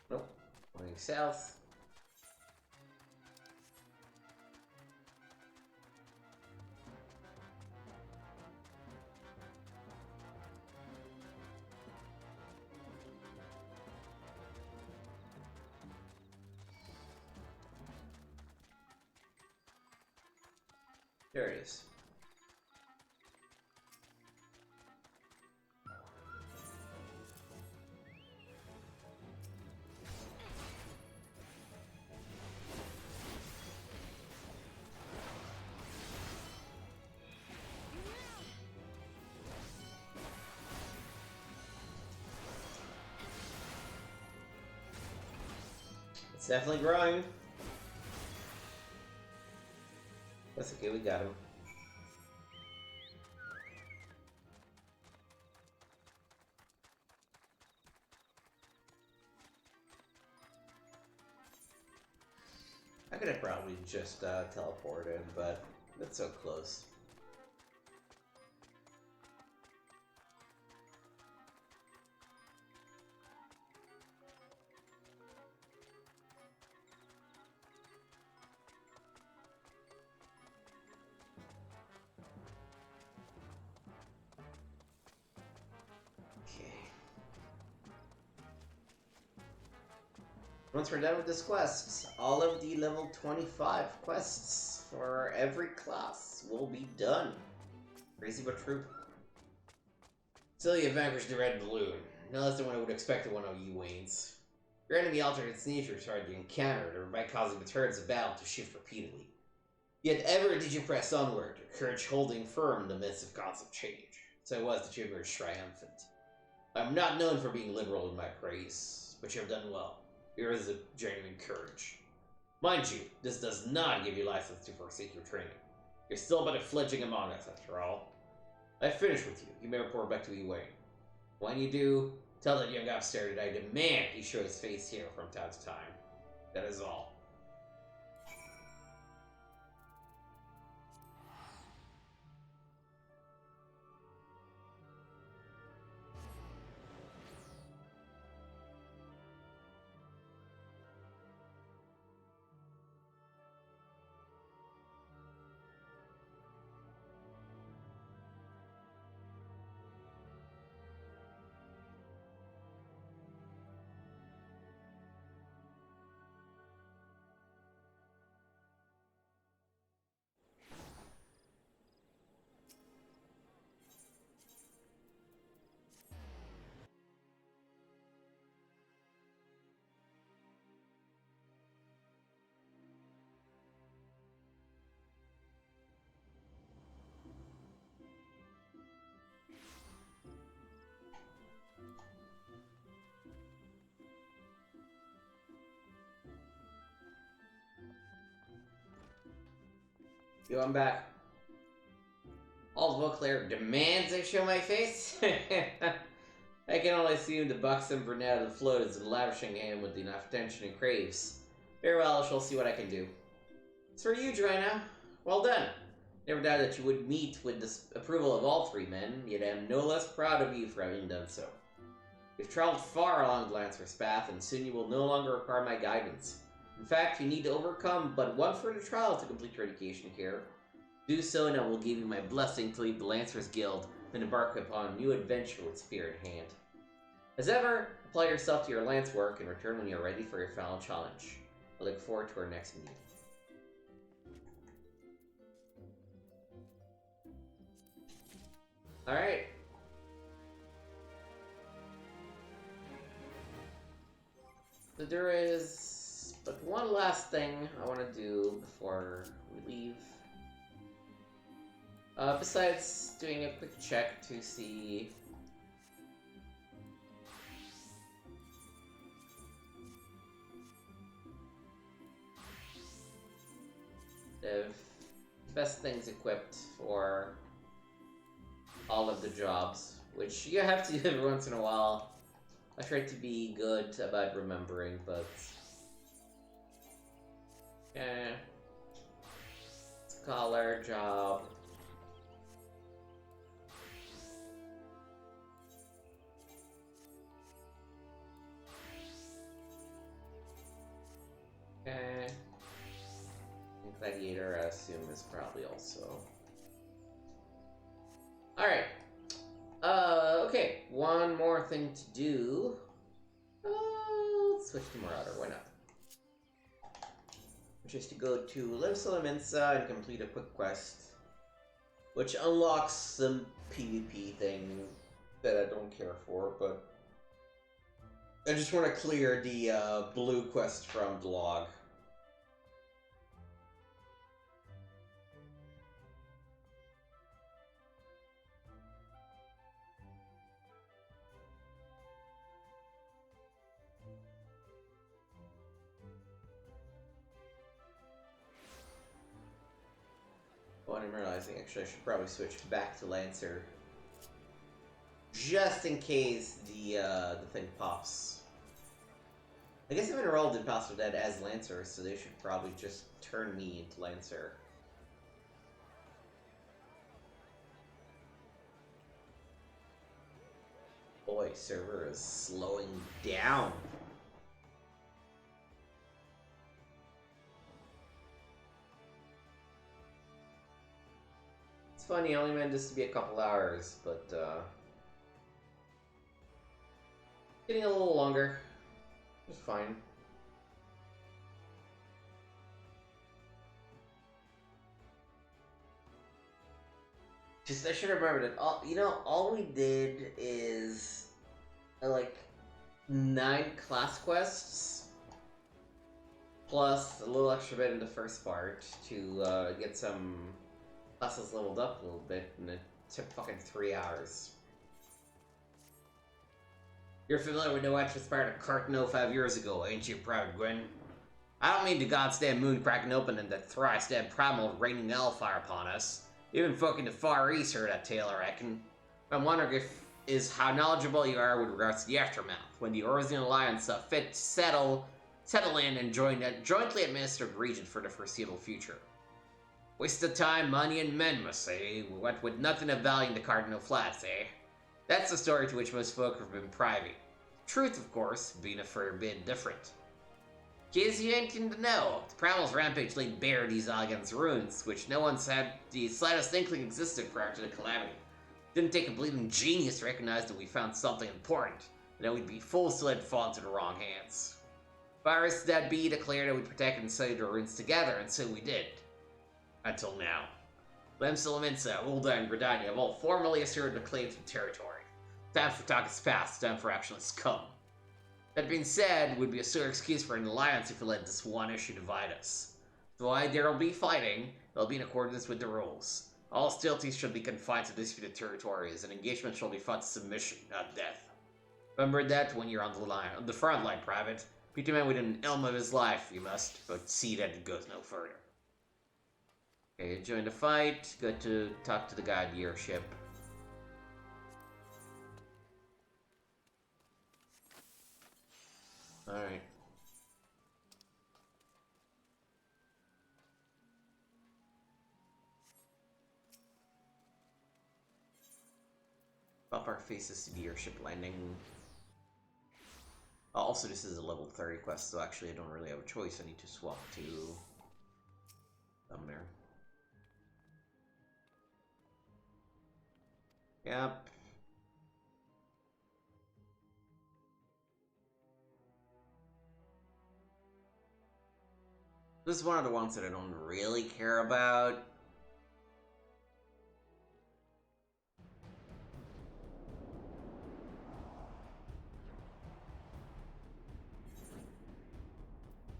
Speaker 1: Nope. Going south. There it is. It's definitely growing. That's okay, we got him. I could have probably just teleported, but that's so close. Once we're done with this quest, all of the level 25 quests for every class will be done. Crazy but true. Celia vanquished the red balloon. No less than what I would expect of one of you Waynes. Your enemy altered its nature to try to encounter it, or by causing the turns of battle to shift repeatedly. Yet ever did you press onward, your courage holding firm in the midst of constant change. So it was that you emerged triumphant. I am not known for being liberal in my praise, but you have done well. Here is a genuine courage. Mind you, this does not give you license to forsake your training. You're still but a fledgling among us, after all. I've finished with you. You may report back to Wayne. When you do, tell that young upstart that I demand he show his face here from time to time. That is all. Yo, I'm back. All the Beauclair demands I show my face? I can only assume the buxom brunette of the float is lavishing him with enough attention he craves. Very well, I shall see what I can do. As for you, Drina, well done. Never doubted that you would meet with the approval of all three men, yet I am no less proud of you for having done so. You've traveled far along the Lancer's path, and soon you will no longer require my guidance. In fact, you need to overcome but one further trial to complete your education here. Do so, and I will give you my blessing to leave the Lancers Guild and embark upon a new adventure with spear in hand. As ever, apply yourself to your lance work and return when you're ready for your final challenge. I look forward to our next meeting. Alright. So there is but one last thing I want to do before we leave. Besides doing a quick check to see the best things equipped for all of the jobs, which you have to do every once in a while. I try to be good about remembering, but yeah, scholar job. Okay. Gladiator, I assume, is probably also. Alright. Okay. One more thing to do. Let's switch to Marauder. Why not? Which is to go to Limsa and complete a quick quest Which unlocks some PvP thing that I don't care for, but I just want to clear the blue quest from the log. Oh, and I'm realizing actually I should probably switch back to Lancer. Just in case the thing pops. I guess I've enrolled in Impossible Dead as Lancer, so they should probably just turn me into Lancer. Boy, server is slowing down. It's funny, I only meant this to be a couple hours, but getting a little longer. It's fine. Just, I should have remembered it. All we did is, like, 9 class quests, plus a little extra bit in the first part to get some classes leveled up a little bit, and it took fucking 3 hours. You're familiar with what transpired at Cartno 5 years ago, ain't you, Private Gwen? I don't mean the god's damn moon cracking open and the thrice damn primal raining hellfire upon us. Even folk in the Far East heard that tale, I reckon. I'm wondering is how knowledgeable you are with regards to the aftermath, when the Orosian Alliance saw fit to settle in and join a jointly administered region for the foreseeable future. Waste of time, money, and men, must say. We went with nothing of value in the Cardinal Flats, eh? That's the story to which most folk have been privy. Truth, of course, being a fair bit different. Case you ain't in to know, the Primal's rampage laid bare these Algan's ruins, which no one's had the slightest inkling existed prior to the calamity. Didn't take a bleeding genius to recognize that we found something important, and that we'd be fools to let it fall into the wrong hands. Virus that be declared that we'd protect and study the ruins together, and so we did. Until now. Lemsa, Ulda, and Gridania have all formally asserted the claims of territory. Time for talk is past, time for action has come. That being said, would be a sore excuse for an alliance if we let this one issue divide us. Though there will be fighting, it'll be in accordance with the rules. All hostilities should be confined to disputed territories, and engagement shall be fought to submission, not death. Remember that when you're on the front line, Private. Beat a man within an elm of his life, you must, but see that it goes no further. Okay, join the fight. Go to talk to the guy at your ship. Alright. Bump our faces to the airship landing. Also, this is a level 30 quest, so actually I don't really have a choice. I need to swap to there. Yep. This is one of the ones that I don't really care about.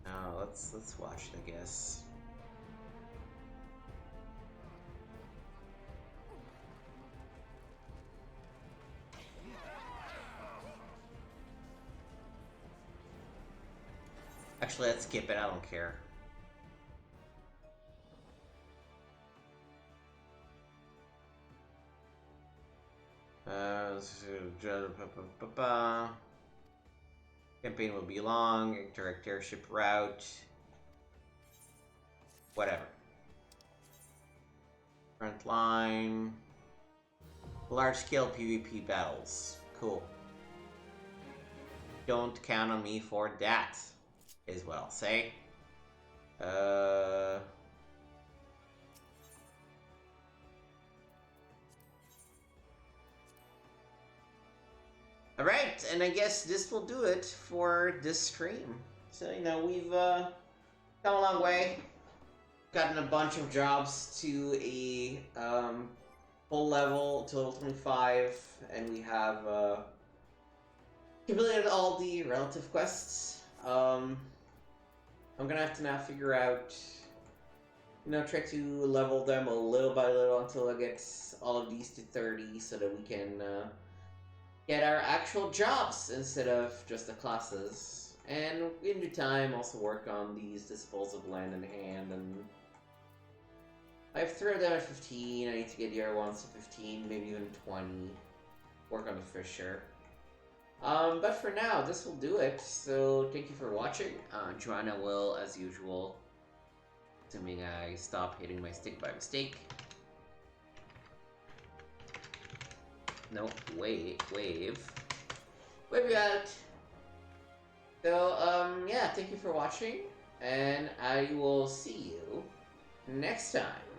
Speaker 1: Oh, let's watch it, I guess. Actually, let's skip it. I don't care. Campaign will be long. Direct airship route. Whatever. Front line. Large-scale PvP battles. Cool. Don't count on me for that, is what I'll say. Alright, and I guess this will do it for this stream. So, we've come a long way. Gotten a bunch of jobs to a full level to level 25, and we have completed all the relative quests. I'm gonna have to now figure out, try to level them a little by little until I get all of these to 30, so that we can get our actual jobs instead of just the classes. And in due time, also work on these disposals of land in hand. And I have 3 of them at 15. I need to get the other ones to 15, maybe even 20. Work on the Fisher. But for now, this will do it. So thank you for watching. Joanna will, as usual, assuming I stop hitting my stick by mistake. No, wave you out. So, yeah, thank you for watching, and I will see you next time.